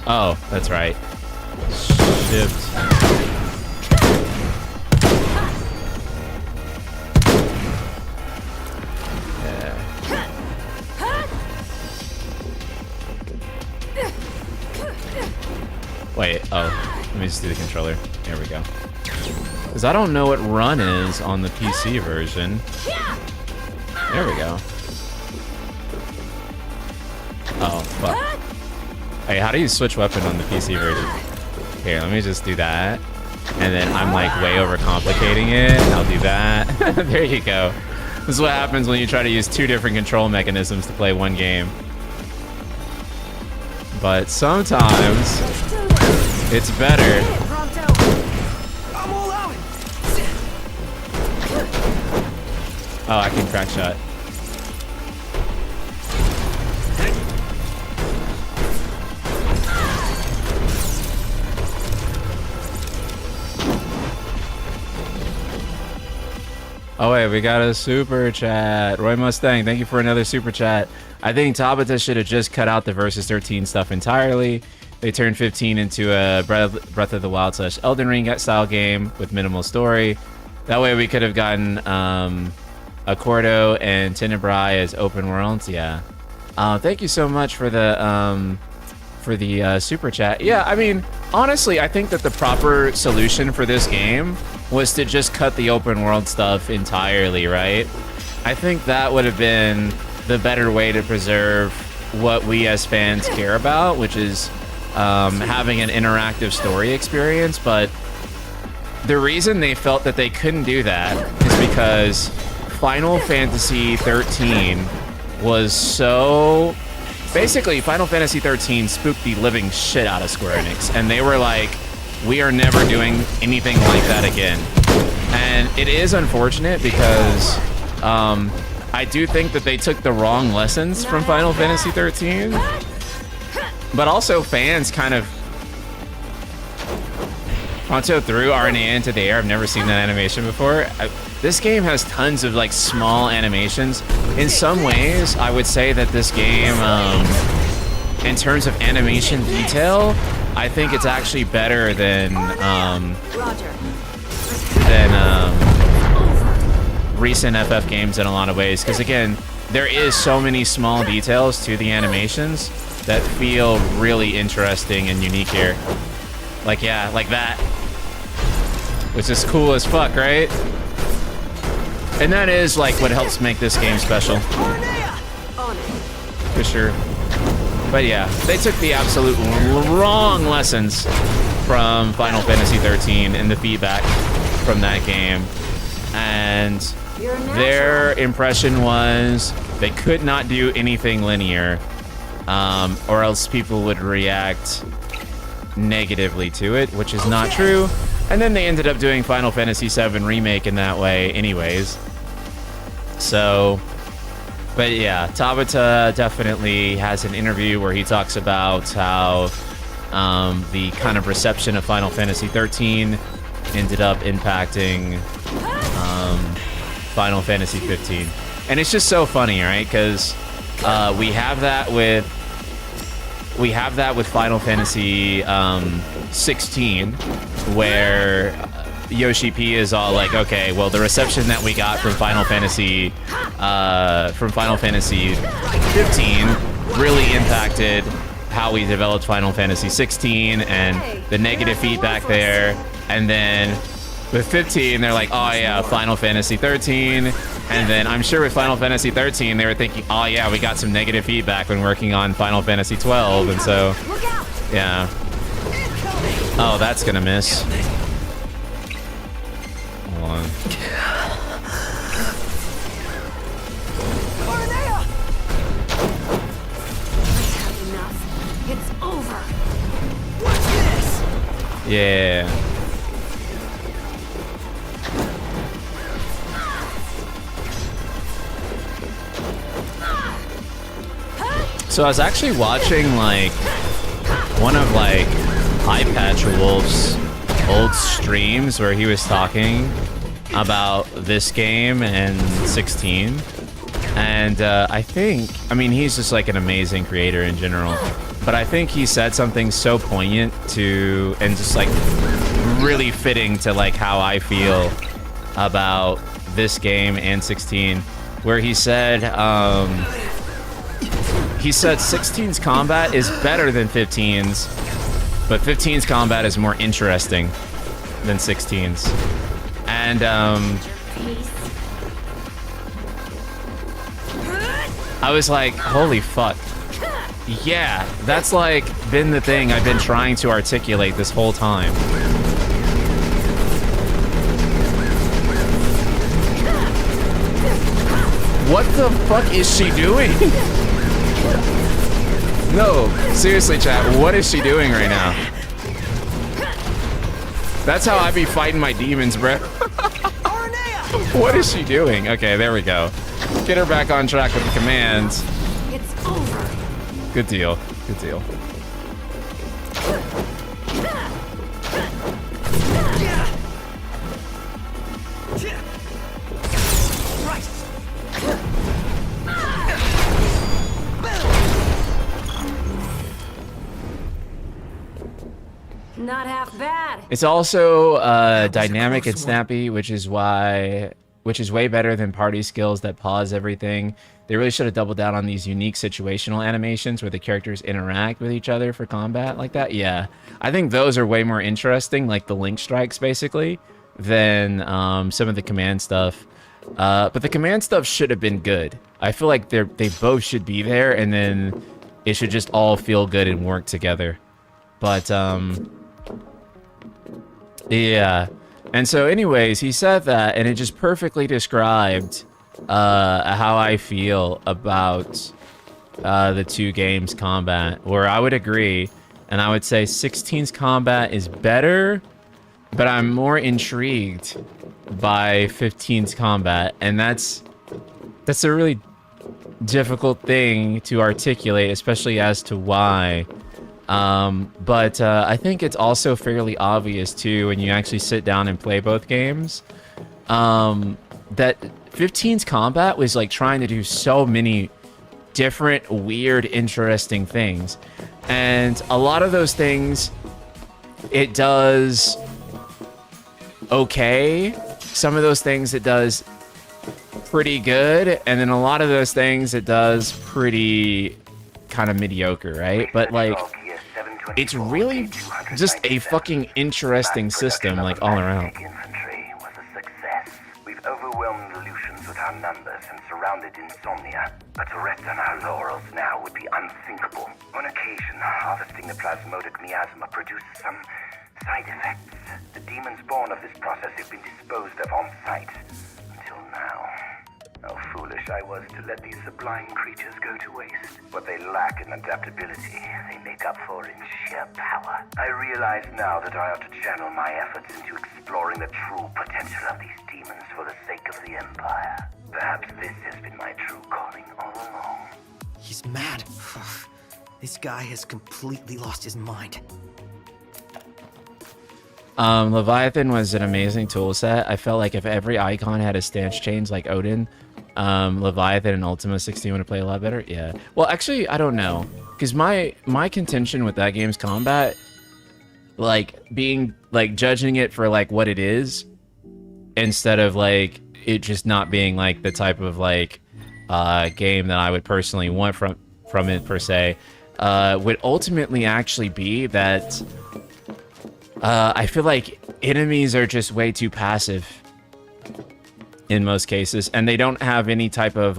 Oh, that's right. Shift. Yeah. Wait, oh. Let me just do the controller. There we go. Because I don't know what run is on the PC version. There we go. Oh, fuck. Hey, how do you switch weapon on the PC version? Here, let me just do that. And then I'm like way overcomplicating it. I'll do that. There you go. This is what happens when you try to use two different control mechanisms to play one game. But sometimes it's better. I'm all out. Oh, I can crack shot. Oh wait, we got a super chat. Roy Mustang, thank you for another super chat. I think Tabata should have just cut out the Versus 13 stuff entirely. They turned 15 into a Breath of the Wild / Elden Ring style game with minimal story. That way we could have gotten Accordo and Tenebrae as open worlds. Yeah. Thank you so much for the super chat. Yeah, I mean, honestly, I think that the proper solution for this game was to just cut the open world stuff entirely, right? I think that would have been the better way to preserve what we as fans care about, which is having an interactive story experience. But the reason they felt that they couldn't do that is because Final Fantasy 13 was so... Basically, Final Fantasy 13 spooked the living shit out of Square Enix, and they were like, we are never doing anything like that again. And it is unfortunate because I do think that they took the wrong lessons from Final Fantasy 13, but also fans kind of Prompto threw Aranea into the air. I've never seen that animation before. This game has tons of like small animations. In some ways, I would say that this game, in terms of animation detail, I think it's actually better than recent FF games in a lot of ways. Because again, there is so many small details to the animations that feel really interesting and unique here. Like, yeah, like that. Which is cool as fuck, right? And that is, like, what helps make this game special. For sure. But yeah, they took the absolute wrong lessons from Final Fantasy 13 and the feedback from that game. And their impression was they could not do anything linear, or else people would react negatively to it, which is not true. And then they ended up doing Final Fantasy VII Remake in that way anyways. So, but yeah, Tabata definitely has an interview where he talks about how the kind of reception of Final Fantasy 13 ended up impacting Final Fantasy 15. And it's just so funny, right? Because we have that with Final Fantasy 16, where Yoshi P is all like, okay, well, the reception that we got from Final Fantasy 15 really impacted how we developed Final Fantasy 16 and the negative feedback there. And then with 15, they're like, oh yeah, Final Fantasy 13. And then I'm sure with Final Fantasy 13, they were thinking, oh yeah, we got some negative feedback when working on Final Fantasy 12. And so, yeah. Oh, that's gonna miss. Hold on. It's over. What's this? Yeah. So I was actually watching like one of like Eye Patch Wolf's old streams where he was talking about this game and 16. And I mean, he's just like an amazing creator in general. But I think he said something so poignant to, and just like really fitting to like how I feel about this game and 16, where he said 16's combat is better than 15's, but 15's combat is more interesting than 16's. And I was like, holy fuck. Yeah, that's like been the thing I've been trying to articulate this whole time. What the fuck is she doing? No, seriously, chat, what is she doing right now? That's how I be fighting my demons, bro. What is she doing? Okay, there we go. Get her back on track with the commands. It's over. Good deal. Good deal. Not half bad. It's also dynamic and snappy, which is way better than party skills that pause everything. They really should have doubled down on these unique situational animations where the characters interact with each other for combat like that. Yeah, I think those are way more interesting, like the link strikes basically, than some of the command stuff. But the command stuff should have been good. I feel like they both should be there, and then it should just all feel good and work together. But yeah. And so anyways, he said that, and it just perfectly described how I feel about the two games' combat, where I would agree, and I would say 16's combat is better, but I'm more intrigued by 15's combat, and that's a really difficult thing to articulate, especially as to why But I think it's also fairly obvious too when you actually sit down and play both games, that 15's combat was like trying to do so many different, weird, interesting things. And a lot of those things, it does okay. Some of those things it does pretty good. And then a lot of those things it does pretty kind of mediocre, right? But like, it's really just a fucking interesting system, like all around. Infantry was a success. We've overwhelmed illusions with our numbers and surrounded insomnia. But to rest on our laurels now would be unthinkable. On occasion, harvesting the plasmodic miasma produces some side effects. The demons born of this process have been disposed of on site. Until now. How foolish I was to let these sublime creatures go to waste. What they lack in adaptability, they make up for in sheer power. I realize now that I ought to channel my efforts into exploring the true potential of these demons for the sake of the Empire. Perhaps this has been my true calling all along. He's mad. This guy has completely lost his mind. Leviathan was an amazing tool set. I felt like if every icon had a stance change like Odin, Leviathan and Ultima 16 would play a lot better. Yeah. Well, actually, I don't know. Because my contention with that game's combat, like, being, like, judging it for, like, what it is, instead of, like, it just not being, like, the type of, like, game that I would personally want from it, per se, would ultimately actually be that I feel like enemies are just way too passive in most cases, and they don't have any type of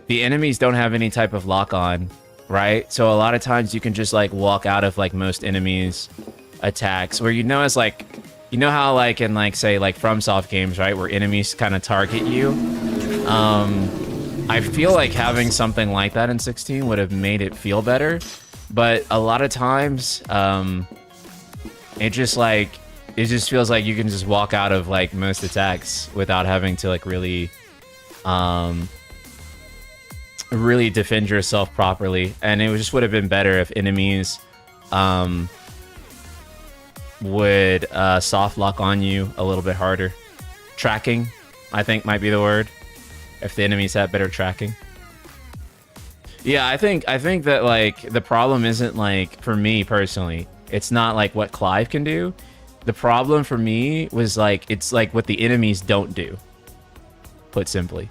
the enemies don't have any type of lock-on, right? So a lot of times you can just like walk out of like most enemies attacks, where it's like, you know how like in like say like FromSoft games, right, where enemies kind of target you. I feel like having something like that in 16 would have made it feel better, but a lot of times it just feels like you can just walk out of like most attacks without having to like really really defend yourself properly. And it just would have been better if enemies would soft lock on you a little bit harder. Tracking, I think, might be the word. If the enemies had better tracking. Yeah, I think that like the problem isn't like, for me personally, it's not like what Clive can do. The problem for me was like, it's like what the enemies don't do, put simply.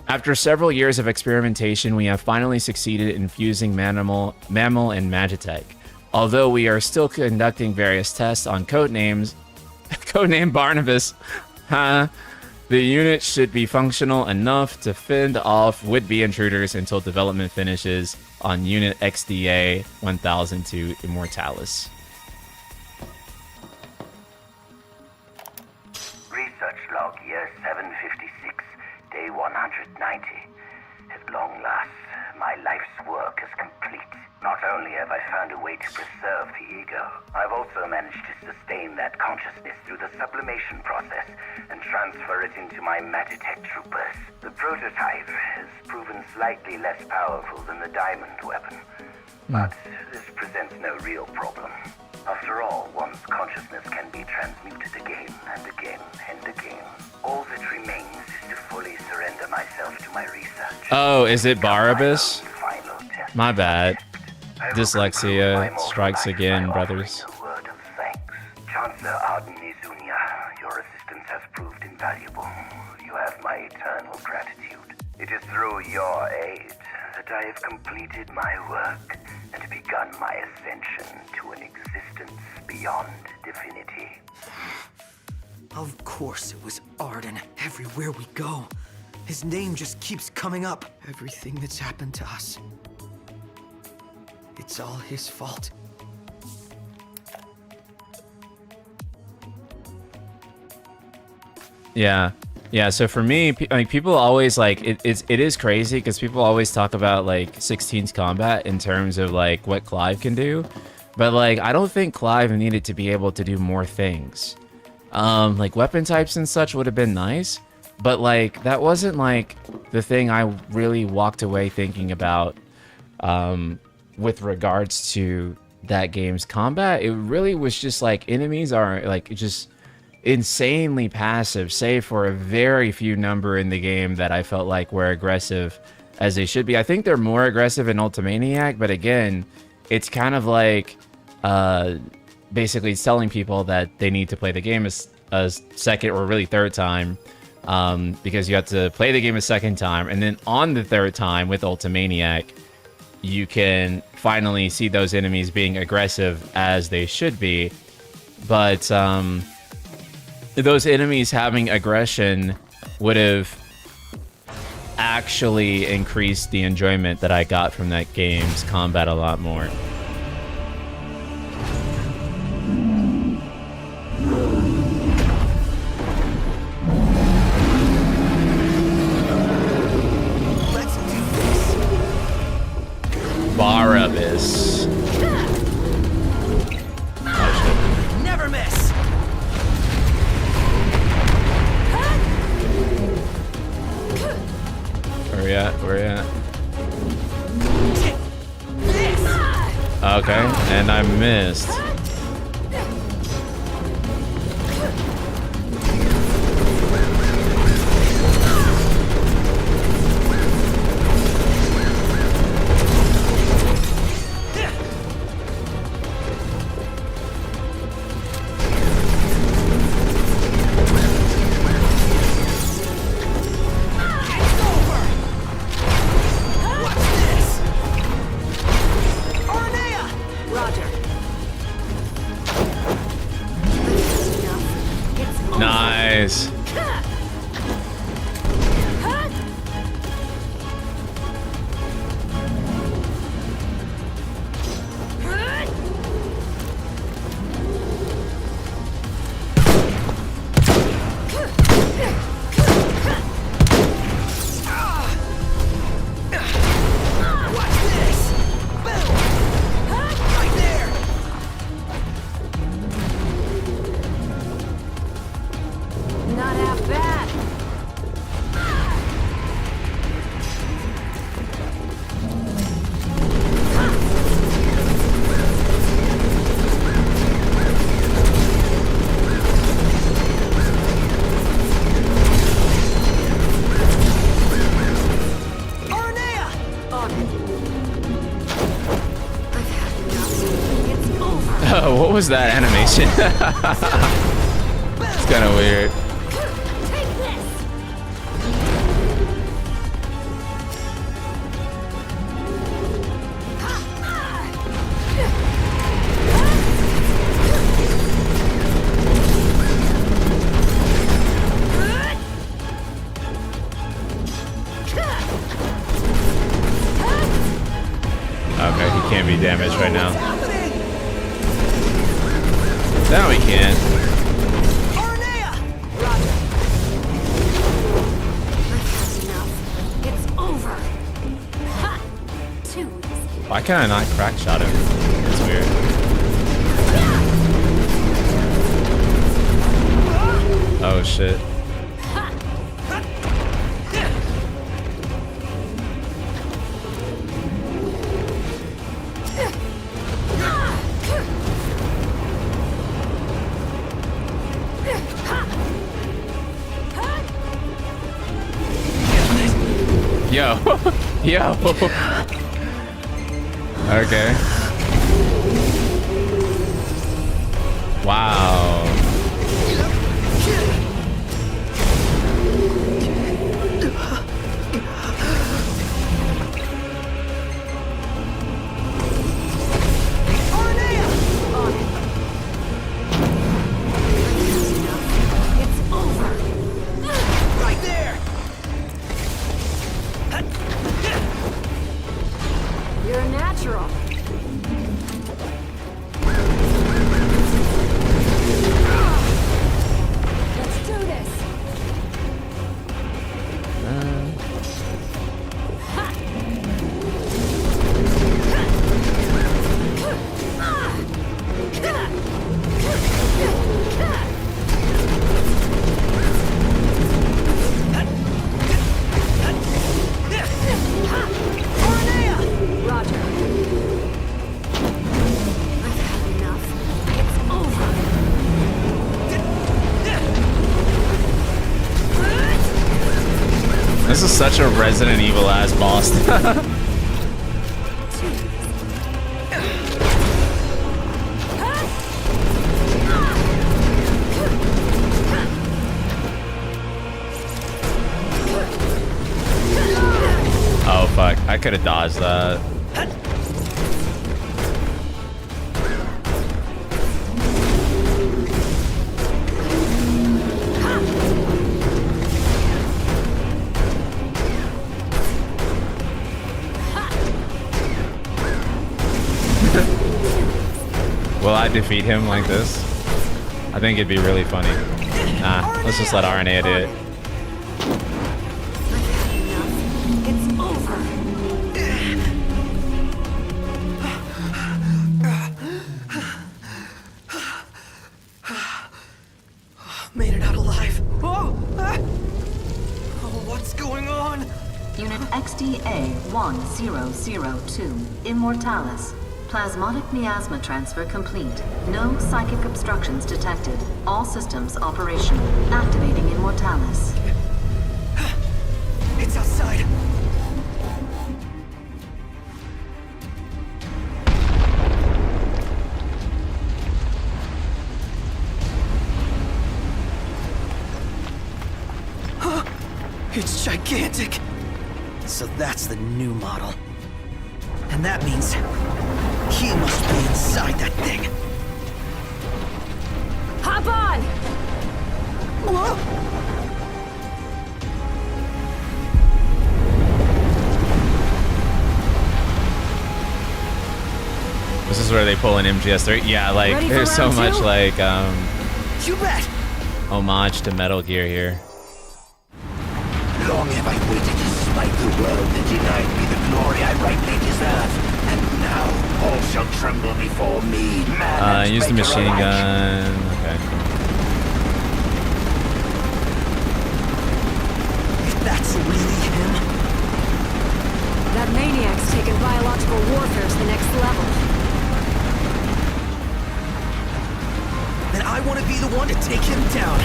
After several years of experimentation, we have finally succeeded in fusing Mammal and Magitech. Although we are still conducting various tests on codenames, codename Barnabas, the unit should be functional enough to fend off would-be intruders until development finishes on Unit XDA 1002 Immortalis. Research log year 756, day 190. At long last, my life's work is complete. Not only have I found a way to preserve the ego, I've also managed to sustain that consciousness through the sublimation process and transfer it into my Magitech troopers. The prototype has proven slightly less powerful than the diamond weapon, but this presents no real problem. After all, one's consciousness can be transmuted again and again and again. All that remains is to fully surrender myself to my research. Oh, is it Barnabas? My bad. Dyslexia strikes again, brothers. Chancellor Arden Izunia, your assistance has proved invaluable. You have my eternal gratitude. It is through your aid that I have completed my work and begun my ascension to an existence beyond divinity. Of course it was Arden. Everywhere we go, his name just keeps coming up. Everything that's happened to us, it's all his fault. Yeah. So for me, like people always like it is crazy because people always talk about like 16's combat in terms of like what Clive can do, but like I don't think Clive needed to be able to do more things. Like weapon types and such would have been nice, but like that wasn't like the thing I really walked away thinking about with regards to that game's combat, it really was just like enemies are like just insanely passive, save for a very few number in the game that I felt like were aggressive as they should be. I think they're more aggressive in Ultimaniac, but again, it's kind of like basically telling people that they need to play the game a second or really third time, because you have to play the game a second time, and then on the third time with Ultimaniac, you can finally see those enemies being aggressive as they should be. But those enemies having aggression would have actually increased the enjoyment that I got from that game's combat a lot more. Let's do this. Barabas. Never miss. Where we at? Where we at? Okay, and I missed. Nice. Not half bad. Aranea! On it. I've had enough. It's over. Oh, what was that animation? It's kind of weird. Take this. Okay, he can't be damaged right now. Now he can. Aranea! Roger. I've had enough. It's over. Ha! Too easy. Why can't I not crack shot him? It's weird. Oh shit. Yo. Yo. Okay. Wow. It's over. Right there! You're a natural. This is such a Resident Evil ass boss. Oh fuck, I could have dodged that. Will I defeat him like this? I think it'd be really funny. Nah, let's just let Aranea do it. It's over. Made it out alive. Oh! What's going on? Unit XDA-1002, Immortalis. Plasmodic miasma transfer complete. No psychic obstructions detected. All systems operational. Activating Immortalis. It's outside. Huh? It's gigantic. So that's the new model. And that means he must be inside that thing. Hop on! Whoa! This is where they pull an MGS3. Yeah, like Ready for there's so round much two? like You bet! homage to Metal Gear here. Long have I waited to smite the world that denied me the glory I rightly deserve. And now all shall tremble before me. Use the machine gun. Okay. If that's really him, That maniac's taken biological warfare to the next level. then I want to be the one to take him down.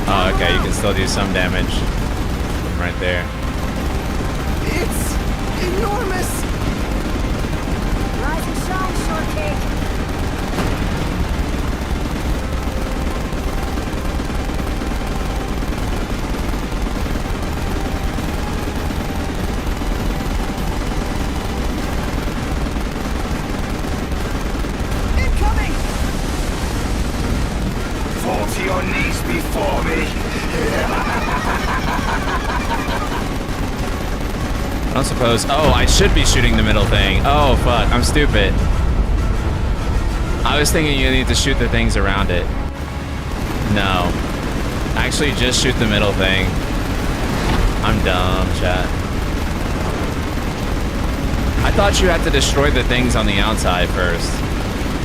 Oh, okay. You can still do some damage from right there. It's enormous! Rise and shine, shortcake. Incoming! Fall to your knees before me. I don't suppose. Oh, I should be shooting the middle thing. Oh, fuck. I'm stupid. I was thinking you need to shoot the things around it. No. Actually, just shoot the middle thing. I'm dumb, chat. I thought you had to destroy the things on the outside first.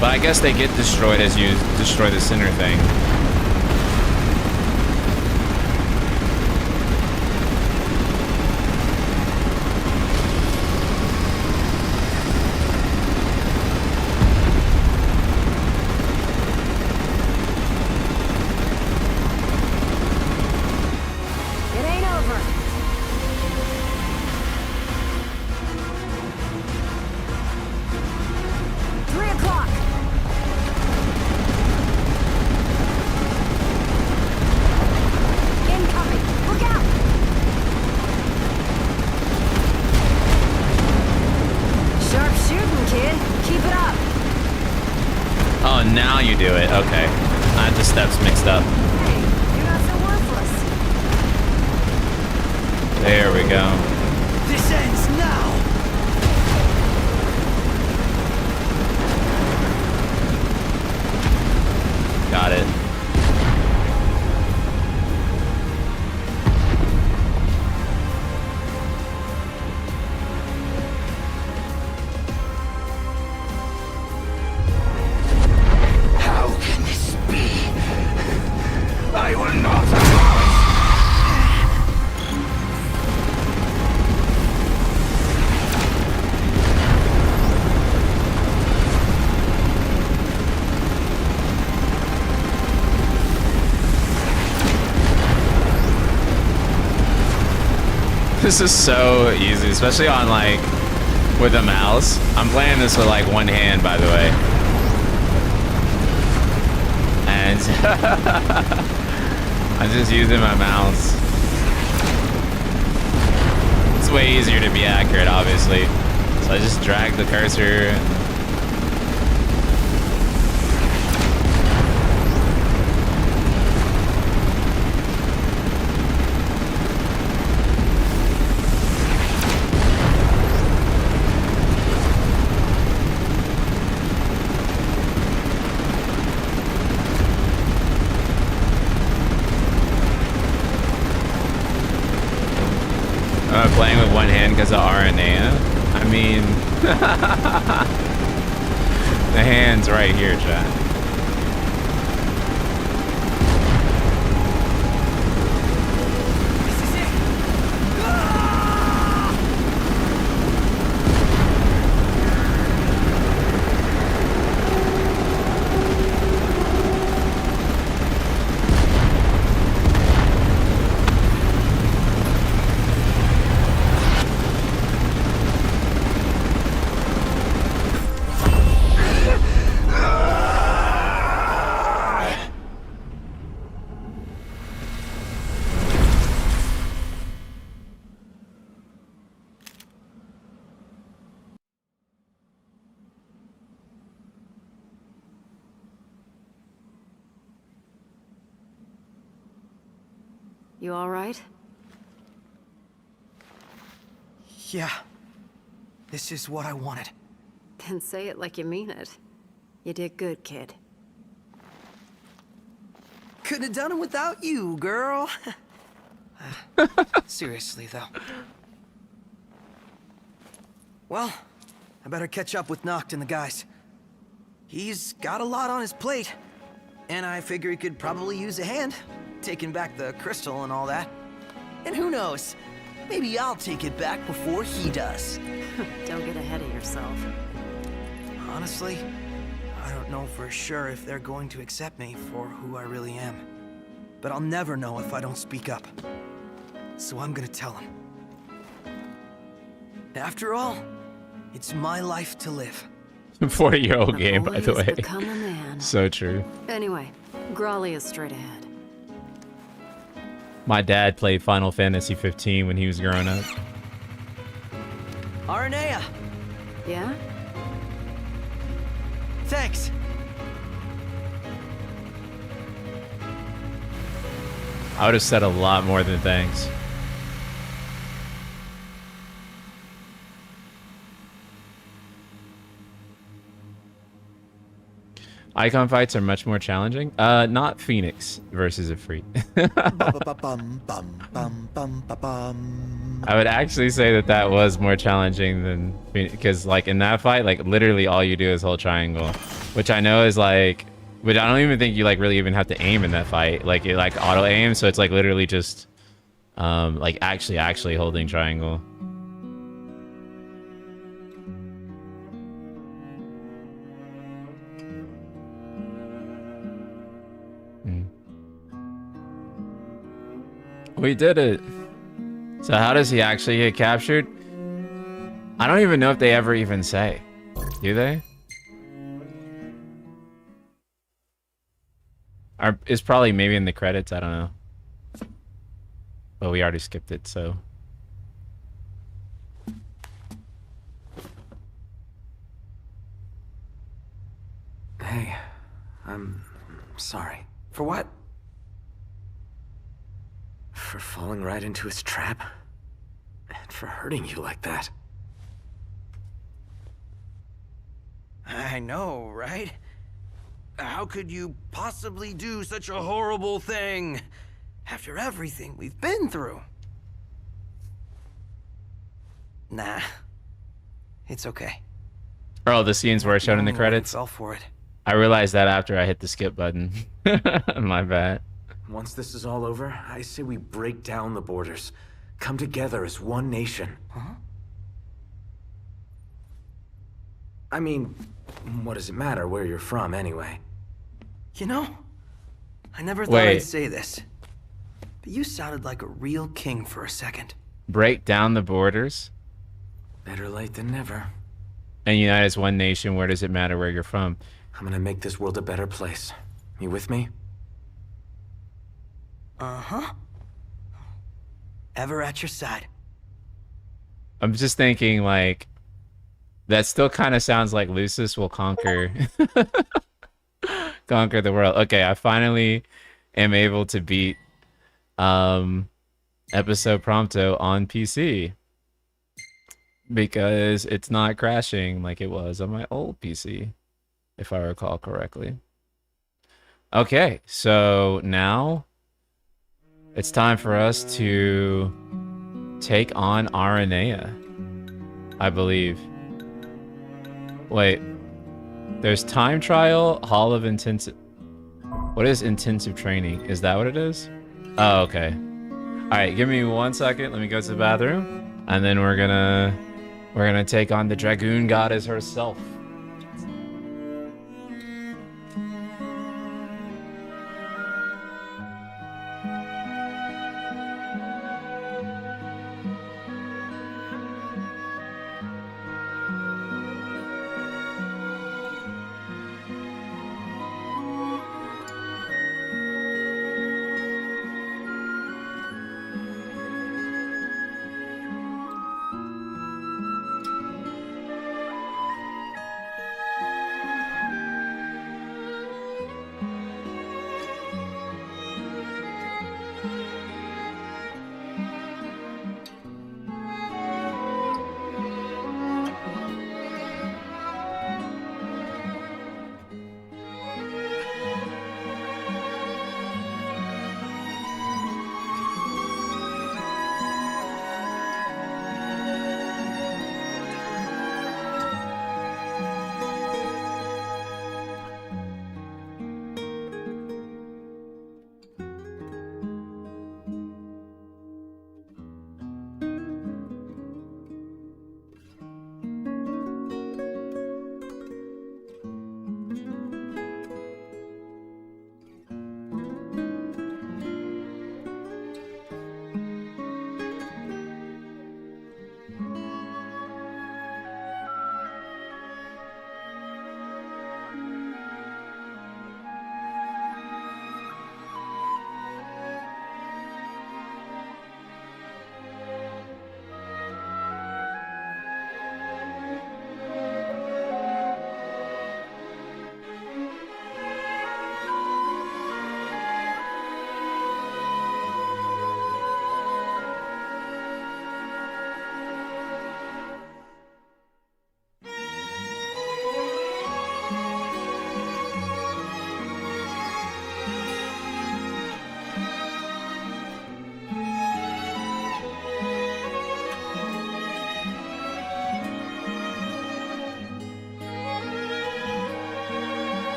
But I guess they get destroyed as you destroy the center thing. It ain't over. Three o'clock. Incoming. Look out. Sharp shooting, kid. Keep it up. Oh, now you do it. Okay. I had the steps mixed up. Hey, you're not so worthless. There we go. This ends now! Got it. How can this be? I will not allow it. This is so easy, especially on like with a mouse. I'm playing this with like one hand, by the way. And I'm just using my mouse. It's way easier to be accurate, obviously. So I just drag the cursor. Playing with one hand because of Aranea. I mean, the hand's right here, chat. You all right? Yeah. This is what I wanted. Then say it like you mean it. You did good, kid. Couldn't have done it without you, girl. Seriously, though. Well, I better catch up with Noct and the guys. He's got a lot on his plate, and I figure he could probably use a hand, taking back the crystal and all that. And who knows, maybe I'll take it back before he does. Don't get ahead of yourself. Honestly, I don't know for sure if they're going to accept me for who I really am. But I'll never know if I don't speak up. So I'm gonna tell them. After all, it's my life to live. 40-year-old game, by the way. Become a man. So true. Anyway, Grawley is straight ahead. My dad played Final Fantasy 15 when he was growing up. Aranea! Yeah? Thanks! I would have said a lot more than thanks. Icon fights are much more challenging. Not Phoenix versus Ifrit. I would actually say that that was more challenging than Phoenix, because like in that fight, like literally all you do is hold triangle, which I know is like, but I don't even think you like really even have to aim in that fight. Like it like auto aim, so it's like literally just like actually holding triangle. We did it. So how does he actually get captured? I don't even know if they ever even say. Do they? Or it's probably maybe in the credits, I don't know. But we already skipped it, so. Hey, I'm sorry. For what? For falling right into his trap? And for hurting you like that. I know, right? How could you possibly do such a horrible thing after everything we've been through? Nah, it's okay. Oh, the scenes were shown in the credits? Fell for it. I realized that after I hit the skip button. My bad. Once this is all over, I say we break down the borders. Come together as one nation. Huh? I mean, what does it matter where you're from anyway? You know, I never thought I'd say this, but you sounded like a real king for a second. break down the borders, Better late than never. and unite as one nation. Where does it matter where you're from? I'm gonna make this world a better place. You with me? Uh-huh. Ever at your side. I'm just thinking, like, that still kind of sounds like Lucis will conquer conquer the world. Okay, I finally am able to beat episode Prompto on PC because it's not crashing like it was on my old PC, if I recall correctly. Okay, so now it's time for us to take on Aranea, I believe. Wait, there's time trial, hall of intensive. What is intensive training? Is that what it is? Oh, okay. All right, give me 1 second. Let me go to the bathroom, and then we're gonna take on the Dragoon Goddess herself.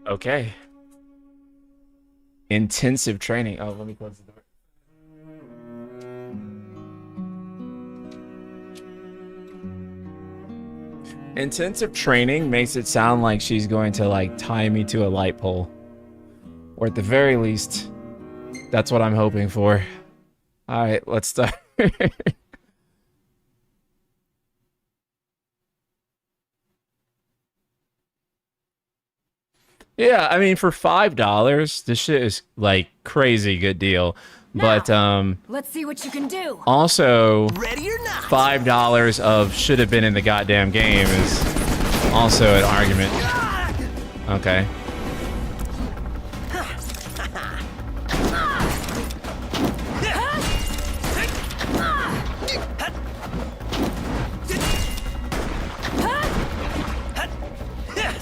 Okay. Intensive training. Oh, let me close the door. Intensive training makes it sound like she's going to, like, tie me to a light pole. Or at the very least, that's what I'm hoping for. Alright, let's start. Yeah, I mean, for $5, this shit is, like, crazy good deal. But, let's see what you can do. also, Ready or not? $5 of should have been in the goddamn game is also an argument. Okay.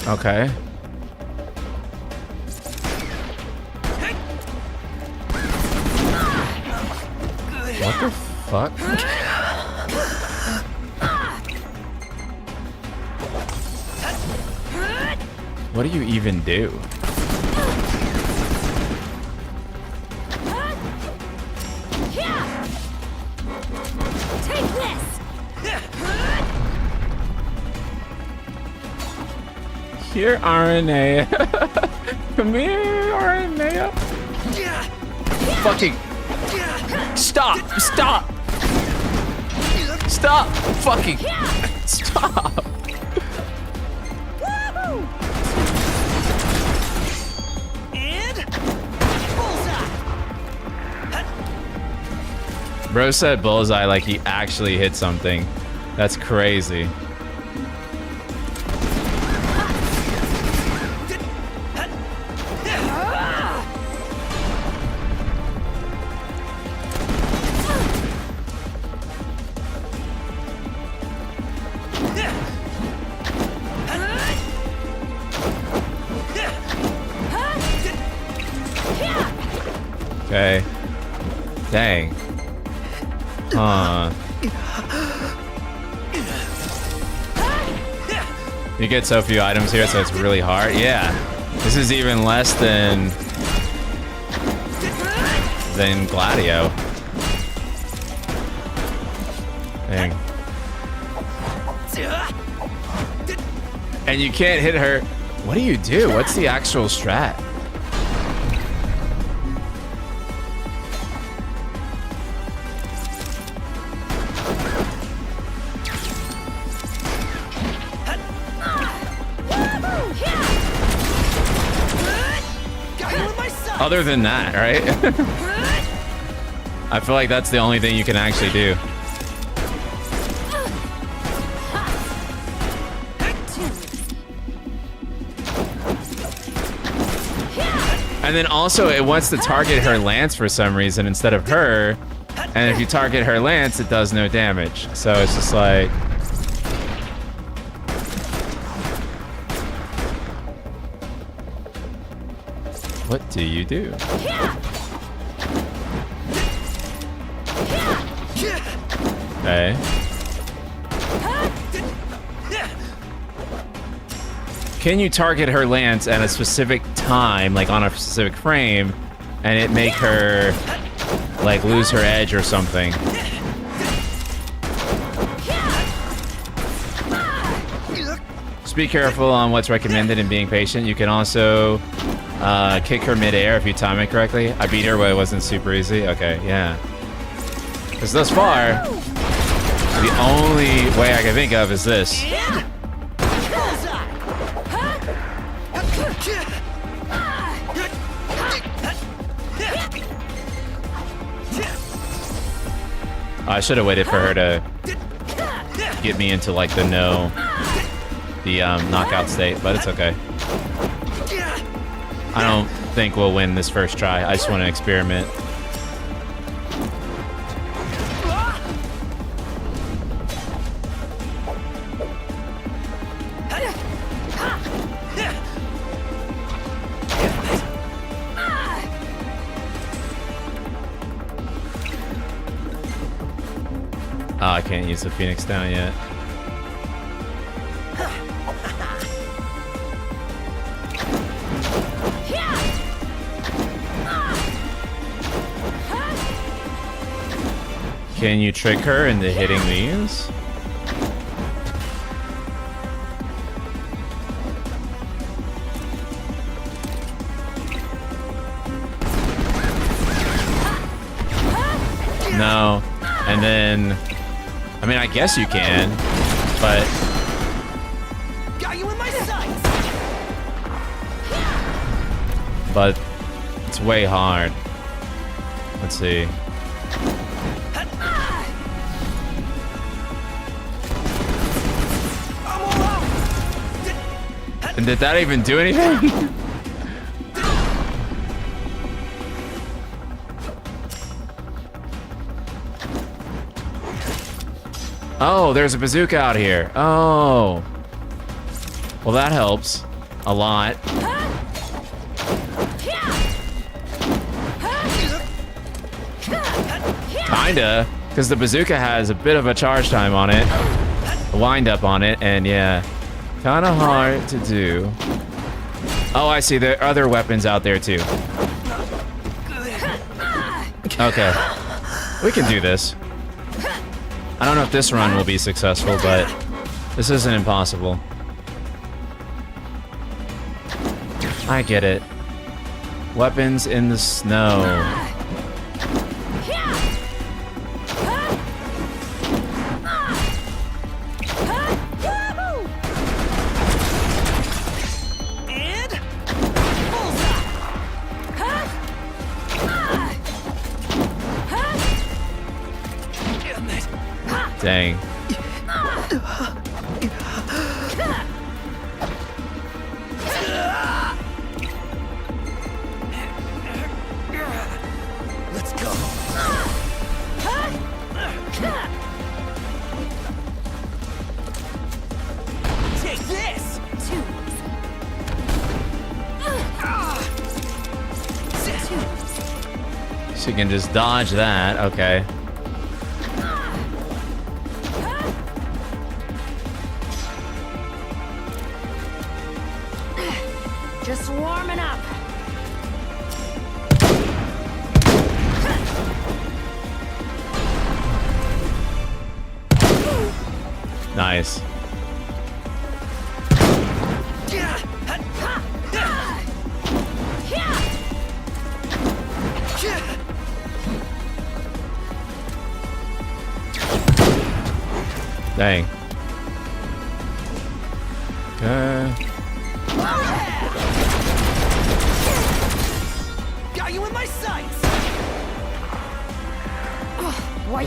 Okay. What the fuck? What do you even do? Take this! Here, Aranea. Come here, Aranea. Fucking. Stop! Stop! Stop! Fucking. Stop! And bullseye! Bro said bullseye like he actually hit something. That's crazy. Okay. Dang. Huh. You get so few items here, so it's really hard. Yeah. This is even less than Gladio. Dang. And you can't hit her. What do you do? What's the actual strat? Other than that, right? I feel like that's the only thing you can actually do. And then also it wants to target her lance for some reason instead of her. And if you target her lance, it does no damage. So it's just like... What do you do? Okay. Can you target her lance at a specific time, like on a specific frame, and it make her like lose her edge or something? Just be careful on what's recommended and being patient. You can also kick her midair if you time it correctly. I beat her, but it wasn't super easy. Okay, yeah. Because thus far, the only way I can think of is this. I should have waited for her to get me into like the knockout state, but it's okay. I don't think we'll win this first try. I just want to experiment. Oh, I can't use the Phoenix down yet. Can you trick her into hitting these? No. And then, I mean, I guess you can, but Got you in my sights. but it's way hard. Let's see. And did that even do anything? Oh, there's a bazooka out here. Oh. Well, that helps a lot. Kinda, because the bazooka has a bit of a charge time on it, a wind up on it, and yeah, kind of hard to do. Oh, I see. There are other weapons out there too. Okay. We can do this. I don't know if this run will be successful, but this isn't impossible. I get it. Weapons in the snow. Dang. Let's go. Take this. She can just dodge that. Okay. Just warming up. Nice. Dang. Got you in my sights.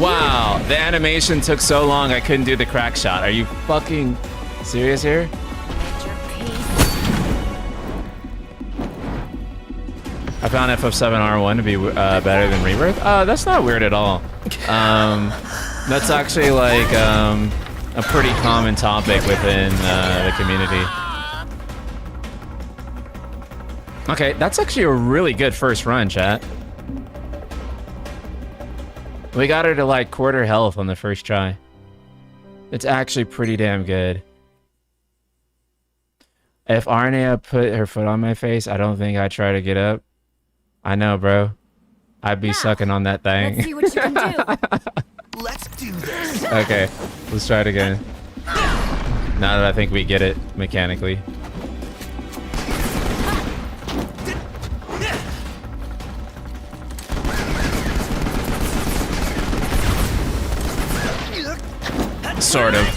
Wow, the animation took so long I couldn't do the crack shot. Are you fucking serious here? I found FF7R1 to be better than Rebirth. That's not weird at all. That's actually like a pretty common topic within the community. Okay, that's actually a really good first run, chat. We got her to like quarter health on the first try. It's actually pretty damn good. If Aranea put her foot on my face, I don't think I'd try to get up. I know, bro. I'd be sucking on that thing. Let's see what you can do. Let's do this. Okay, let's try it again. Now that I think we get it mechanically. Sort of.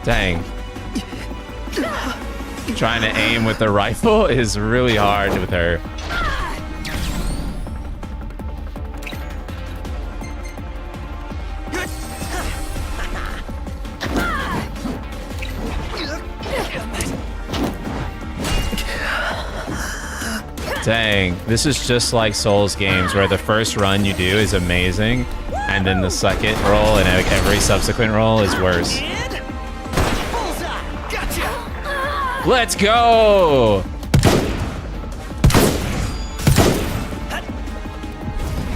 Dang. Trying to aim with the rifle is really hard with her. Dang, this is just like Souls games where the first run you do is amazing, and then the second roll and every subsequent roll is worse. Let's go!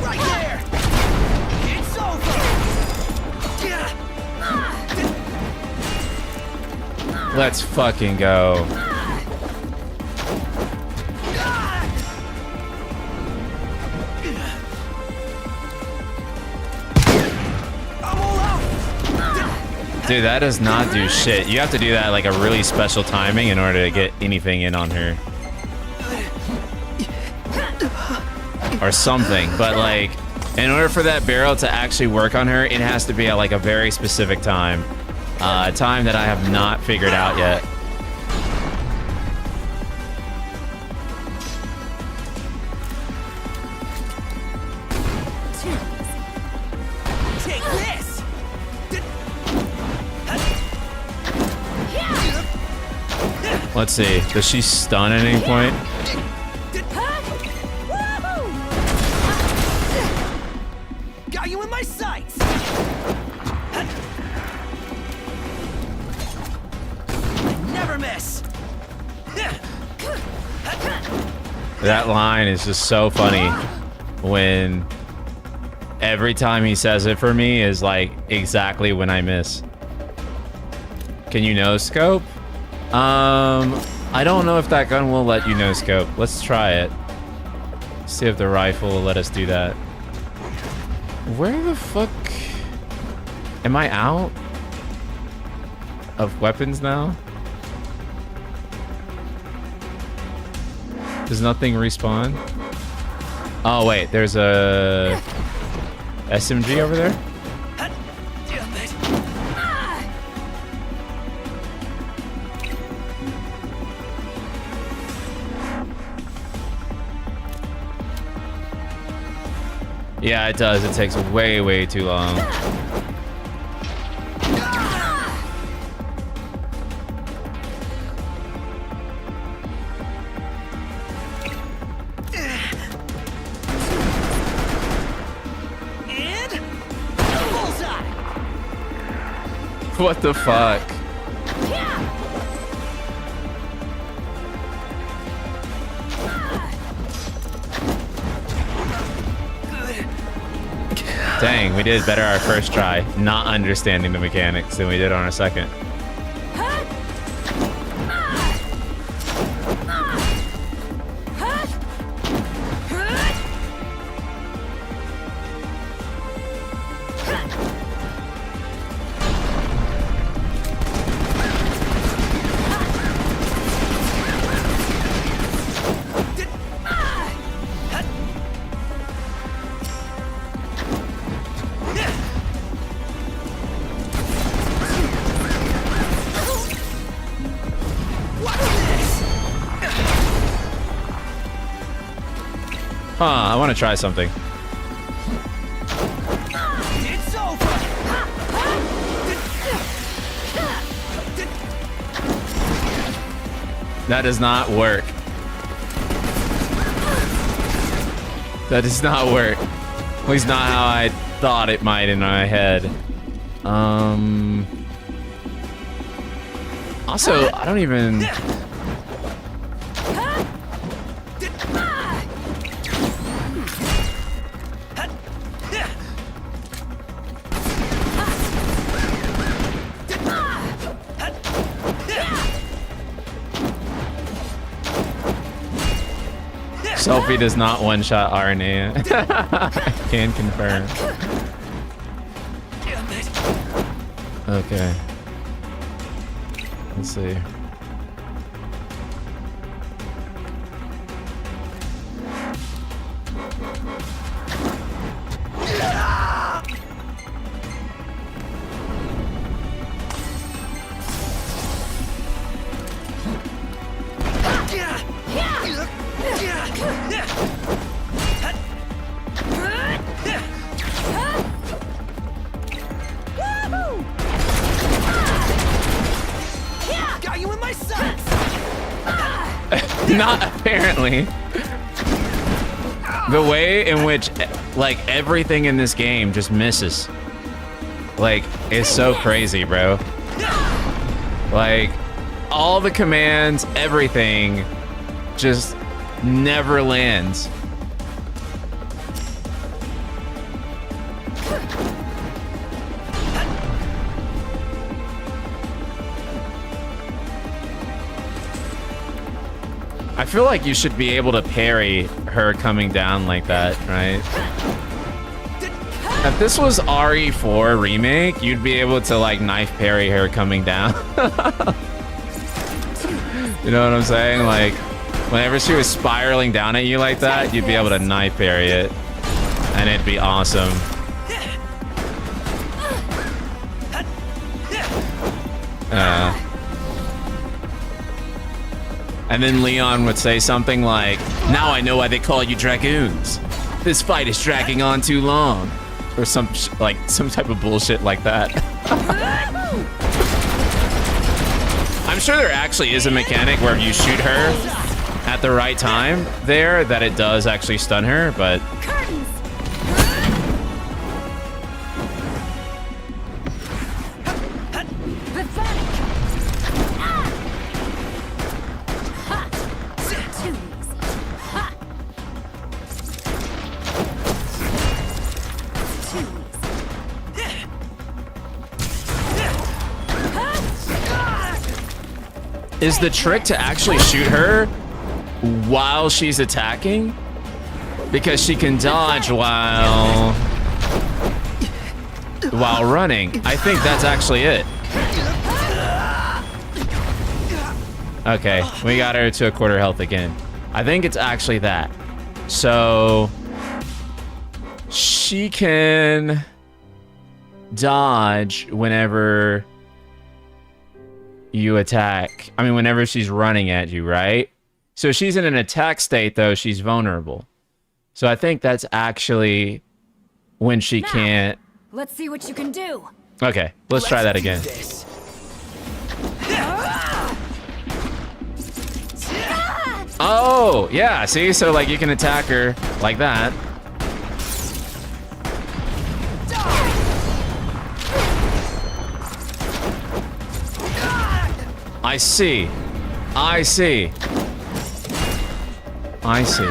Right there. It's over. Let's fucking go. Dude, that does not do shit. You have to do that like a really special timing in order to get anything in on her. Or something, but like, in order for that barrel to actually work on her, it has to be at like a very specific time. A time that I have not figured out yet. Let's see. Does she stun at any point? Got you in my sights. Never miss. That line is just so funny when every time he says it for me is like exactly when I miss. Can you no scope? I don't know if that gun will let you no scope. Let's try it. See if the rifle will let us do that. Where the fuck am I out of weapons now? Does nothing respawn? Oh wait, there's a SMG over there? Yeah, it does. It takes way, way too long. And bullseye. What the fuck? Dang, we did better our first try, not understanding the mechanics, than we did on our second. Huh, I want to try something. It's over. That does not work. That does not work. At least not how I thought it might in my head. Also, I don't even... Selfie does not one-shot Aranea. Can confirm. Okay. Let's see. Got you in my sights. Not apparently. The way in which, like, everything in this game just misses. Like, it's so crazy, bro. Like, all the commands, everything, just never lands. I feel like you should be able to parry her coming down like that, right? If this was RE4 remake, you'd be able to like knife parry her coming down. You know what I'm saying? Like, whenever she was spiraling down at you like that, you'd be able to knife parry it. And it'd be awesome. And then Leon would say something like, "Now I know why they call you Dragoons. This fight is dragging on too long." Or some type of bullshit like that. I I'm sure there actually is a mechanic where if you shoot her at the right time there, that it does actually stun her, but... Is the trick to actually shoot her while she's attacking? Because she can dodge while running. I think that's actually it. Okay, we got her to a quarter health again. I think it's actually that. So she can dodge whenever you attack. I mean, whenever she's running at you, right? So she's in an attack state, though. She's vulnerable. So I think that's actually when she can't... Let's see what you can do. Okay, let's try that again. Oh, yeah, see? So, like, you can attack her like that. I see. I see. I see.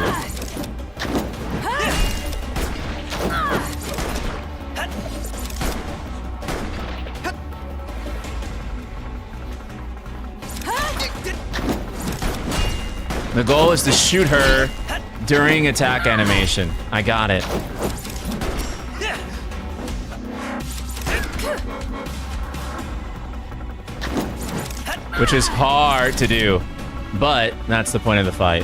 The goal is to shoot her during attack animation. I got it. Which is hard to do, but that's the point of the fight.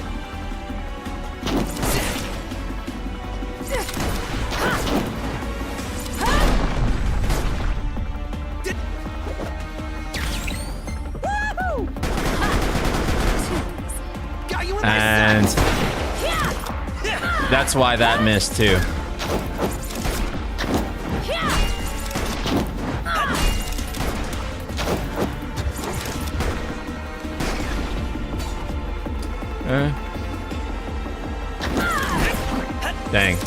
And that's why that missed too. Dang.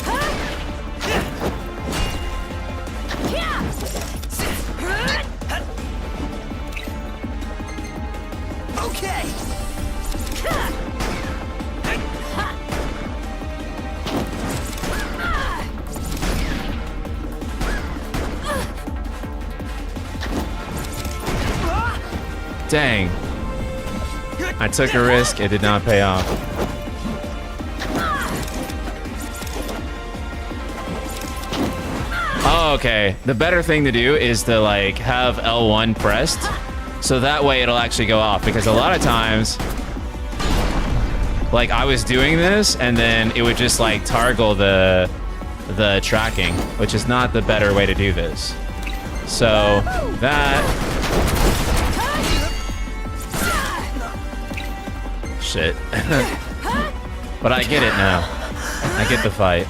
Okay. Dang. I took a risk, it did not pay off. Oh, okay. The better thing to do is to like have L1 pressed, so that way it'll actually go off, because a lot of times, like I was doing this and then it would just like toggle the tracking, which is not the better way to do this. So that... Shit. But I get it now. I get the fight.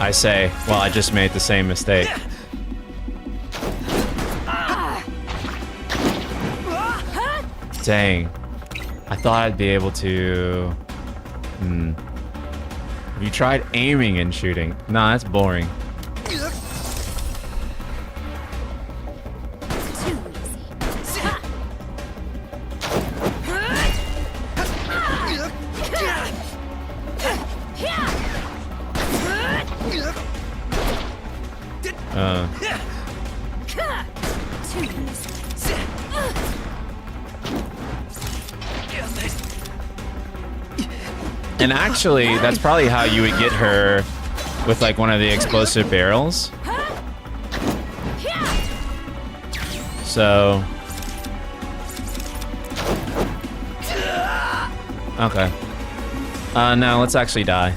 I say, well, I just made the same mistake. Dang. I thought I'd be able to... Have you tried aiming and shooting? Nah, that's boring. And actually, that's probably how you would get her with like one of the explosive barrels. So... Okay. Now let's actually die.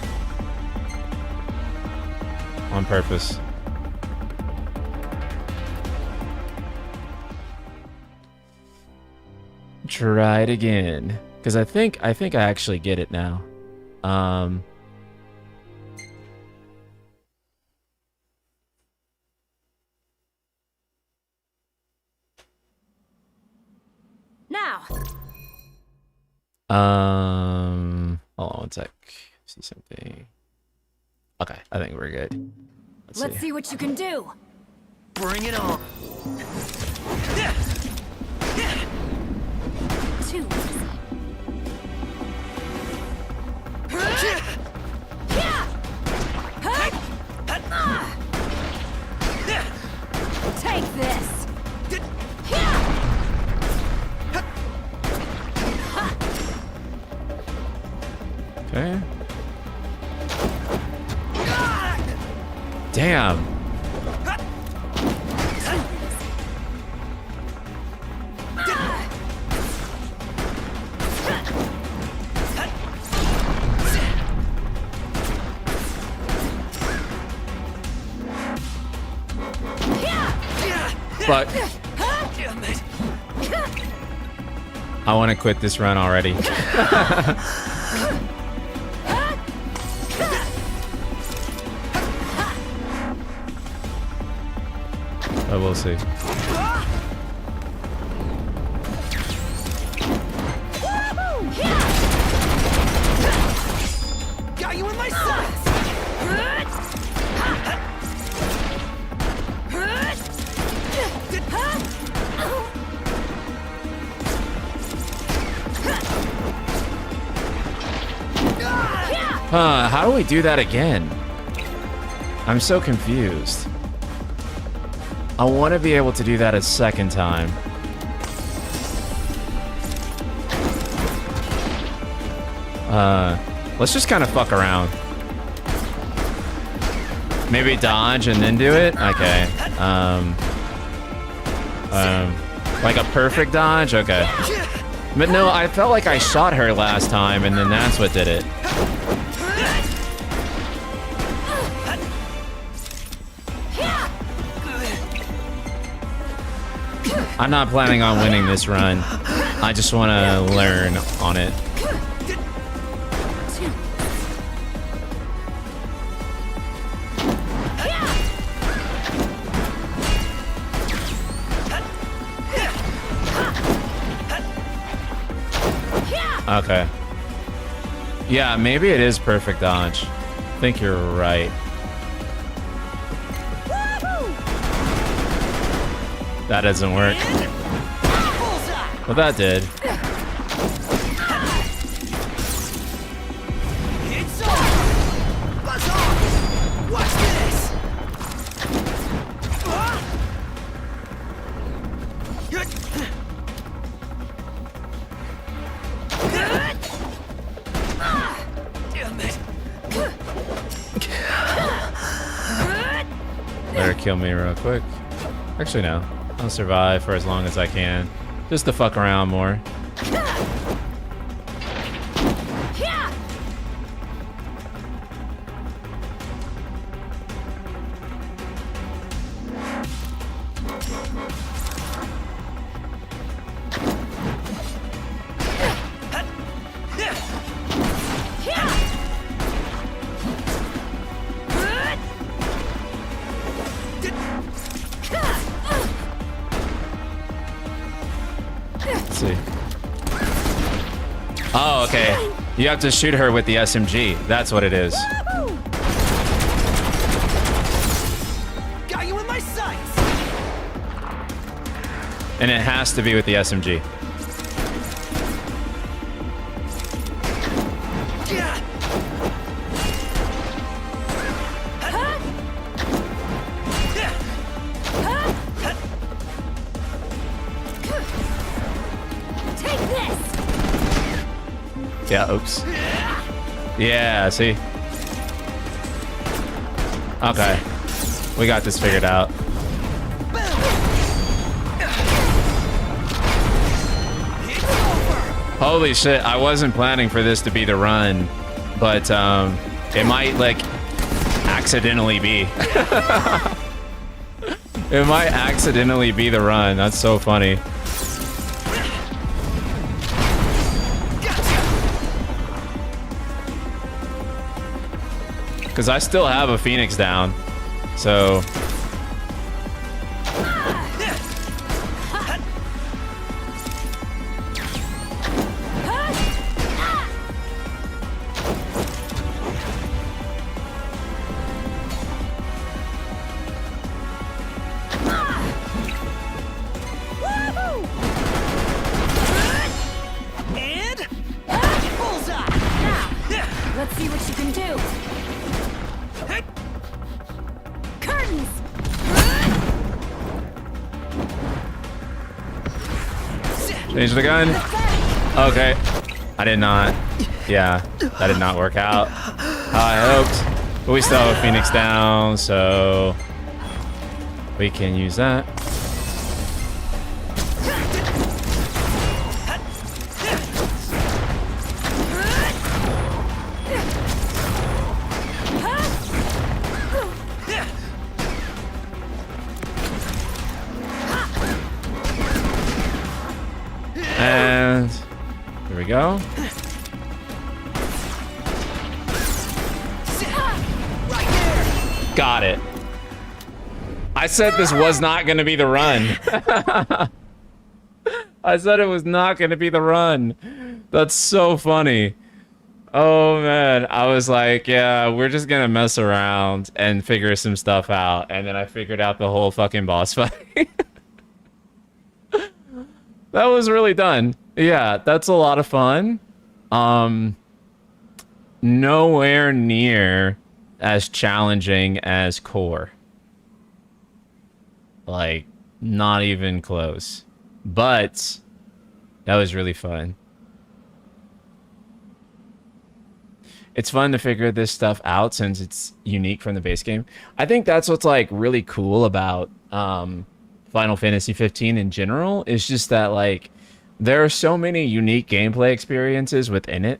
On purpose. Try it again. Because I think I actually get it now. now. Hold on one sec. See something. Okay, I think we're good. Let's see what you can do. Bring it on. Too Take this. Okay. Damn. But I want to quit this run already. But we'll see. Got you in my sights. How do we do that again? I'm so confused. I want to be able to do that a second time. Let's just kind of fuck around. Maybe dodge and then do it? Okay. Like a perfect dodge? Okay. But no, I felt like I shot her last time and then that's what did it. I'm not planning on winning this run. I just want to learn on it. Okay. Yeah, maybe it is perfect dodge. I think you're right. That doesn't work. Well, that did. It's on. Buzz off. Watch this. Damn it. Better kill me real quick. Actually, no. I'll survive for as long as I can. Just to fuck around more. Oh, okay. You have to shoot her with the SMG. That's what it is. Got you in my sights. And it has to be with the SMG. Yeah, oops. Yeah, see? Okay. We got this figured out. Holy shit, I wasn't planning for this to be the run, but it might, like, accidentally be. It might accidentally be the run. That's so funny. Because I still have a Phoenix down, so... Change the gun. Okay. I did not. Yeah, that did not work out how I hoped. But we still have a Phoenix down, so we can use that. And here we go. Got it. I said this was not going to be the run. I said it was not going to be the run. That's so funny. Oh, man. I was like, yeah, we're just going to mess around and figure some stuff out. And then I figured out the whole fucking boss fight. That was really done. Yeah, that's a lot of fun. Nowhere near as challenging as Core. Like, not even close. But that was really fun. It's fun to figure this stuff out since it's unique from the base game. I think that's what's like really cool about Final Fantasy 15 in general, is just that like there are so many unique gameplay experiences within it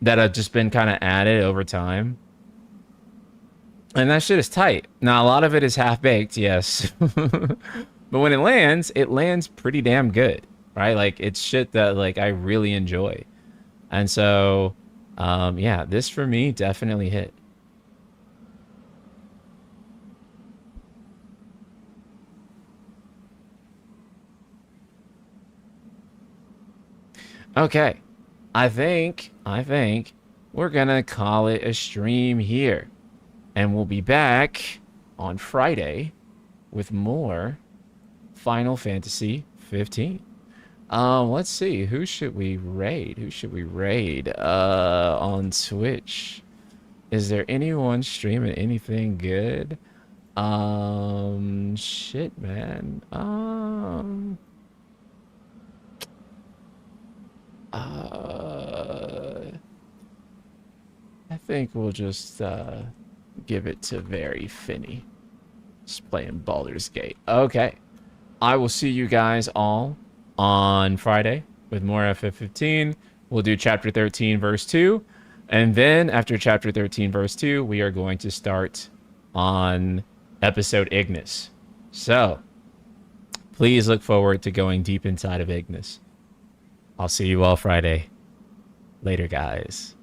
that have just been kind of added over time. And that shit is tight. Now, a lot of it is half-baked, yes. But when it lands pretty damn good, right? Like, it's shit that, like, I really enjoy. And so, yeah, this for me definitely hit. Okay. I think we're gonna call it a stream here. And we'll be back on Friday with more Final Fantasy 15. Let's see. Who should we raid? On Twitch? Is there anyone streaming anything good? Shit, man. I think we'll just give it to Very Finny. Just playing Baldur's Gate. Okay. I will see you guys all on Friday with more FF15. We'll do Chapter 13, Verse 2. And then after Chapter 13, Verse 2, we are going to start on Episode Ignis. So, please look forward to going deep inside of Ignis. I'll see you all Friday. Later, guys.